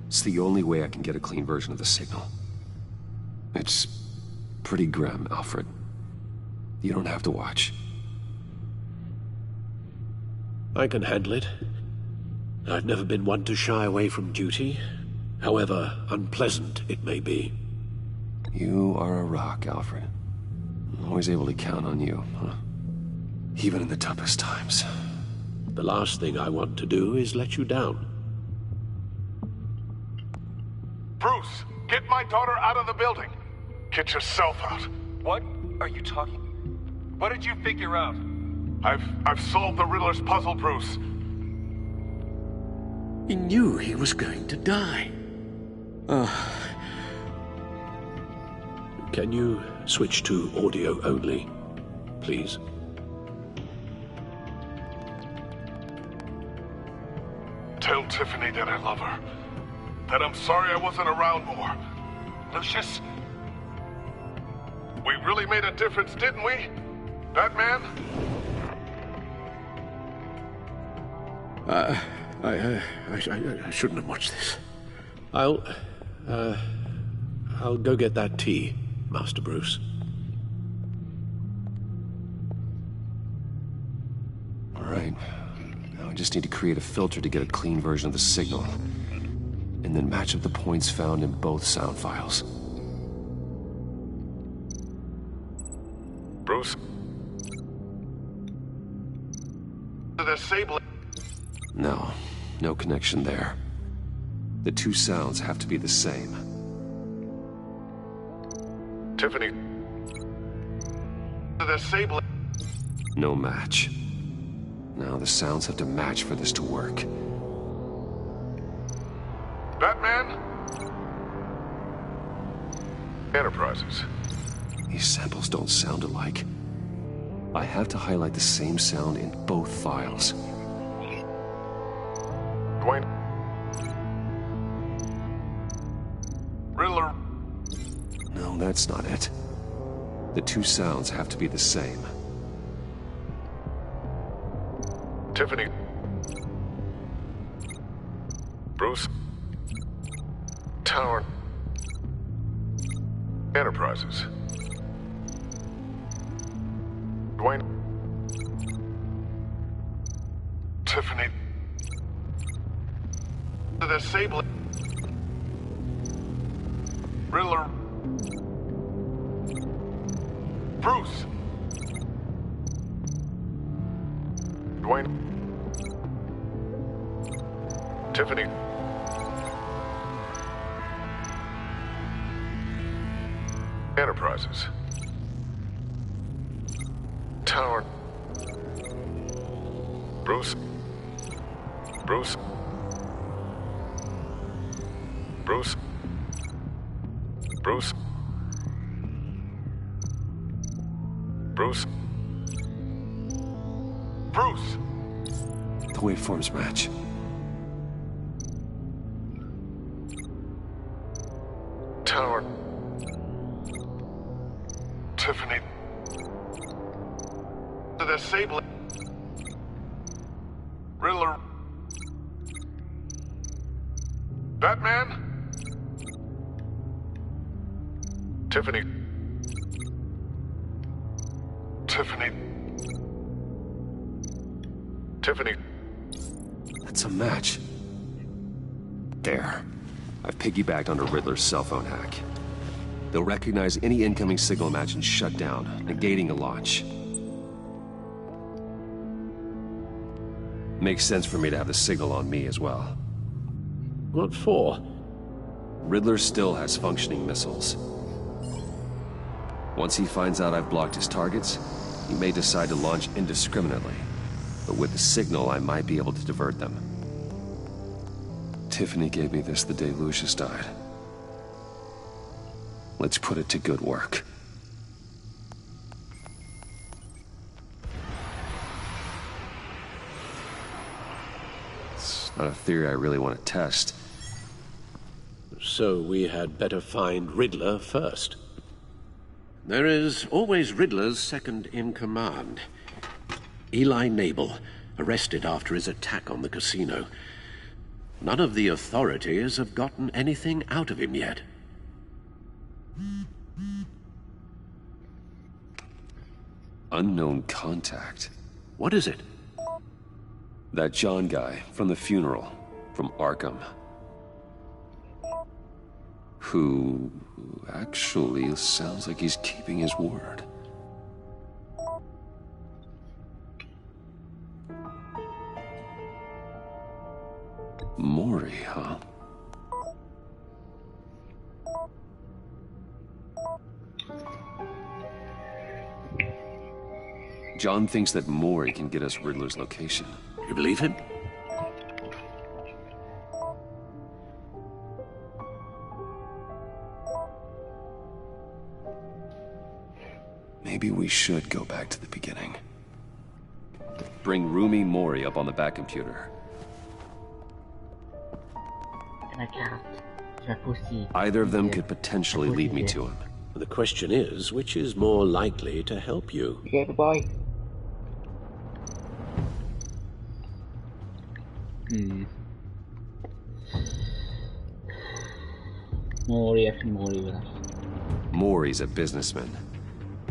It's the only way I can get a clean version of the signal. It's pretty grim, Alfred. You don't have to watch. I can handle it. I've never been one to shy away from duty, however unpleasant it may be. You are a rock, Alfred. I'm always able to count on you, huh? Even in the toughest times. The last thing I want to do is let you down. Bruce, get my daughter out of the building. Get yourself out. What are you talking? What did you figure out? I've solved the Riddler's puzzle, Bruce. He knew he was going to die. Can you switch to audio only, please? Tell Tiffany that I love her. That I'm sorry I wasn't around more. Lucius? We really made a difference, didn't we? Batman? I shouldn't have watched this. I'll go get that tea, Master Bruce. All right. Now I just need to create a filter to get a clean version of the signal. And then match up the points found in both sound files. Bruce? The Sable... No connection there. The two sounds have to be the same. Tiffany... The Sable... No match. Now the sounds have to match for this to work. Batman? Enterprises. These samples don't sound alike. I have to highlight the same sound in both files. Dwayne... Riddler... No, that's not it. The two sounds have to be the same. Tiffany... Bruce... Tower... Enterprises. Dwayne... Tiffany... The Sable... Riddler... Bruce... Dwayne... Tiffany... Enterprises. Tower... Bruce... Bruce... Bruce... Bruce... Bruce... Bruce! The waveforms match. Tower... Tiffany... The Sable... Riddler... Batman? Tiffany... Tiffany... Tiffany... That's a match. There. I've piggybacked onto Riddler's cell phone hack. They'll recognize any incoming signal match and shut down, negating a launch. Makes sense for me to have the signal on me as well. What for? Riddler still has functioning missiles. Once he finds out I've blocked his targets, he may decide to launch indiscriminately. But with the signal, I might be able to divert them. Tiffany gave me this the day Lucius died. Let's put it to good work. It's not a theory I really want to test. So we had better find Riddler first. There is always Riddler's second in command. Eli Nabel, arrested after his attack on the casino. None of the authorities have gotten anything out of him yet. Unknown contact. What is it? That John guy from the funeral, from Arkham. Who actually sounds like he's keeping his word. Mori, huh? John thinks that Mori can get us Riddler's location. You believe him? Maybe we should go back to the beginning. Bring Rumi Mori up on the back computer. Either of them could potentially lead me to him. The question is, which is more likely to help you? Yeah, bye. Mori's a businessman.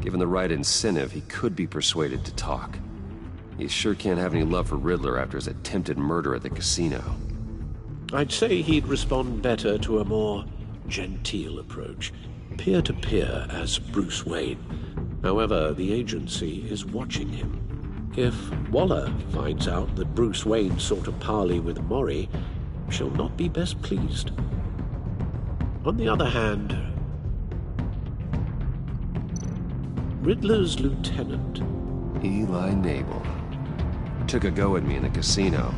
Given the right incentive, he could be persuaded to talk. He sure can't have any love for Riddler after his attempted murder at the casino. I'd say he'd respond better to a more genteel approach. Peer-to-peer as Bruce Wayne. However, the agency is watching him. If Waller finds out that Bruce Wayne sought a parley with Mori, she'll not be best pleased. On the other hand, Riddler's lieutenant, Eli Nabel, took a go at me in the casino.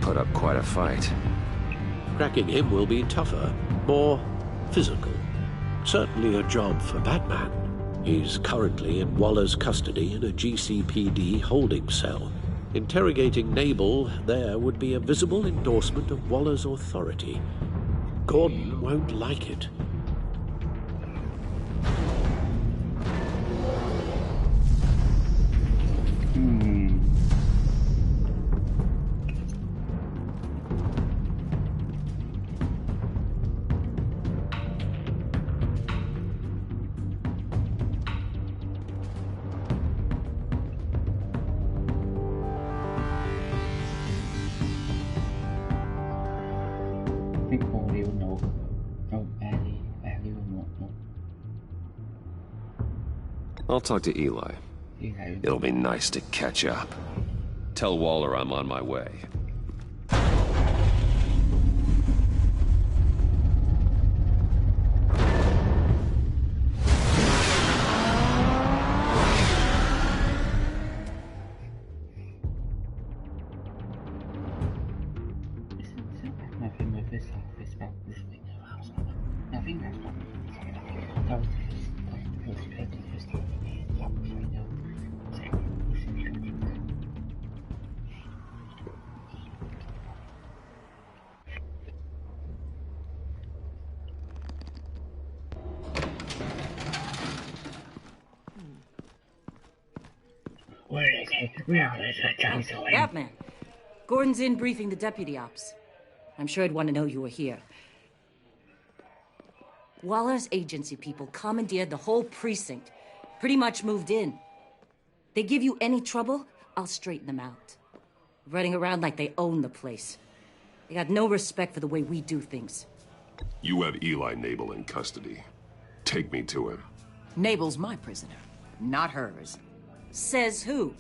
Put up quite a fight. Cracking him will be tougher, more physical. Certainly a job for Batman. He's currently in Waller's custody in a GCPD holding cell. Interrogating Nabel there would be a visible endorsement of Waller's authority. Gordon won't like it. I'll talk to Eli. It'll be nice to catch up. Tell Waller I'm on my way. Batman. Gordon's in briefing the deputy ops. I'm sure he'd want to know you were here. Waller's agency people commandeered the whole precinct. Pretty much moved in. They give you any trouble, I'll straighten them out. Running around like they own the place. They got no respect for the way we do things. You have Eli Nabel in custody. Take me to him. Nabel's my prisoner, not hers. Says who?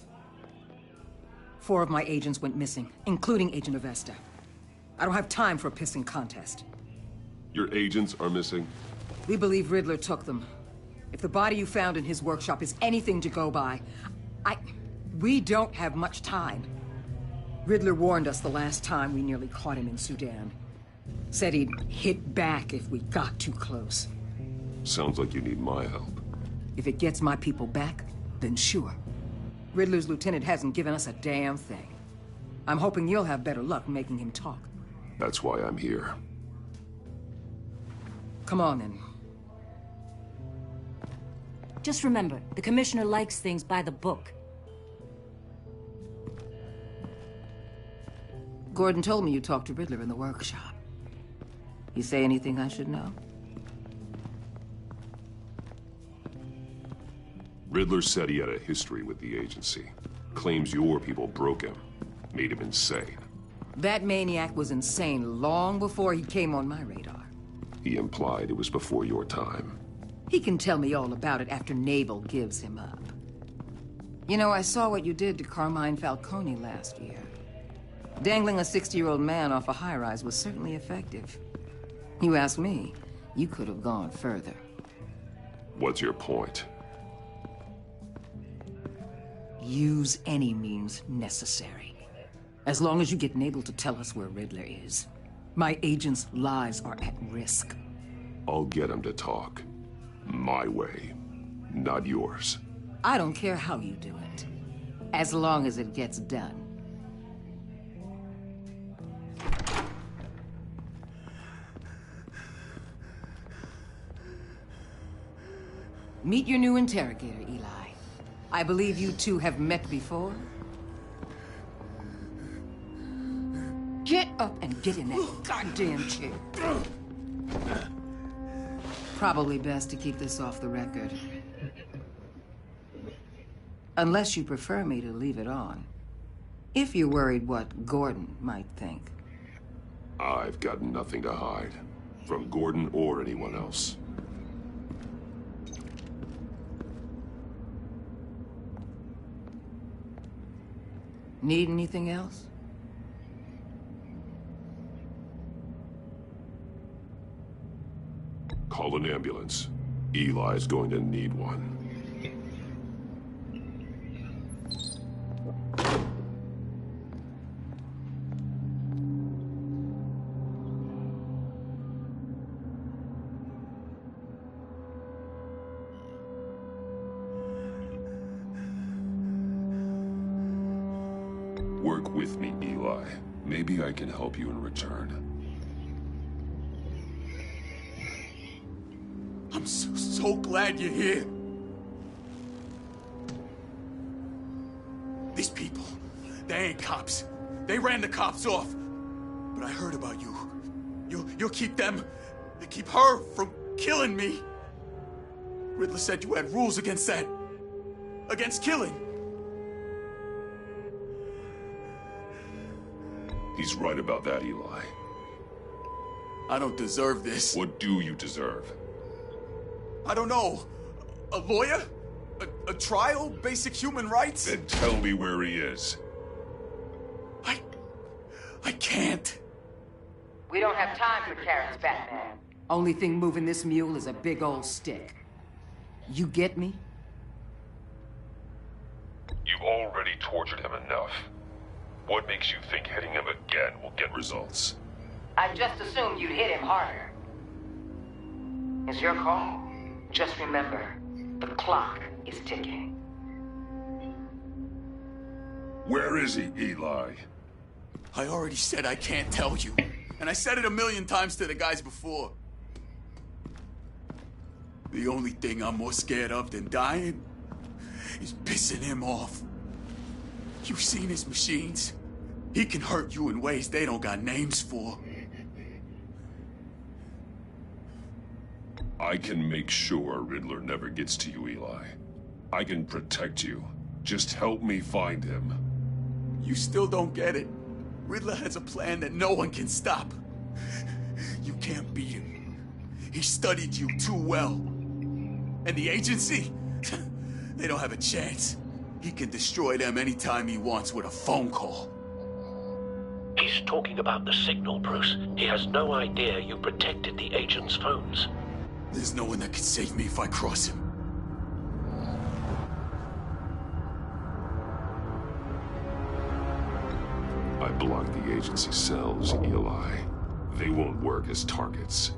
4 of my agents went missing, including Agent Avesta. I don't have time for a pissing contest. Your agents are missing? We believe Riddler took them. If the body you found in his workshop is anything to go by, we don't have much time. Riddler warned us the last time we nearly caught him in Sudan. Said he'd hit back if we got too close. Sounds like you need my help. If it gets my people back, then sure. Riddler's lieutenant hasn't given us a damn thing. I'm hoping you'll have better luck making him talk. That's why I'm here. Come on, then. Just remember, the commissioner likes things by the book. Gordon told me you talked to Riddler in the workshop. You say anything I should know? Riddler said he had a history with the agency. Claims your people broke him. Made him insane. That maniac was insane long before he came on my radar. He implied it was before your time. He can tell me all about it after Nabel gives him up. You know, I saw what you did to Carmine Falcone last year. Dangling a 60-year-old man off a high-rise was certainly effective. You ask me, you could have gone further. What's your point? Use any means necessary. As long as you get able to tell us where Riddler is. My agents' lives are at risk. I'll get him to talk. My way, not yours. I don't care how you do it, as long as it gets done. Meet your new interrogator, Eli. I believe you two have met before. Get up and get in that goddamn chair. Probably best to keep this off the record. Unless you prefer me to leave it on. If you're worried what Gordon might think. I've got nothing to hide. From Gordon or anyone else. Need anything else? Call an ambulance. Eli's going to need one. Work with me, Eli. Maybe I can help you in return. I'm so glad you're here. These people, they ain't cops. They ran the cops off. But I heard about you. You'll keep them, keep her from killing me. Riddler said you had rules against that. Against killing. He's right about that, Eli. I don't deserve this. What do you deserve? I don't know. A lawyer? A trial? Basic human rights? Then tell me where he is. I can't. We don't have time for carrots, Batman. Only thing moving this mule is a big old stick. You get me? You've already tortured him enough. What makes you think hitting him again will get results? I just assumed you'd hit him harder. It's your call. Just remember, the clock is ticking. Where is he, Eli? I already said I can't tell you. And I said it 1,000,000 times to the guys before. The only thing I'm more scared of than dying is pissing him off. You've seen his machines. He can hurt you in ways they don't got names for. I can make sure Riddler never gets to you, Eli. I can protect you. Just help me find him. You still don't get it. Riddler has a plan that no one can stop. You can't beat him. He studied you too well. And the agency? They don't have a chance. He can destroy them anytime he wants with a phone call. He's talking about the signal, Bruce. He has no idea you protected the agent's phones. There's no one that can save me if I cross him. I blocked the agency cells, Eli. They won't work as targets.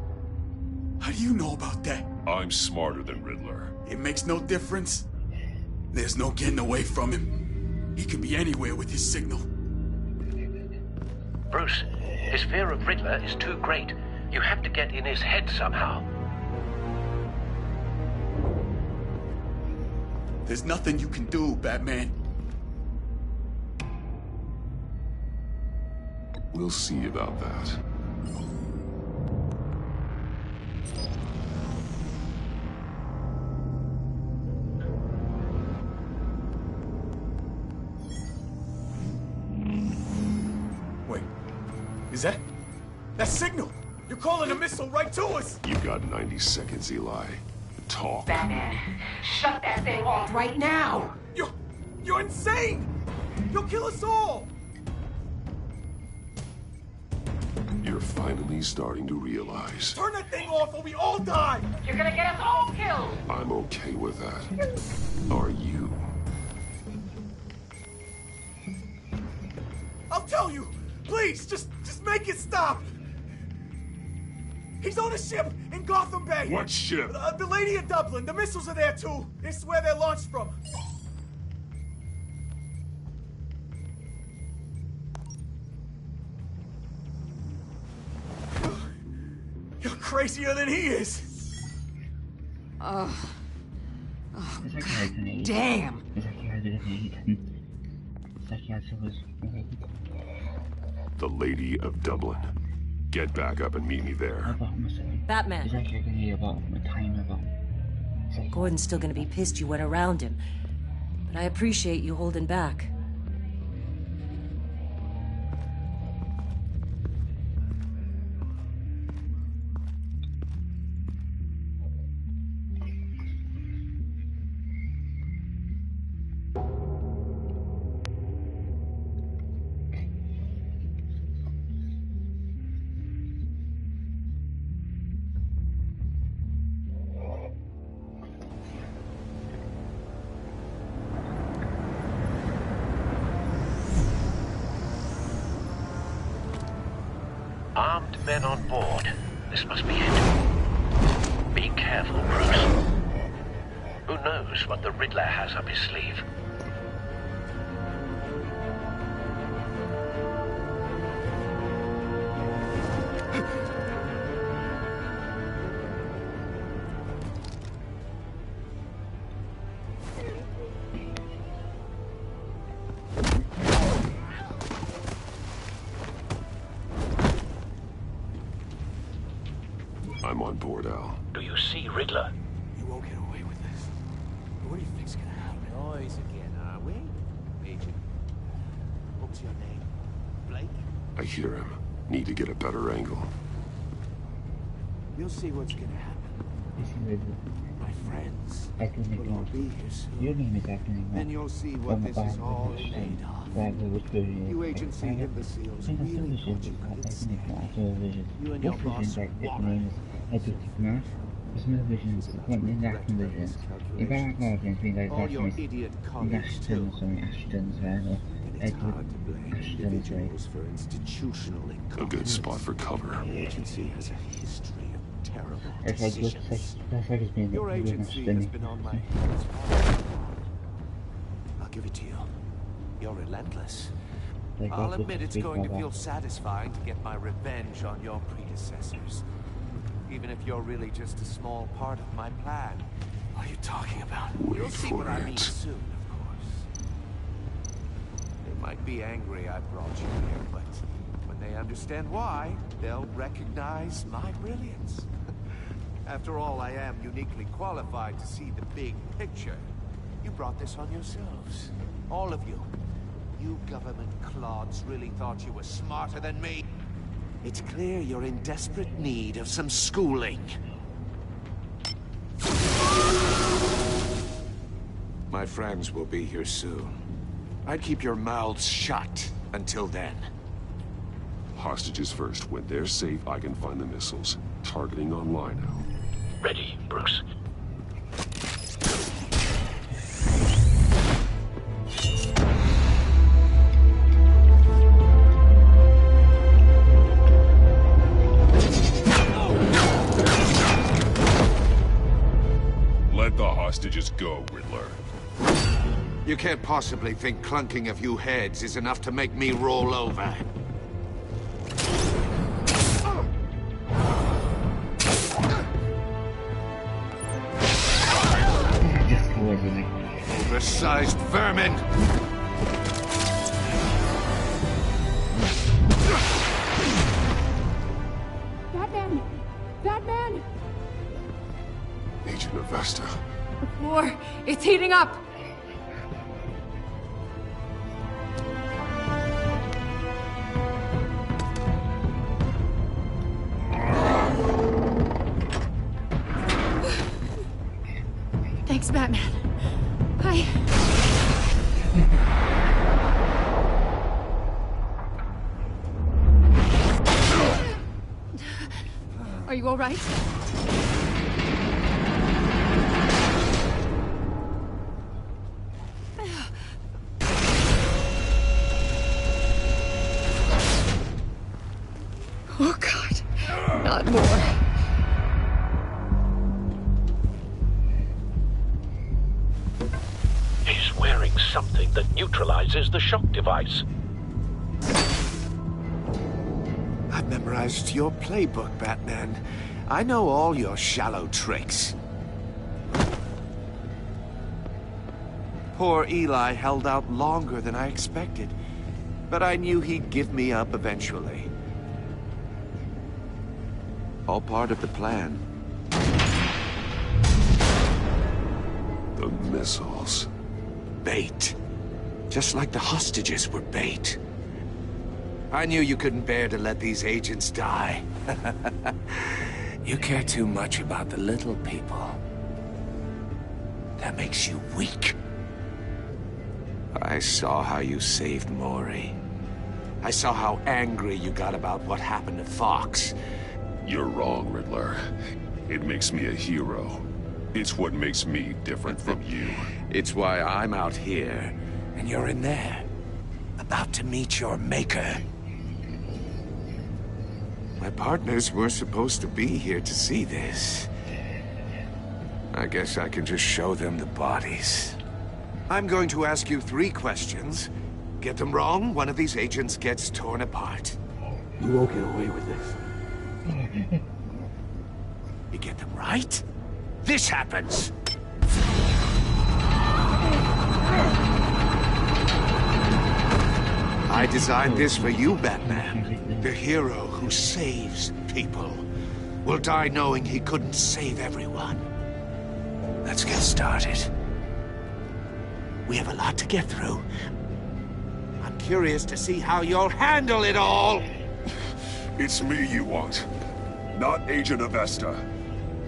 How do you know about that? I'm smarter than Riddler. It makes no difference. There's no getting away from him. He can be anywhere with his signal. Bruce, his fear of Riddler is too great. You have to get in his head somehow. There's nothing you can do, Batman. We'll see about that. Wait, is that signal? You're calling a missile right to us! You got 90 seconds, Eli. Talk. Batman, shut that thing off right now! You're insane! You'll kill us all! You're finally starting to realize. Turn that thing off or we all die! You're gonna get us all killed! I'm okay with that. Are you? tell you! Please, just make it stop! He's on a ship in Gotham Bay! What ship? The Lady of Dublin. The missiles are there, too. It's where they're launched from. You're crazier than he is! Oh, It's like he has an eight. damn! It's like he has an 8. It's like he has an 8. The Lady of Dublin. Get back up and meet me there. Batman. It's like you're gonna hear about a time about. Gordon's still gonna be pissed you went around him. But I appreciate you holding back. Armed men on board. This must be it. Be careful, Bruce. Who knows what the Riddler has up his sleeve? I'm on board, Al. Do you see Riddler? You won't get away with this. What do you think's gonna happen? Noise again, are we? Agent. What's your name? Blake? I hear him. Need to get a better angle. You'll see what's gonna happen. My friends Acting will all be here soon. Your name is acting Then you'll see what this is all made of. You agency imbeciles really thought you could escape. You and your boss Warren. There's no vision, in acting vision. If I have Guardians, we go All your idiot colleagues too. Ashton's right, Edward Ashton's right. For institutional A good spot for cover. The agency has a history of terrible That's like decisions. that's like it's been Your really agency has Ashton. been on my hands. I'll give it to you. You're relentless. Like, I'll what admit was it's the going to speak feel about? satisfying to get my revenge on your predecessors. Even if you're really just a small part of my plan. What are you talking about? You'll see what I mean soon, of course. They might be angry I brought you here, but when they understand why, they'll recognize my brilliance. After all, I am uniquely qualified to see the big picture. You brought this on yourselves. All of you. You government clods really thought you were smarter than me. It's clear you're in desperate need of some schooling. My friends will be here soon. I'd keep your mouths shut until then. Hostages first. When they're safe, I can find the missiles. Targeting online now. Ready, Bruce. Let the hostages go, Riddler. You can't possibly think clunking a few heads is enough to make me roll over. Oversized vermin! Batman! Batman! Agent Avesta. The floor, it's heating up! Thanks, Batman. Are you all right? Oh, God. Not more. He's wearing something that neutralizes the shock device. I've memorized your playbook, Batman. I know all your shallow tricks. Poor Eli held out longer than I expected, but I knew he'd give me up eventually. All part of the plan. The missiles. Bait. Just like the hostages were bait. I knew you couldn't bear to let these agents die. You care too much about the little people. That makes you weak. I saw how you saved Maury. I saw how angry you got about what happened to Fox. You're wrong, Riddler. It makes me a hero. It's what makes me different from you. It's why I'm out here, and you're in there. About to meet your maker. My partners were supposed to be here to see this. I guess I can just show them the bodies. I'm going to ask you 3 questions. Get them wrong, one of these agents gets torn apart. You won't get away with this. You get them right, this happens. I designed this for you, Batman. The hero who saves people will die knowing he couldn't save everyone. Let's get started. We have a lot to get through. I'm curious to see how you'll handle it all. It's me you want, not Agent Avesta.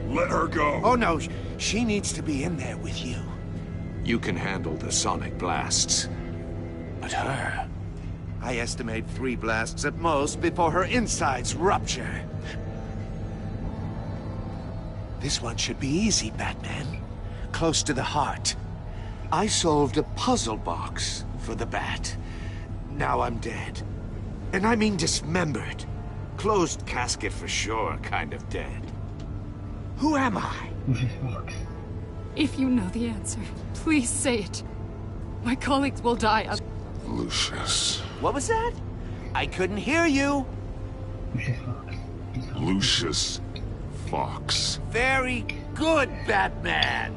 Let her go. Oh no, she needs to be in there with you. You can handle the sonic blasts. But her... I estimate 3 blasts at most before her insides rupture. This one should be easy, Batman. Close to the heart. I solved a puzzle box for the Bat. Now I'm dead. And I mean dismembered. Closed casket for sure, kind of dead. Who am I? If you know the answer, please say it. My colleagues will die. Lucius. What was that? I couldn't hear you. Lucius Fox. Very good, Batman.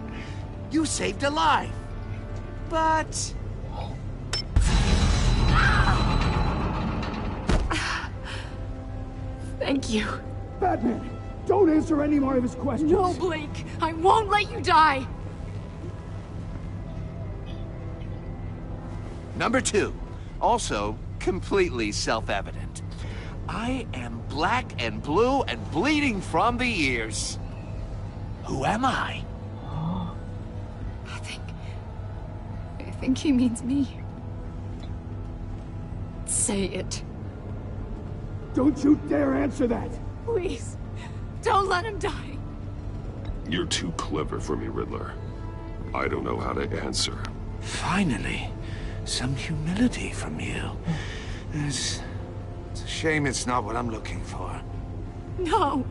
You saved a life. But... Thank you. Batman, don't answer any more of his questions. No, Blake. I won't let you die. Number 2. Also, completely self-evident. I am black and blue and bleeding from the ears. Who am I? I think he means me. Say it. Don't you dare answer that! Please, don't let him die. You're too clever for me, Riddler. I don't know how to answer. Finally, some humility from you. It's a shame it's not what I'm looking for. No.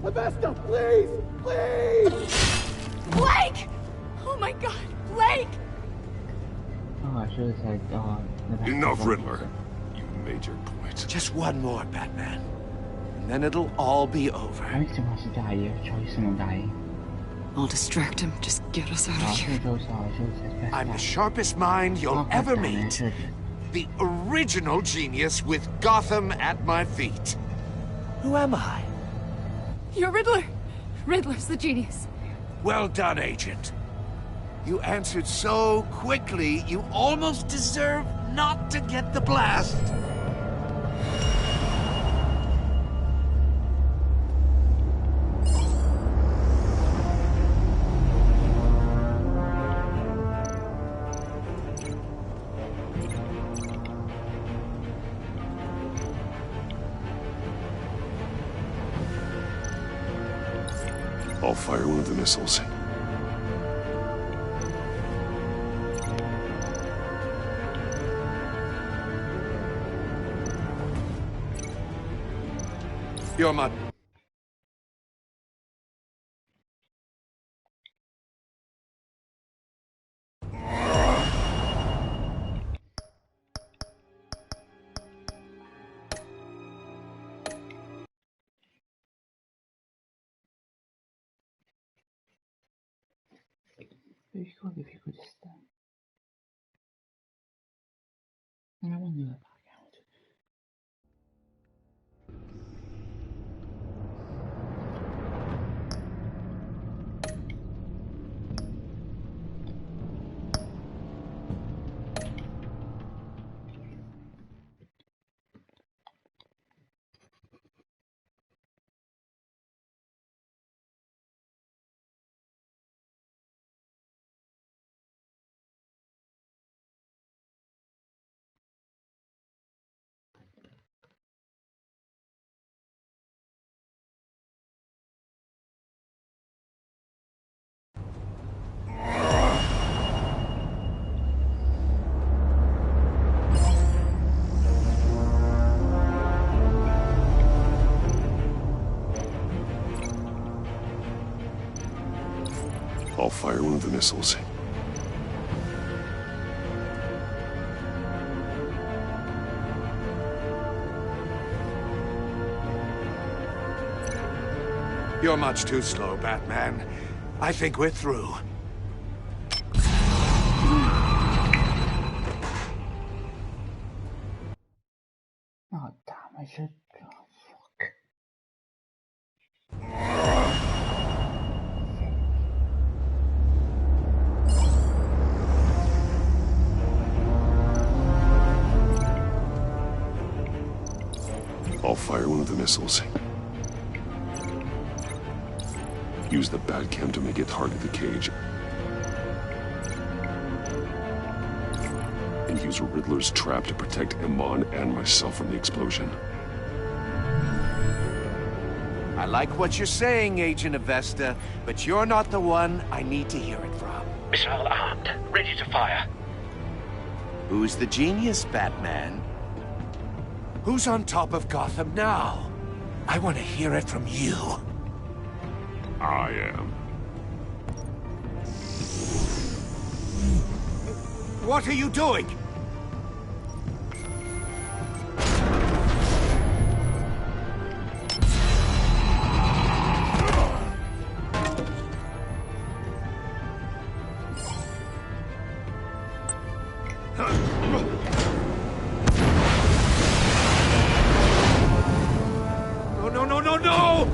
Avesta, please! Please! Blake! Oh my God, Blake! Oh, I should have said, Enough, Riddler. You made your point. Just one more, Batman. And then it'll all be over. I'll distract him. Just get us out of here. I'm the sharpest mind you'll ever meet. The original genius with Gotham at my feet. Who am I? You're Riddler. Riddler's the genius. Well done, Agent. You answered so quickly, you almost deserve not to get the blast. I'll fire one of the missiles. You're my... difficoltà. Andiamo dove paghiamo. I'll fire one of the missiles. You're much too slow, Batman. I think we're through. Oh, damn, I should... Oh, fuck. I'll fire one of the missiles. Use the Batcam to make it target the cage. And use Riddler's trap to protect Iman and myself from the explosion. I like what you're saying, Agent Avesta, but you're not the one I need to hear it from. Missile armed, ready to fire. Who's the genius, Batman? Who's on top of Gotham now? I want to hear it from you. I am. What are you doing? No!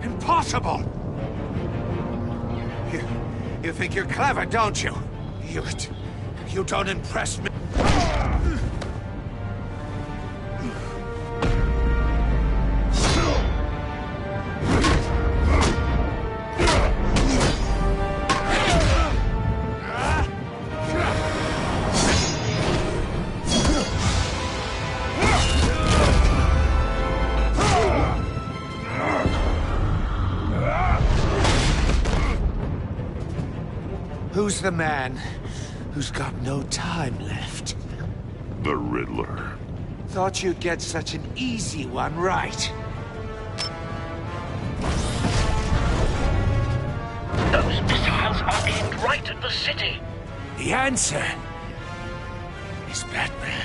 Impossible! You think you're clever, don't you? You don't impress me. Who's the man who's got no time left? The Riddler. Thought you'd get such an easy one right. Those missiles are aimed right at the city. The answer is Batman.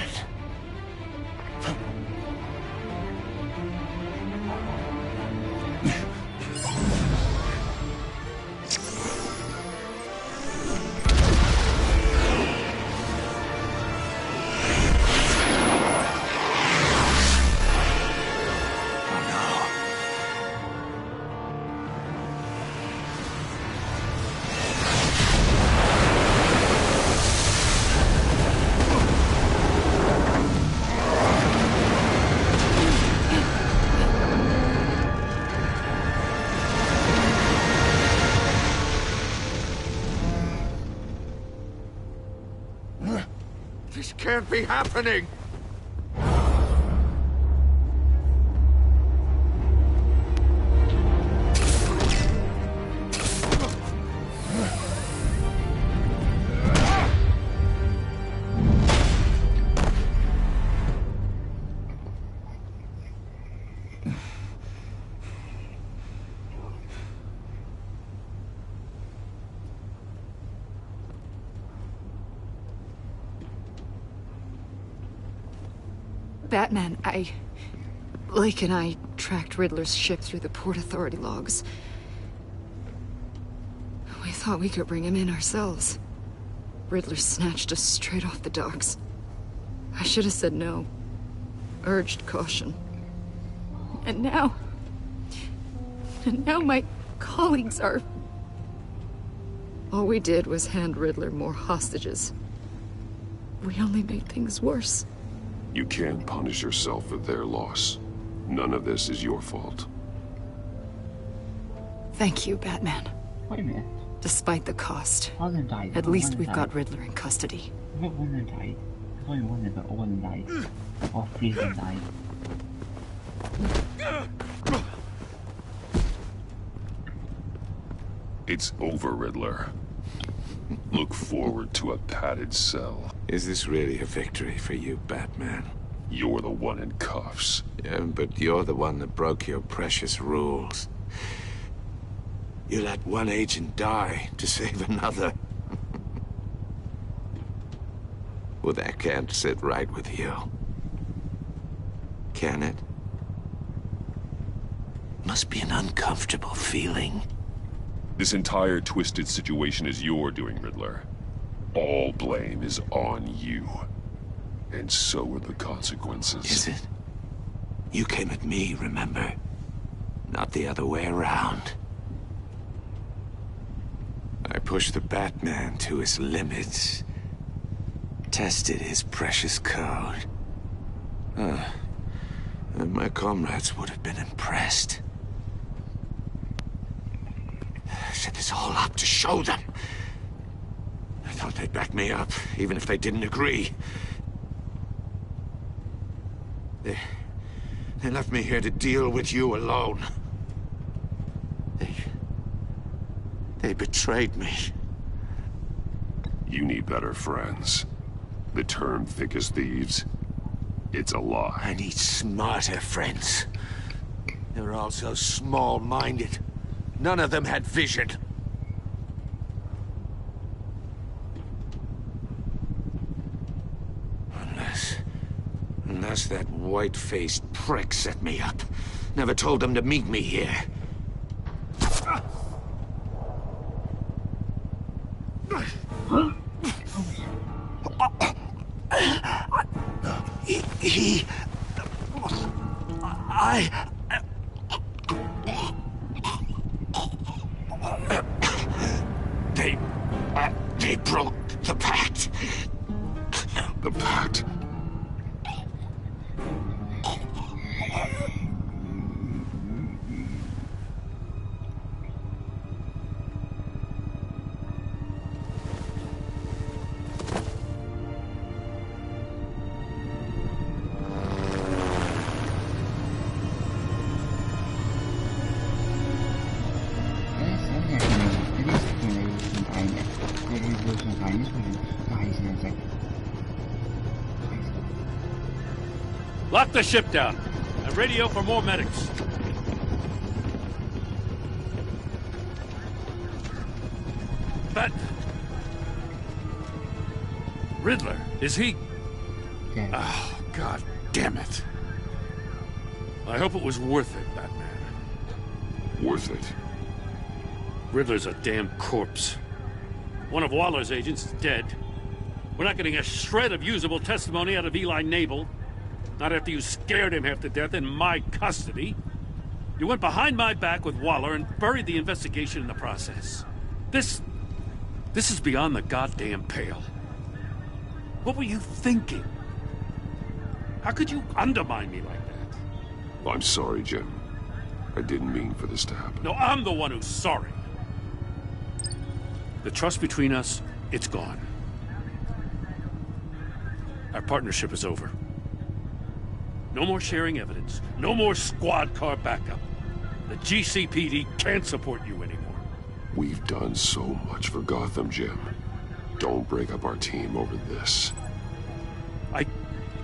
This can't be happening! Batman, Blake and I tracked Riddler's ship through the Port Authority logs. We thought we could bring him in ourselves. Riddler snatched us straight off the docks. I should have said no. Urged caution. And now my colleagues are... All we did was hand Riddler more hostages. We only made things worse. You can't punish yourself for their loss. None of this is your fault. Thank you, Batman. Wait a minute. Despite the cost, All of them died. at least we've got Riddler in custody. I thought one of them died. There's only one of them, but all of them died. All three of them died. It's over, Riddler. Look forward to a padded cell. Is this really a victory for you, Batman? You're the one in cuffs. Yeah, but you're the one that broke your precious rules. You let one agent die to save another. Well, that can't sit right with you. Can it? Must be an uncomfortable feeling. This entire twisted situation is your doing, Riddler. All blame is on you. And so are the consequences. Is it? You came at me, remember? Not the other way around. I pushed the Batman to his limits. Tested his precious code. And my comrades would have been impressed. I set this all up to show them. I thought they'd back me up, even if they didn't agree. They left me here to deal with you alone. They betrayed me. You need better friends. The term thick as thieves, it's a lie. I need smarter friends. They were all so small-minded. None of them had vision. Unless that white-faced prick set me up. Never told them to meet me here. They broke the pact. The pact? Lock the ship down and radio for more medics. But Riddler, is he? Yeah. Oh, God damn it. I hope it was worth it, Batman. Worth it? Riddler's a damn corpse. One of Waller's agents is dead. We're not getting a shred of usable testimony out of Eli Nabel. Not after you scared him half to death in my custody. You went behind my back with Waller and buried the investigation in the process. This is beyond the goddamn pale. What were you thinking? How could you undermine me like that? I'm sorry, Jim. I didn't mean for this to happen. No, I'm the one who's sorry. The trust between us, it's gone. our partnership is over. No more sharing evidence. No more squad car backup. The GCPD can't support you anymore. We've done so much for Gotham, Jim. Don't break up our team over this.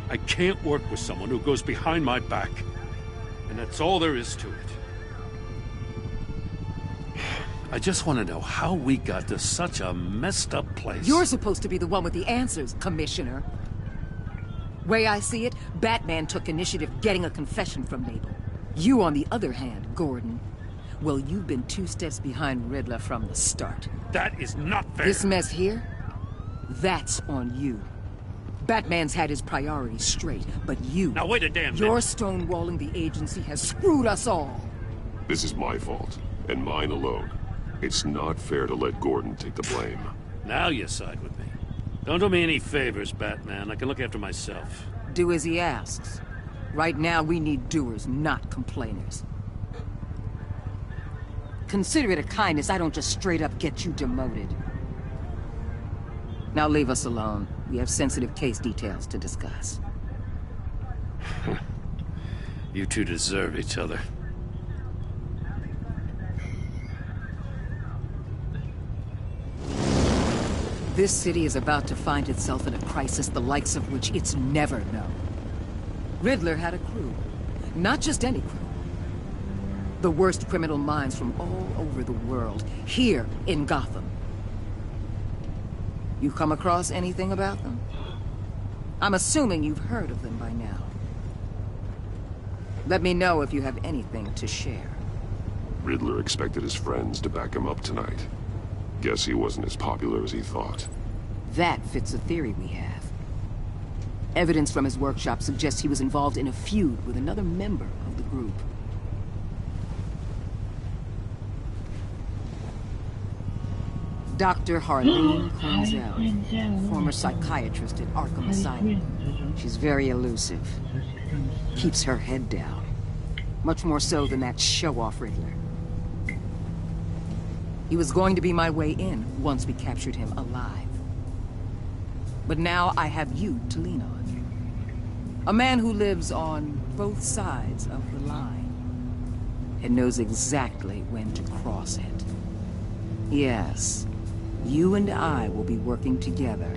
I can't work with someone who goes behind my back. And that's all there is to it. I just want to know how we got to such a messed up place. You're supposed to be the one with the answers, Commissioner. Way I see it, Batman took initiative getting a confession from Mabel. You, on the other hand, Gordon, well, you've been 2 steps behind Riddler from the start. That is not fair. This mess here, that's on you. Batman's had his priorities straight, but you... Now wait a damn minute. Your stonewalling the agency has screwed us all. This is my fault, and mine alone. It's not fair to let Gordon take the blame. Now you side with me. Don't do me any favors, Batman. I can look after myself. Do as he asks. Right now, we need doers, not complainers. Consider it a kindness I don't just straight up get you demoted. Now leave us alone. We have sensitive case details to discuss. You two deserve each other. This city is about to find itself in a crisis the likes of which it's never known. Riddler had a crew. Not just any crew. The worst criminal minds from all over the world, here in Gotham. You come across anything about them? I'm assuming you've heard of them by now. Let me know if you have anything to share. Riddler expected his friends to back him up tonight. Guess he wasn't as popular as he thought. That fits a theory we have. Evidence from his workshop suggests he was involved in a feud with another member of the group. Dr. Harleen Quinzel, former psychiatrist at Arkham Asylum. She's very elusive. Keeps her head down. Much more so than that show-off Riddler. He was going to be my way in once we captured him alive. But now I have you to lean on. A man who lives on both sides of the line and knows exactly when to cross it. Yes, you and I will be working together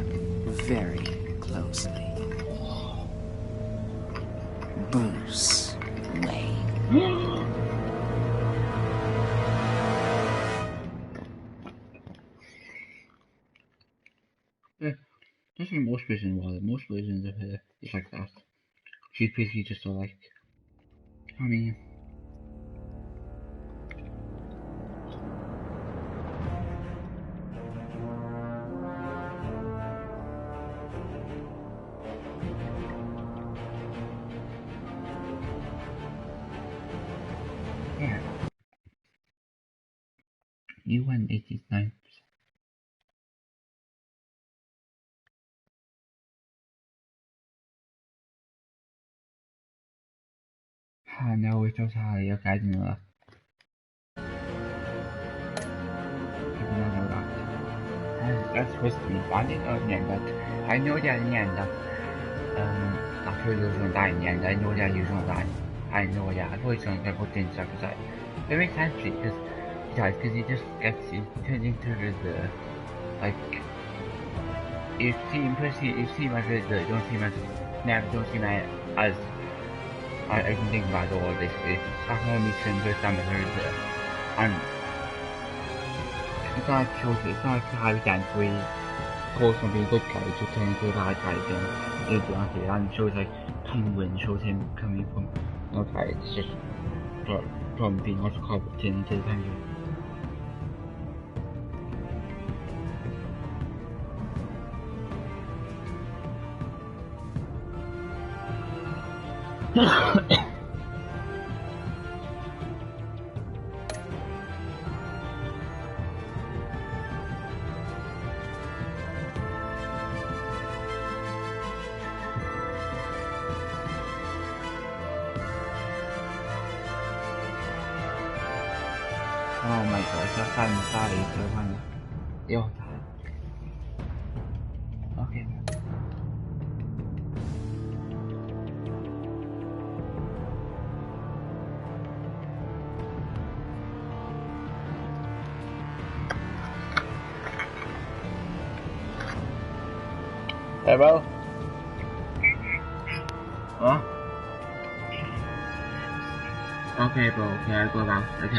very closely. Bruce Wayne. That's what most versions was. Most versions of her is like that. She's basically just a like. I mean. Yeah. You won 89%. I know it was high, okay, I didn't know that. I did not know that. That's supposed to be, I didn't know in the end that. I know that in the end that, after losing that in the end, I know that losing that. I know that, I thought it's going to put in stuff aside. It makes sense because he does, because he just gets, he turns into the, like, you see him personally, you see him as the, don't see him as, never don't see him as, I can think about all this. That's how we can understand the character. And it's not like choices, it's not like how we can cause from being a good guy to turn into a bad guy again. And it shows like Penguin shows him coming from okay, it's just from being also called turning into the Penguin. Oh my god, that's inside the one. Yo. Okay. Hey, bro. Huh? Okay, bro. Okay, I'll go out. Okay.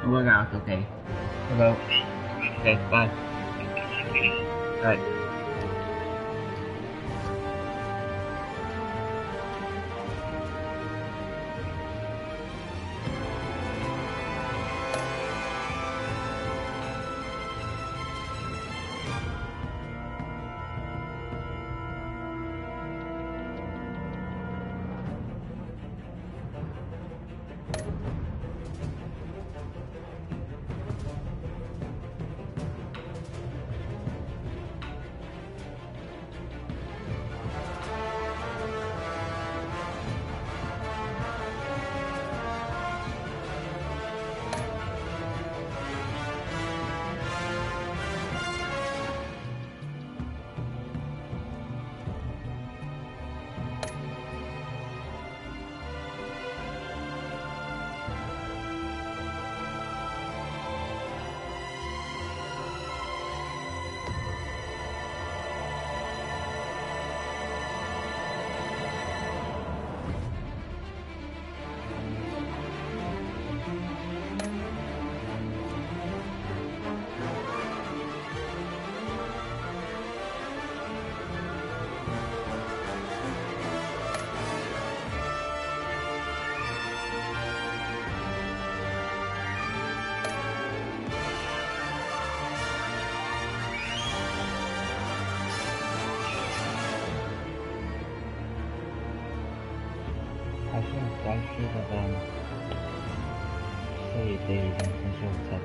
I'll work out. Okay. Hey, bro. Okay, bye. Bye.该是的吧，所以这已经很少见。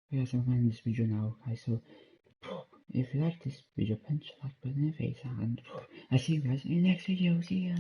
We are going this video now, guys. So if you like this video, punch the like button in the face, and I see you guys in the next video. See ya.